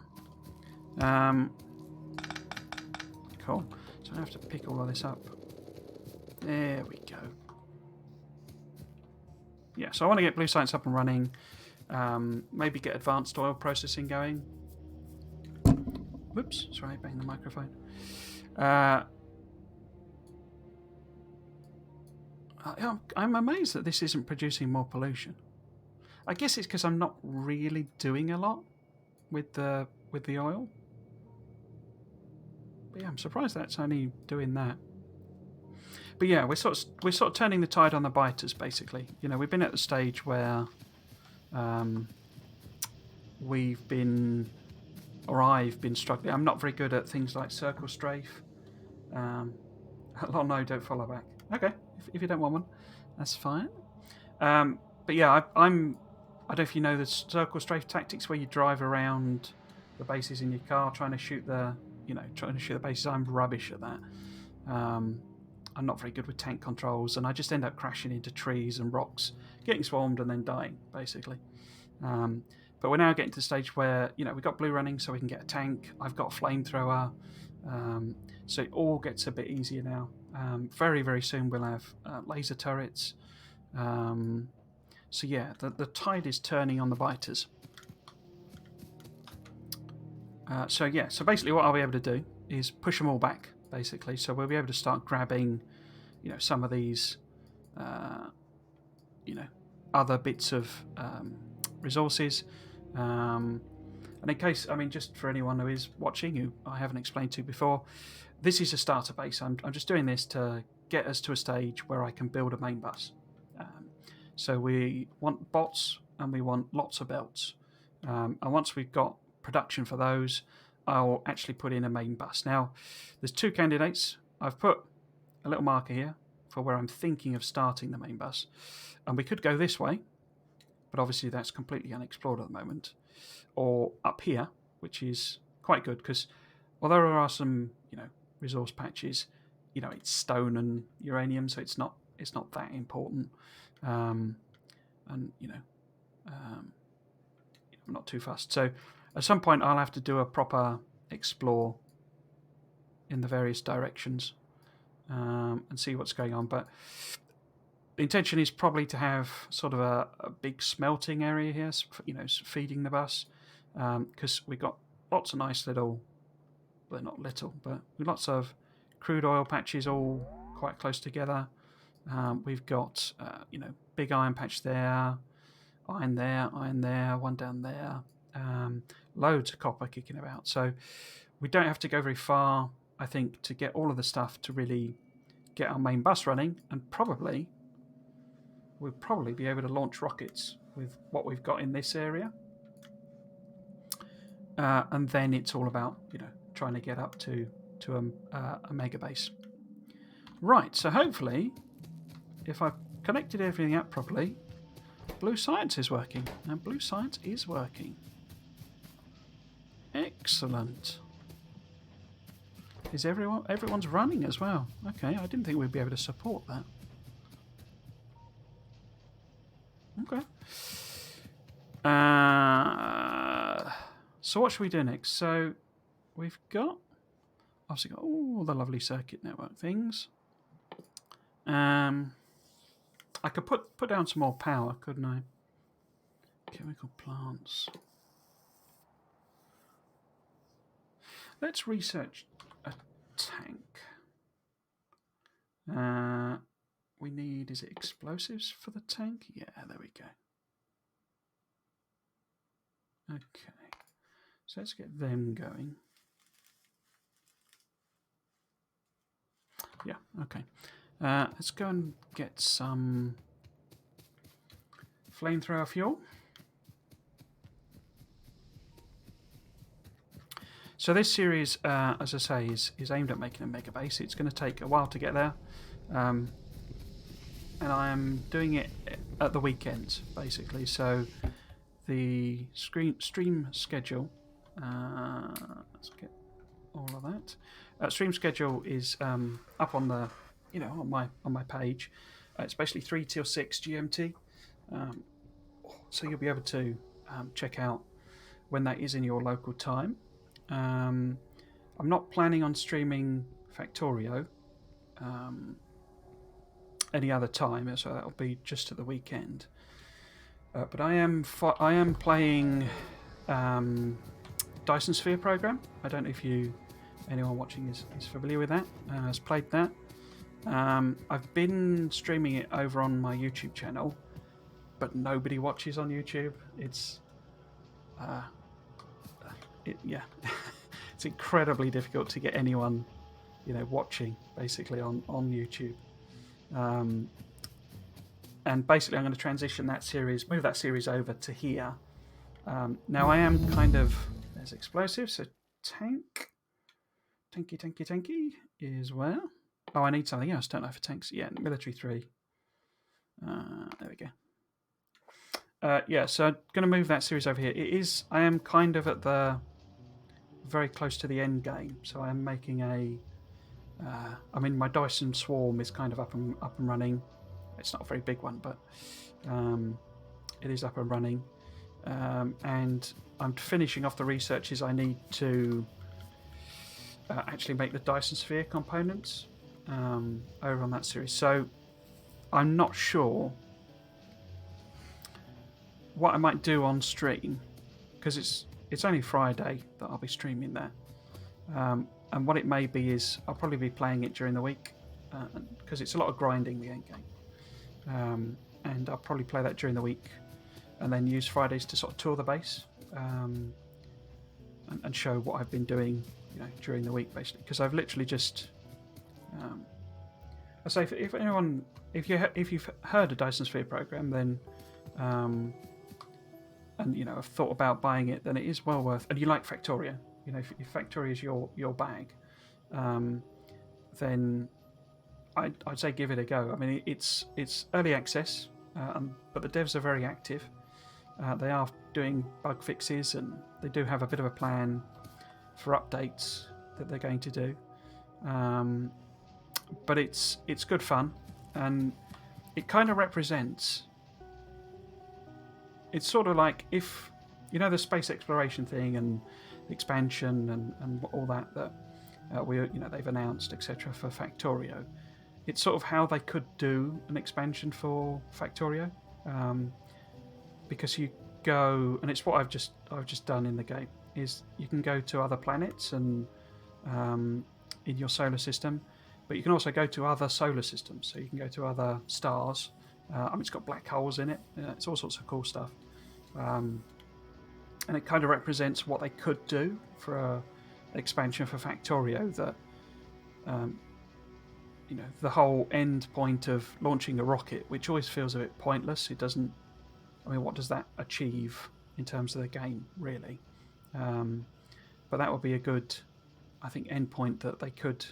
Speaker 1: Cool. So I have to pick all of this up. There we go. Yeah, so I want to get blue science up and running. Maybe get advanced oil processing going. Whoops, sorry, bang the microphone. I'm amazed that this isn't producing more pollution. I guess it's because I'm not really doing a lot with the oil. But yeah, I'm surprised that's only doing that. But yeah, we're sort of turning the tide on the biters, basically. You know, we've been at the stage where we've been, or I've been struggling. I'm not very good at things like circle strafe. Oh no, don't follow back. Okay, if you don't want one, that's fine. But yeah, I don't know if you know the circle strafe tactics where you drive around the bases in your car trying to shoot the bases. I'm rubbish at that. I'm not very good with tank controls, and I just end up crashing into trees and rocks, getting swarmed, and then dying, basically. But we're now getting to the stage where, you know, we've got blue running, so we can get a tank. I've got a flamethrower, so it all gets a bit easier now. Very, very soon we'll have laser turrets. So yeah, the tide is turning on the biters. So basically what I'll be able to do is push them all back, basically. So we'll be able to start grabbing, you know, some of these, other bits of resources. And in case, I mean, just for anyone who is watching, who I haven't explained to before, this is a starter base. I'm just doing this to get us to a stage where I can build a main bus. So we want bots and we want lots of belts. And once we've got production for those, I'll actually put in a main bus. Now, there's two candidates. I've put a little marker here for where I'm thinking of starting the main bus. And we could go this way, but obviously that's completely unexplored at the moment. Or up here, which is quite good because although there are some, you know, resource patches, you know, it's stone and uranium, so it's not that important. And you know, I'm not too fussed. So at some point I'll have to do a proper explore in the various directions and see what's going on. But the intention is probably to have sort of a big smelting area here, you know, feeding the bus, because we've got lots of nice little, well, not little, but with lots of crude oil patches all quite close together. We've got, you know, big iron patch there, iron there, one down there, loads of copper kicking about. So we don't have to go very far, I think, to get all of the stuff to really get our main bus running, and we'll probably be able to launch rockets with what we've got in this area. And then it's all about, you know, trying to get up to a mega base. Right, so hopefully, if I've connected everything up properly, blue science is working. And blue science is working. Excellent. Is everyone's running as well? Okay, I didn't think we'd be able to support that. Okay. So what should we do next? So we've got obviously got all the lovely circuit network things. I could put down some more power, couldn't I? Chemical plants. Let's research a tank. We need, is it explosives for the tank? Yeah, there we go. Okay, so let's get them going. Yeah, okay. Let's go and get some flamethrower fuel. So this series, as I say, is aimed at making a mega base. It's going to take a while to get there. And I am doing it at the weekends, basically. So the stream schedule Let's get all of that. Stream schedule is up on the, on my page. It's basically 3 till 6 GMT, so you'll be able to check out when that is in your local time. I'm not planning on streaming Factorio any other time, so that'll be just at the weekend. But I am playing Dyson Sphere program. I don't know if anyone watching is familiar with that, has played that. I've been streaming it over on my YouTube channel, but nobody watches on YouTube. It's it's incredibly difficult to get anyone watching basically on YouTube. And basically I'm going to transition move that series over to here. Now I am there's explosives, so tanky is where? Oh, I need something else, don't I, for tanks? Yeah, military 3. There we go. So I'm going to move that series over here. I am at the very close to the end game, so I am making my Dyson Swarm is up and running. It's not a very big one, but it is up and running. And I'm finishing off the researches I need to actually make the Dyson Sphere components over on that series. So I'm not sure what I might do on stream, because it's only Friday that I'll be streaming that. And what it may be is I'll probably be playing it during the week, because it's a lot of grinding, the end game. And I'll probably play that during the week and then use Fridays to sort of tour the base and show what I've been doing during the week, basically. Because I've literally just... I say, if you've heard of Dyson Sphere program, then... and have thought about buying it, then it is well worth. And you like Factorio, if Factorio is your bag, then I'd say give it a go. I mean, it's early access, but the devs are very active. They are doing bug fixes, and they do have a bit of a plan for updates that they're going to do. But it's good fun, and it kind of represents. It's sort of like if the space exploration thing and expansion and all that they've announced, etc., for Factorio. It's sort of how they could do an expansion for Factorio, because you go, and it's what I've just done in the game, is you can go to other planets and in your solar system, but you can also go to other solar systems. So you can go to other stars. It's got black holes in it. It's all sorts of cool stuff. And it kind of represents what they could do for an expansion for Factorio, that the whole end point of launching a rocket, which always feels a bit pointless. It doesn't... what does that achieve in terms of the game, really? But that would be a good, I think, end point that they could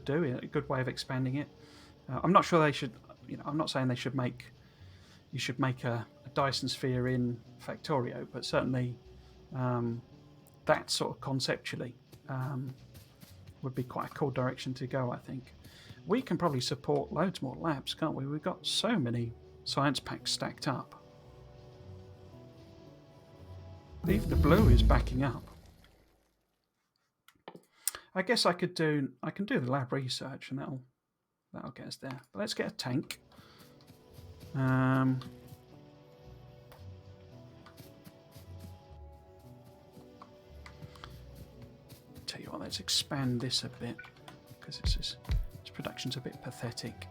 Speaker 1: do, a good way of expanding it. I'm not sure they should... I'm not saying you should make a Dyson Sphere in Factorio, but certainly that sort of conceptually would be quite a cool direction to go, I think. We can probably support loads more labs, can't we? We've got so many science packs stacked up. Even the blue is backing up. I guess I can do the lab research, and that'll get us there. But let's get a tank. Tell you what, let's expand this a bit, because its production's a bit pathetic.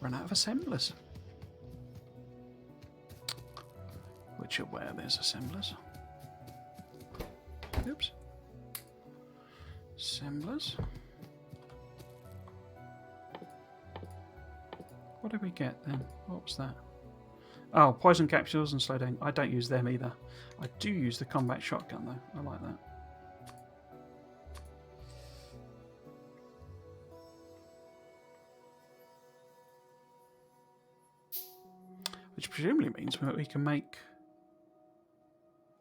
Speaker 1: Run out of assemblers. Which are where there's assemblers. Oops. Assemblers. What did we get then? What was that? Oh, poison capsules and slow down. I don't use them either. I do use the combat shotgun though. I like that. Which presumably means we can make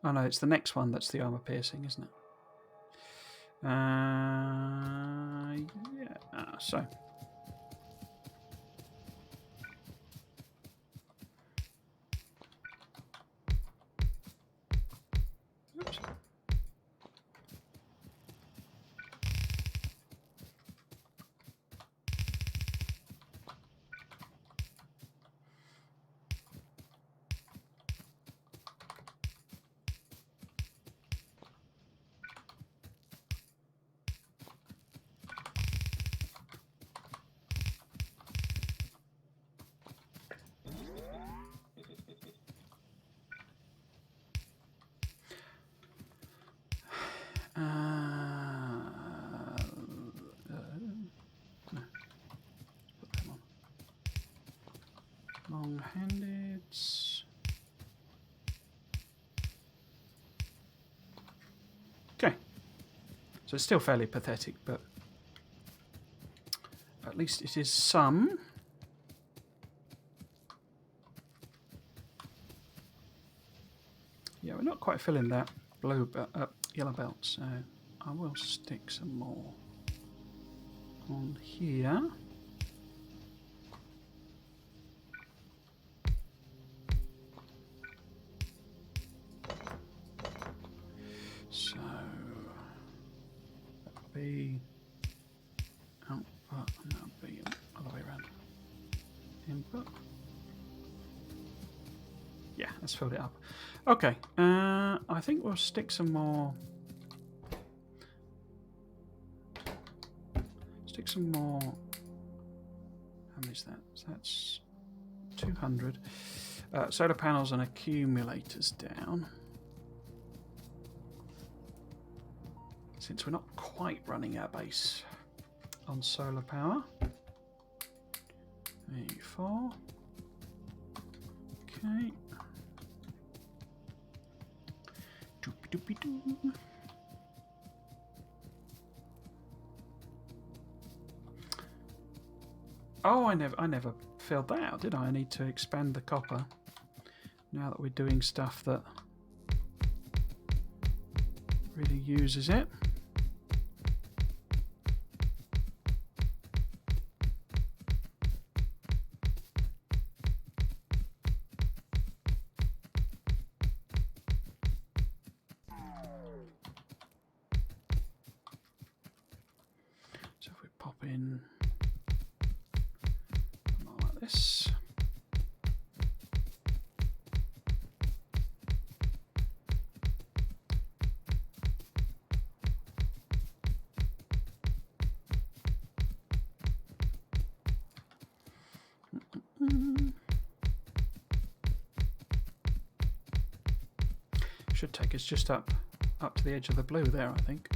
Speaker 1: Oh no, it's the next one that's the armour piercing, isn't it? Yeah. So. Oops. Long-handed. Okay. So it's still fairly pathetic, but at least it is some. Yeah, we're not quite filling that yellow belt, so I will stick some more on here. So that'll be output, and that'll be other way around. Input. Yeah, that's filled it up. Okay, I think we'll stick some more. Stick some more. How many is that? So that's 200. Solar panels and accumulators down. Since we're not quite running our base on solar power. 84. Okay. Doopy-doopy-doo. Oh, I never filled that out, did I? I need to expand the copper. Now that we're doing stuff that really uses it. So if we pop in like this. Should take us just up to the edge of the blue there, I think.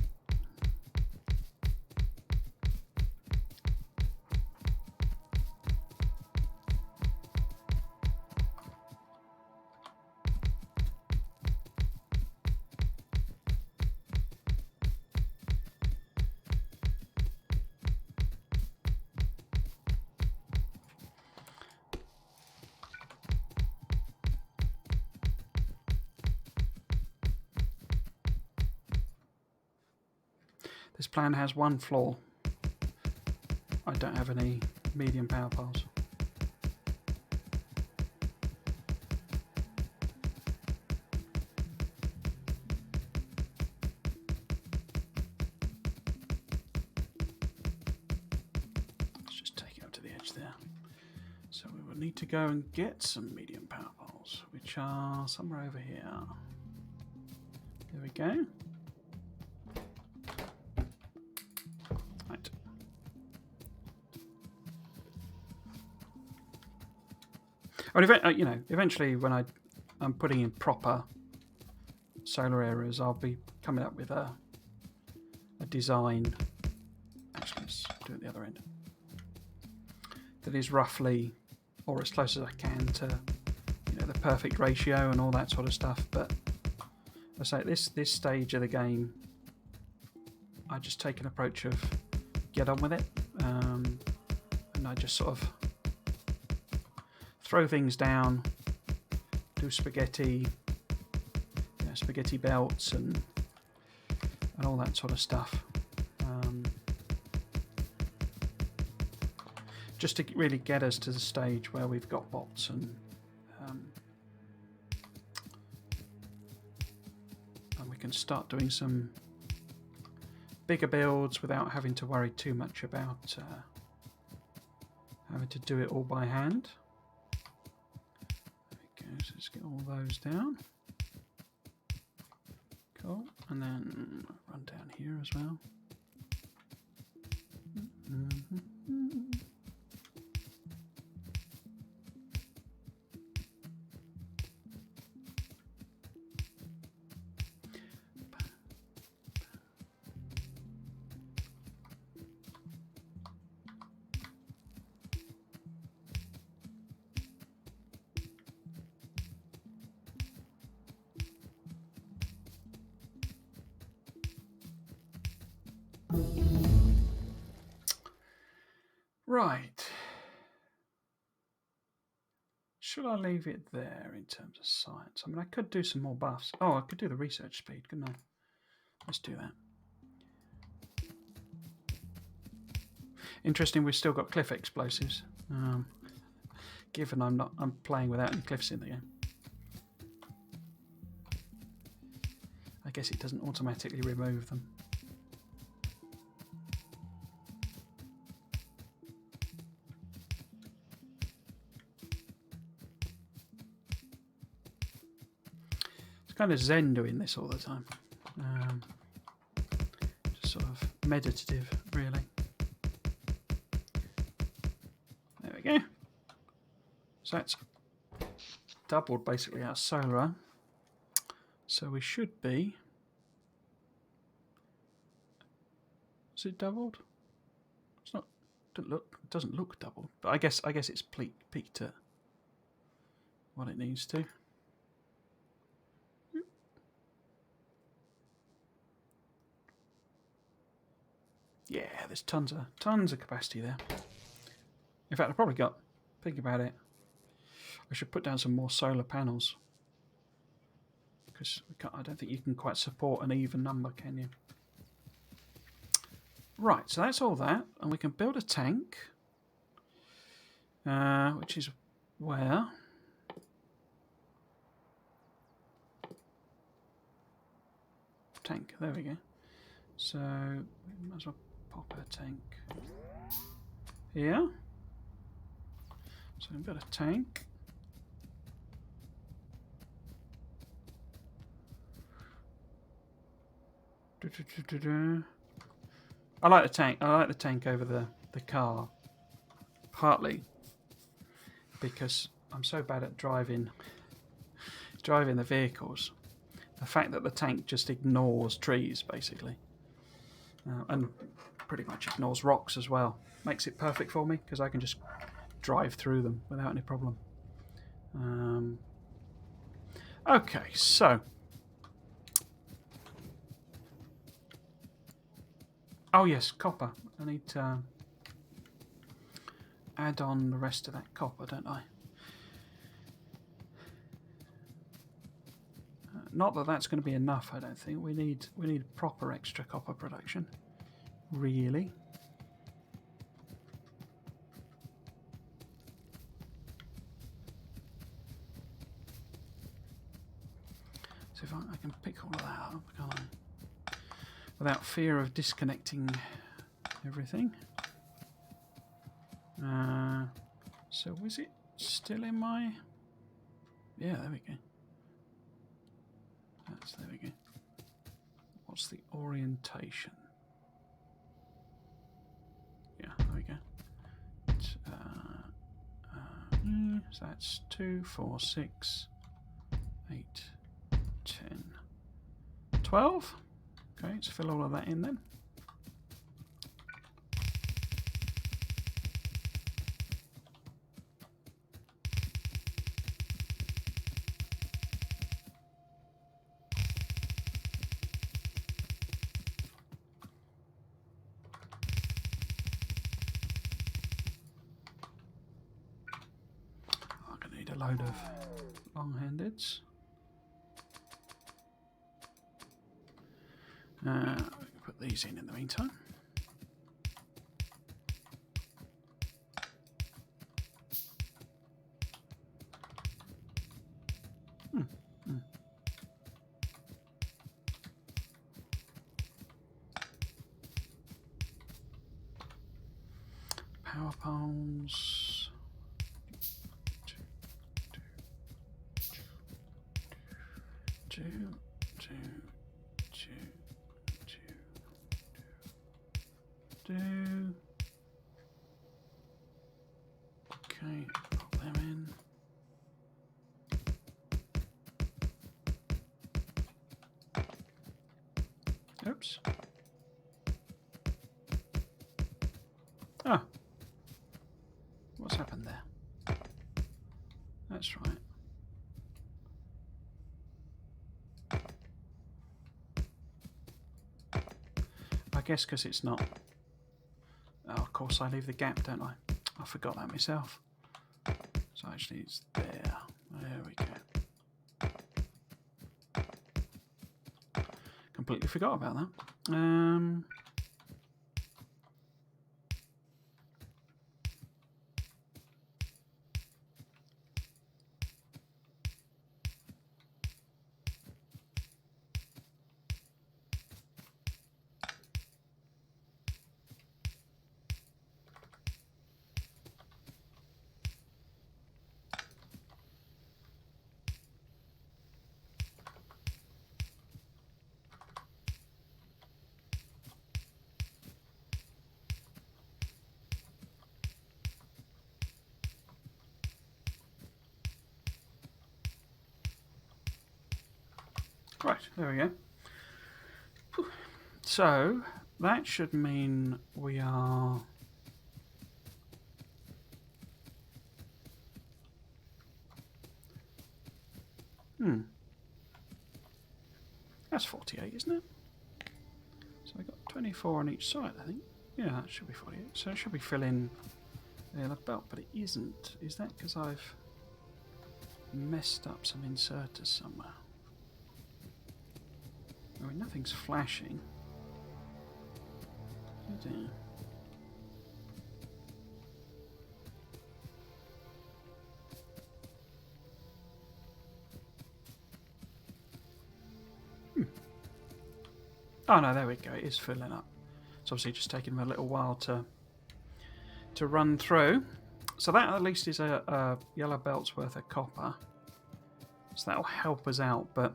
Speaker 1: This plan has one flaw. I don't have any medium power piles. Let's just take it up to the edge there. So we will need to go and get some medium power piles, which are somewhere over here. There we go. Well, you know, eventually when I'm putting in proper solar areas, I'll be coming up with a design. Actually, let's do it at the other end. That is roughly, or as close as I can to, you know, the perfect ratio and all that sort of stuff. But I say at this stage of the game, I just take an approach of get on with it, and I just sort of throw things down, do spaghetti, you know, spaghetti belts and all that sort of stuff. Just to really get us to the stage where we've got bots and we can start doing some bigger builds without having to worry too much about having to do it all by hand. There we go, so let's get all those down. Cool, and then run down here as well. Right. Should I leave it there in terms of science? I mean, I could do some more buffs. Oh, I could do the research speed, couldn't I? Let's do that. Interesting, we've still got cliff explosives. Given I'm playing without any cliffs in the game. I guess it doesn't automatically remove them. Kind of zen doing this all the time. Just sort of meditative, really. There we go. So that's doubled basically our solar. So we should be. Is it doubled? It's not. It doesn't look doubled. But I guess it's peaked at what it needs to. Yeah, there's tons of capacity there. In fact, I probably got. Think about it. I should put down some more solar panels because I don't think you can quite support an even number, can you? Right, so that's all that, and we can build a tank, which is where. Tank. There we go. So we might as well pop a tank here. So we've got a tank. I like the tank. I like the tank over the car, partly because I'm so bad at driving the vehicles. The fact that the tank just ignores trees, basically, and pretty much ignores rocks as well, makes it perfect for me because I can just drive through them without any problem. Okay, so. Oh yes, copper. I need to add on the rest of that copper, don't I? Not that that's going to be enough, I don't think. We need proper extra copper production. Really. So if I can pick all of that up, can't I? Without fear of disconnecting everything. So was it still in my... Yeah, there we go. There we go. What's the orientation? Yeah, there we go. So that's 2, 4, 6, 8, 10, 12. Okay, let's fill all of that in then. I'm going to need a load of long-handeds. Put these in the meantime. Power poles. Okay, put them in. Oops. Ah. What's happened there? That's right. I guess because it's not... Oh, of course I leave the gap, don't I? I forgot that myself. So actually it's there. There we go. Completely forgot about that. Right, there we go. So that should mean we are... That's 48, isn't it? So we've got 24 on each side, I think. Yeah, that should be 48. So it should be filling the belt, but it isn't. Is that because I've messed up some inserters somewhere? I mean, nothing's flashing. Oh dear. Oh no, there we go. It is filling up. It's obviously just taking them a little while to run through. So that at least is a yellow belt's worth of copper. So that'll help us out, but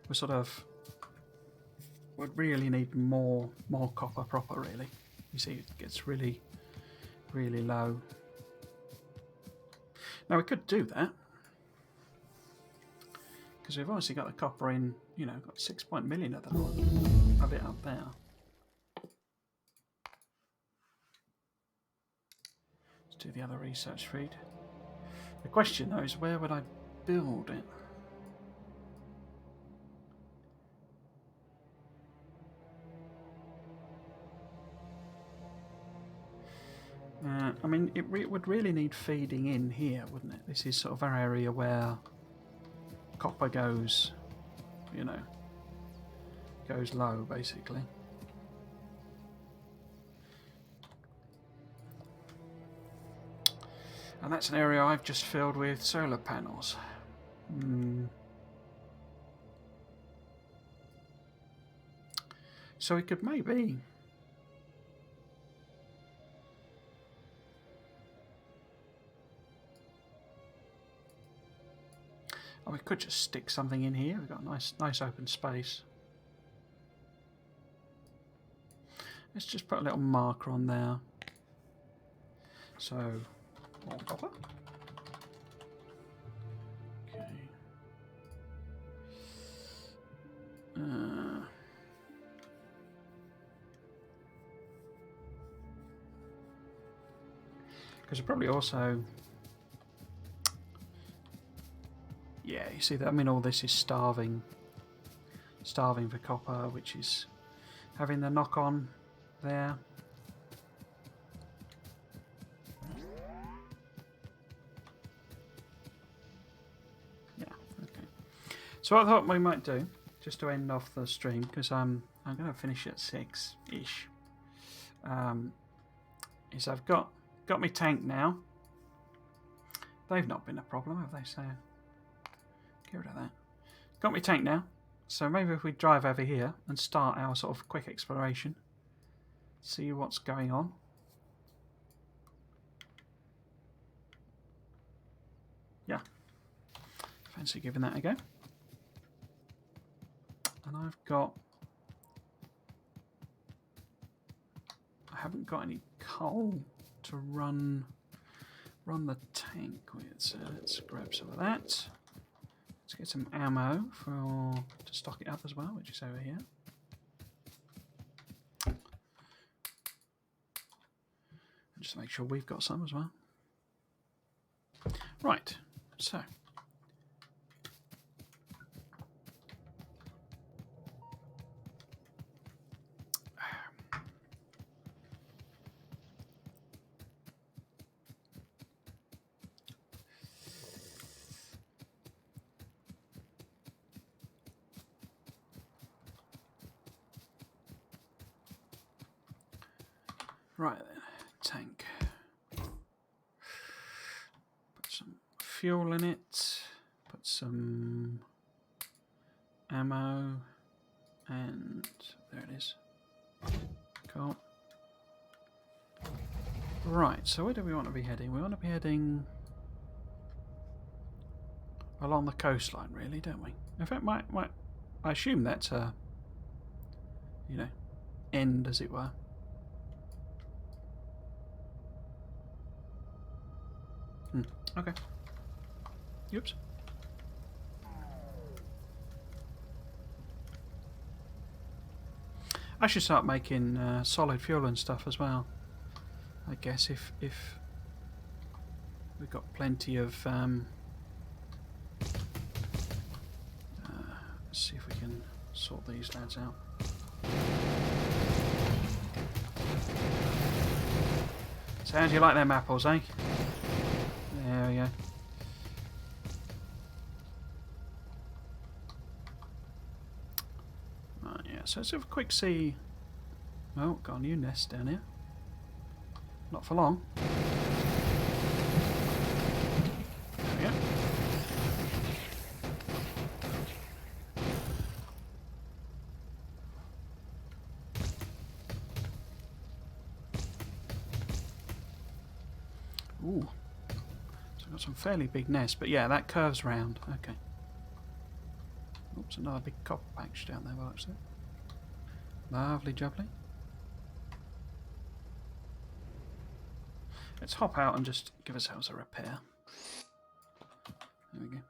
Speaker 1: we sort of would really need more copper proper, really. You see, it gets really, really low. Now we could do that, because we've obviously got the copper in, you know, got 6 million of it up there. Let's do the other research feed. The question though is, where would I build it? I mean, it would really need feeding in here, wouldn't it? This is sort of our area where copper goes, you know, goes low, basically. And that's an area I've just filled with solar panels. So we could maybe... Oh, we could just stick something in here. We've got a nice open space. Let's just put a little marker on there. So, more copper. Okay. Because we probably also... Yeah, you see that? I mean, all this is starving for copper, which is having the knock-on there. Yeah, okay. So what I thought we might do just to end off the stream, because I'm going to finish at 6-ish. Is I've got my tank now. They've not been a problem, have they? So get rid of that. Got my tank now. So maybe if we drive over here and start our sort of quick exploration, see what's going on. Yeah, fancy giving that a go. And I haven't got any coal to run the tank with, so let's grab some of that. Let's get some ammo to stock it up as well, which is over here. And just make sure we've got some as well. Right, so right then, tank. Put some fuel in it, put some ammo, and there it is. Cool. Right, so where do we want to be heading? We want to be heading along the coastline, really, don't we? In fact, I assume that's a, end, as it were. Okay. Oops. I should start making solid fuel and stuff as well. I guess if we've got plenty of. Let's see if we can sort these lads out. So how do you like them apples, eh? There we go. Right, yeah, so let's have a quick see. Oh, got a new nest down here. Not for long. There we go. Ooh. So I've got some fairly big nests, but yeah, that curves round. Okay. Oops, another big copper patch down there, well, actually. Lovely jubbly. Let's hop out and just give ourselves a repair. There we go.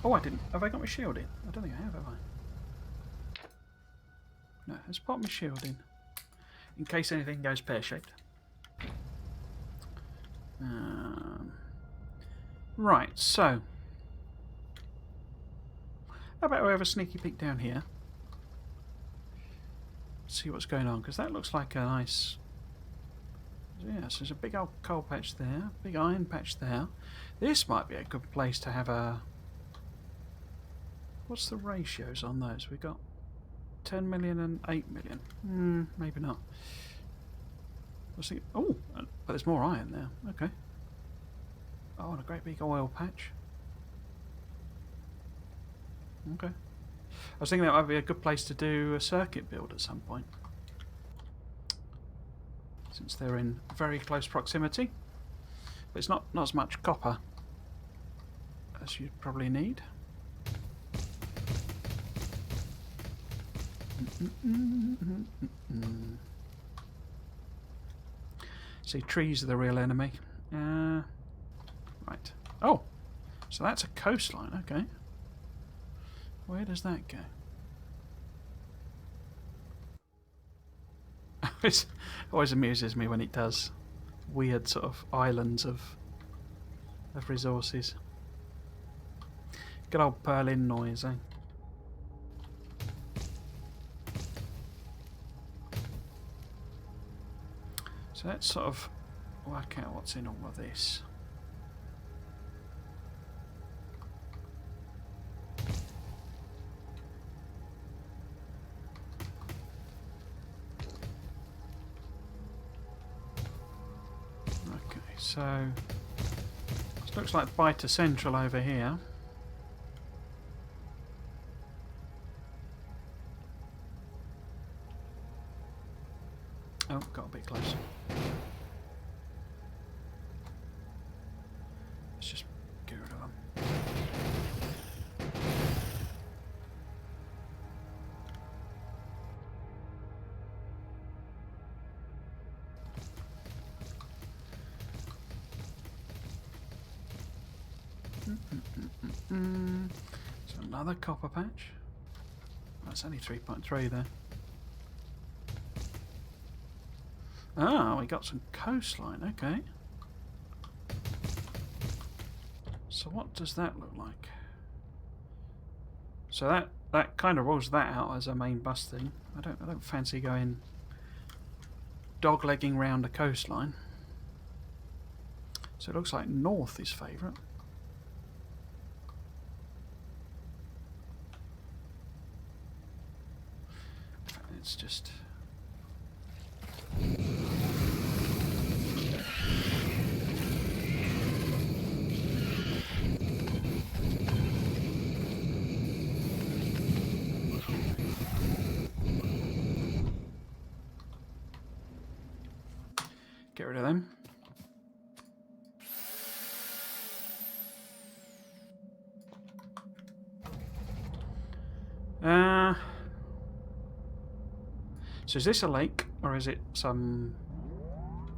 Speaker 1: Oh, I didn't. Have I got my shield in? I don't think I have I? No, let's pop my shield in case anything goes pear-shaped. Right, so how about we have a sneaky peek down here? See what's going on, because that looks like a nice. Yes, there's a big old coal patch there, big iron patch there. This might be a good place to have a. What's the ratios on those? We've got 10 million and 8 million. Maybe not. I was thinking, oh, but there's more iron there. Okay. Oh, and a great big oil patch. Okay. I was thinking that might be a good place to do a circuit build at some point, since they're in very close proximity. But it's not as much copper as you'd probably need. See, trees are the real enemy. Right. Oh, so that's a coastline. Okay. Where does that go? It always amuses me when it does weird sort of islands of resources. Good old Berlin noise, eh? So let's sort of work out what's in all of this. So this looks like Biter Central over here. Oh, got a bit closer. Let's just get rid of them. So another copper patch. That's only 3.3 there. Ah, we got some coastline, okay. So what does that look like? So that kind of rules that out as a main bus thing. I don't fancy going doglegging round a coastline. So it looks like north is favourite. It's just... get rid of them. So is this a lake, or is it some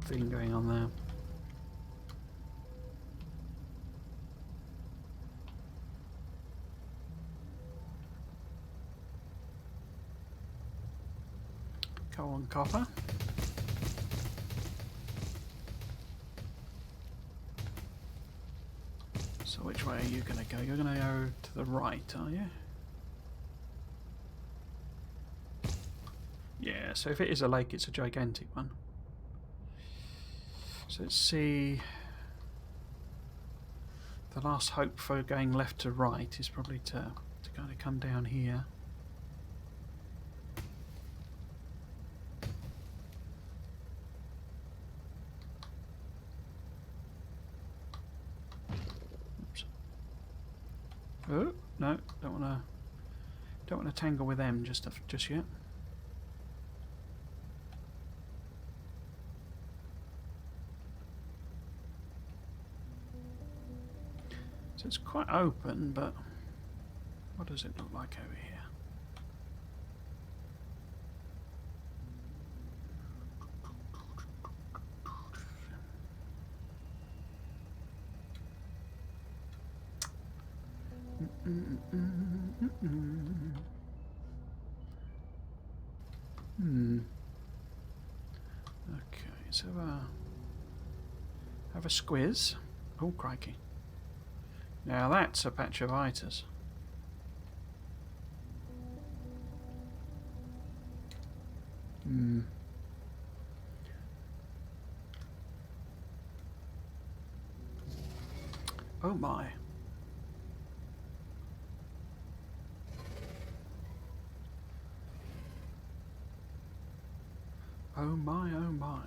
Speaker 1: thing going on there? Coal and copper. So which way are you going to go? You're going to go to the right, are you? Yeah, so if it is a lake, it's a gigantic one. So let's see. The last hope for going left to right is probably to kind of come down here. Oops. Oh no, don't want to tangle with them just yet. So it's quite open, but what does it look like over here? Okay, so have a squiz. Oh, crikey. Now that's a patch of iters. Oh my. Oh my, oh my.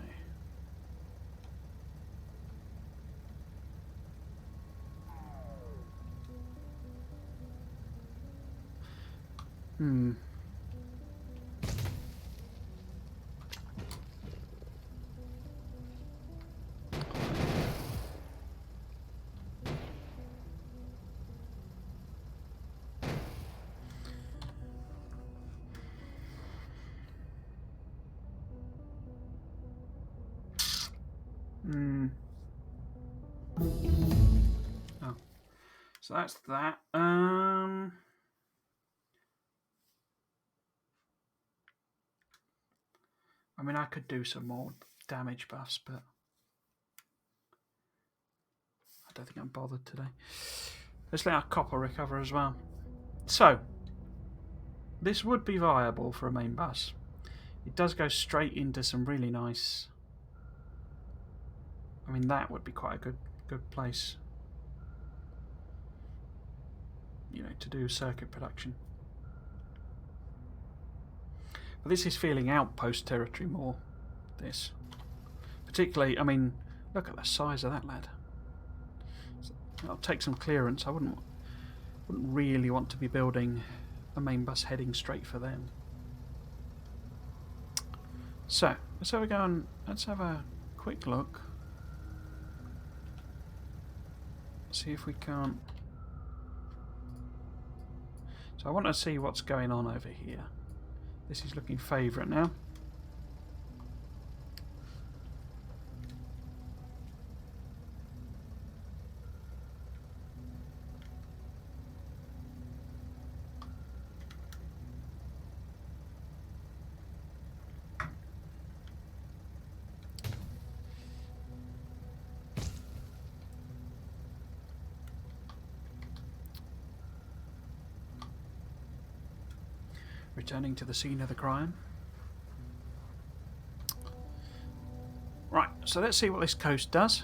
Speaker 1: Oh, so that's that. I mean, I could do some more damage buffs, but I don't think I'm bothered today. Let's let our copper recover as well. So, this would be viable for a main bus. It does go straight into some really nice... I mean, that would be quite a good place, you know, to do circuit production. But this is feeling outpost territory more, this. Particularly, I mean, Look at the size of that lad. I'll take some clearance. I wouldn't really want to be building a main bus heading straight for them. So let's have a go and let's have a quick look. See if we can't. So I want to see what's going on over here. This is looking favourite now. Returning to the scene of the crime. Right, so let's see what this coast does.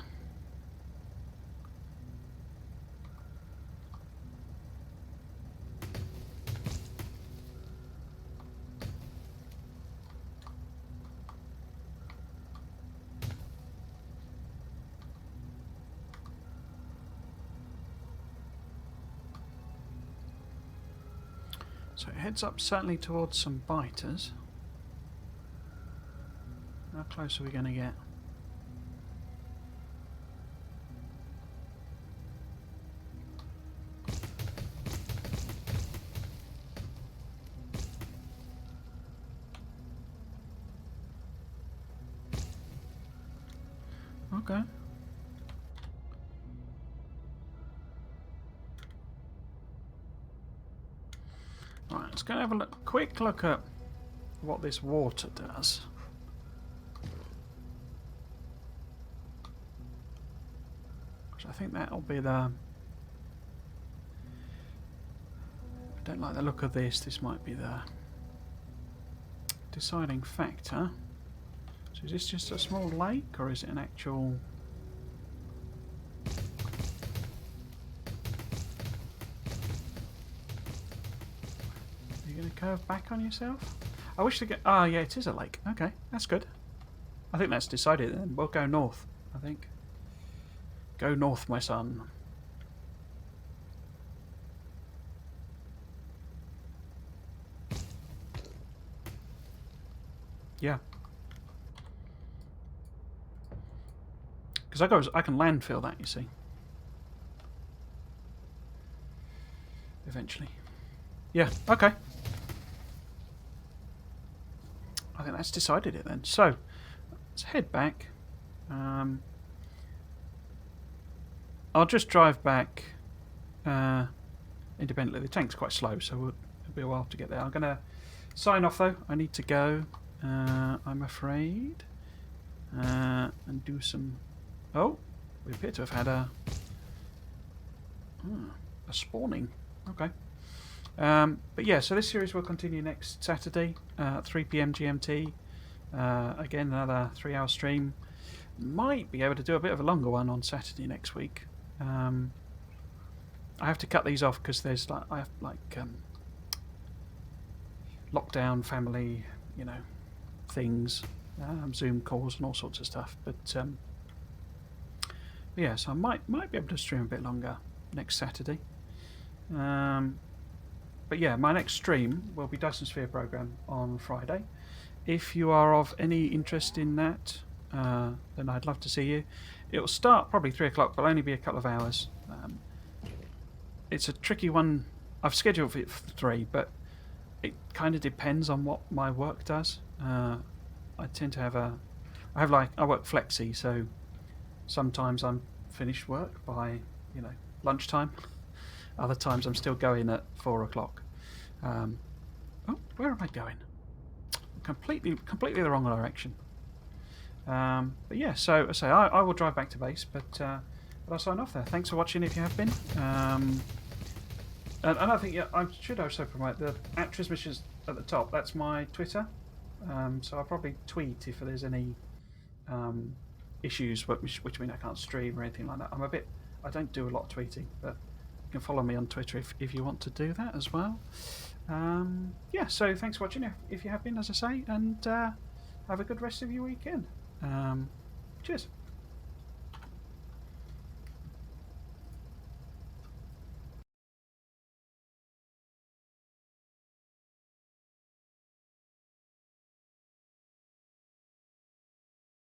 Speaker 1: So it heads up certainly towards some biters. How close are we going to get? Okay. Right, let's go and have a quick look at what this water does. I think that'll be the... I don't like the look of this. This might be the deciding factor. So is this just a small lake or is it an actual... Are you going to curve back on yourself? I wish to get... Ah, yeah, it is a lake. Okay, that's good. I think that's decided then. We'll go north, I think. Go north, my son. Yeah. Because I can landfill that, you see. Eventually. Yeah, okay. I think that's decided it then. So, let's head back. I'll just drive back independently. The tank's quite slow, so it'll be a while to get there. I'm going to sign off though. I need to go, I'm afraid, and do some... Oh, we appear to have had a spawning. Okay. But yeah, so this series will continue next Saturday, 3 PM GMT. Again, another 3-hour stream. Might be able to do a bit of a longer one on Saturday next week. I have to cut these off because there's like I have lockdown, family, you know, things, Zoom calls and all sorts of stuff. But yeah, so I might be able to stream a bit longer next Saturday. But yeah, my next stream will be Dyson Sphere program on Friday. If you are of any interest in that, then I'd love to see you. It will start probably 3 o'clock, but only be a couple of hours. It's a tricky one. I've scheduled it for 3, but it kind of depends on what my work does. I tend to have I work flexi, so sometimes I'm finished work by, you know, lunchtime. Other times I'm still going at 4 o'clock. Oh, where am I going? Completely the wrong direction. But yeah, so I say I will drive back to base, but I'll sign off there. Thanks for watching if you have been. And I think, yeah, I should also promote the @Trismissions at the top. That's my Twitter. So I'll probably tweet if there's any issues, which mean I can't stream or anything like that. I don't do a lot of tweeting, but you can follow me on Twitter if you want to do that as well. Yeah, so thanks for watching if you have been, as I say, and have a good rest of your weekend. Cheers.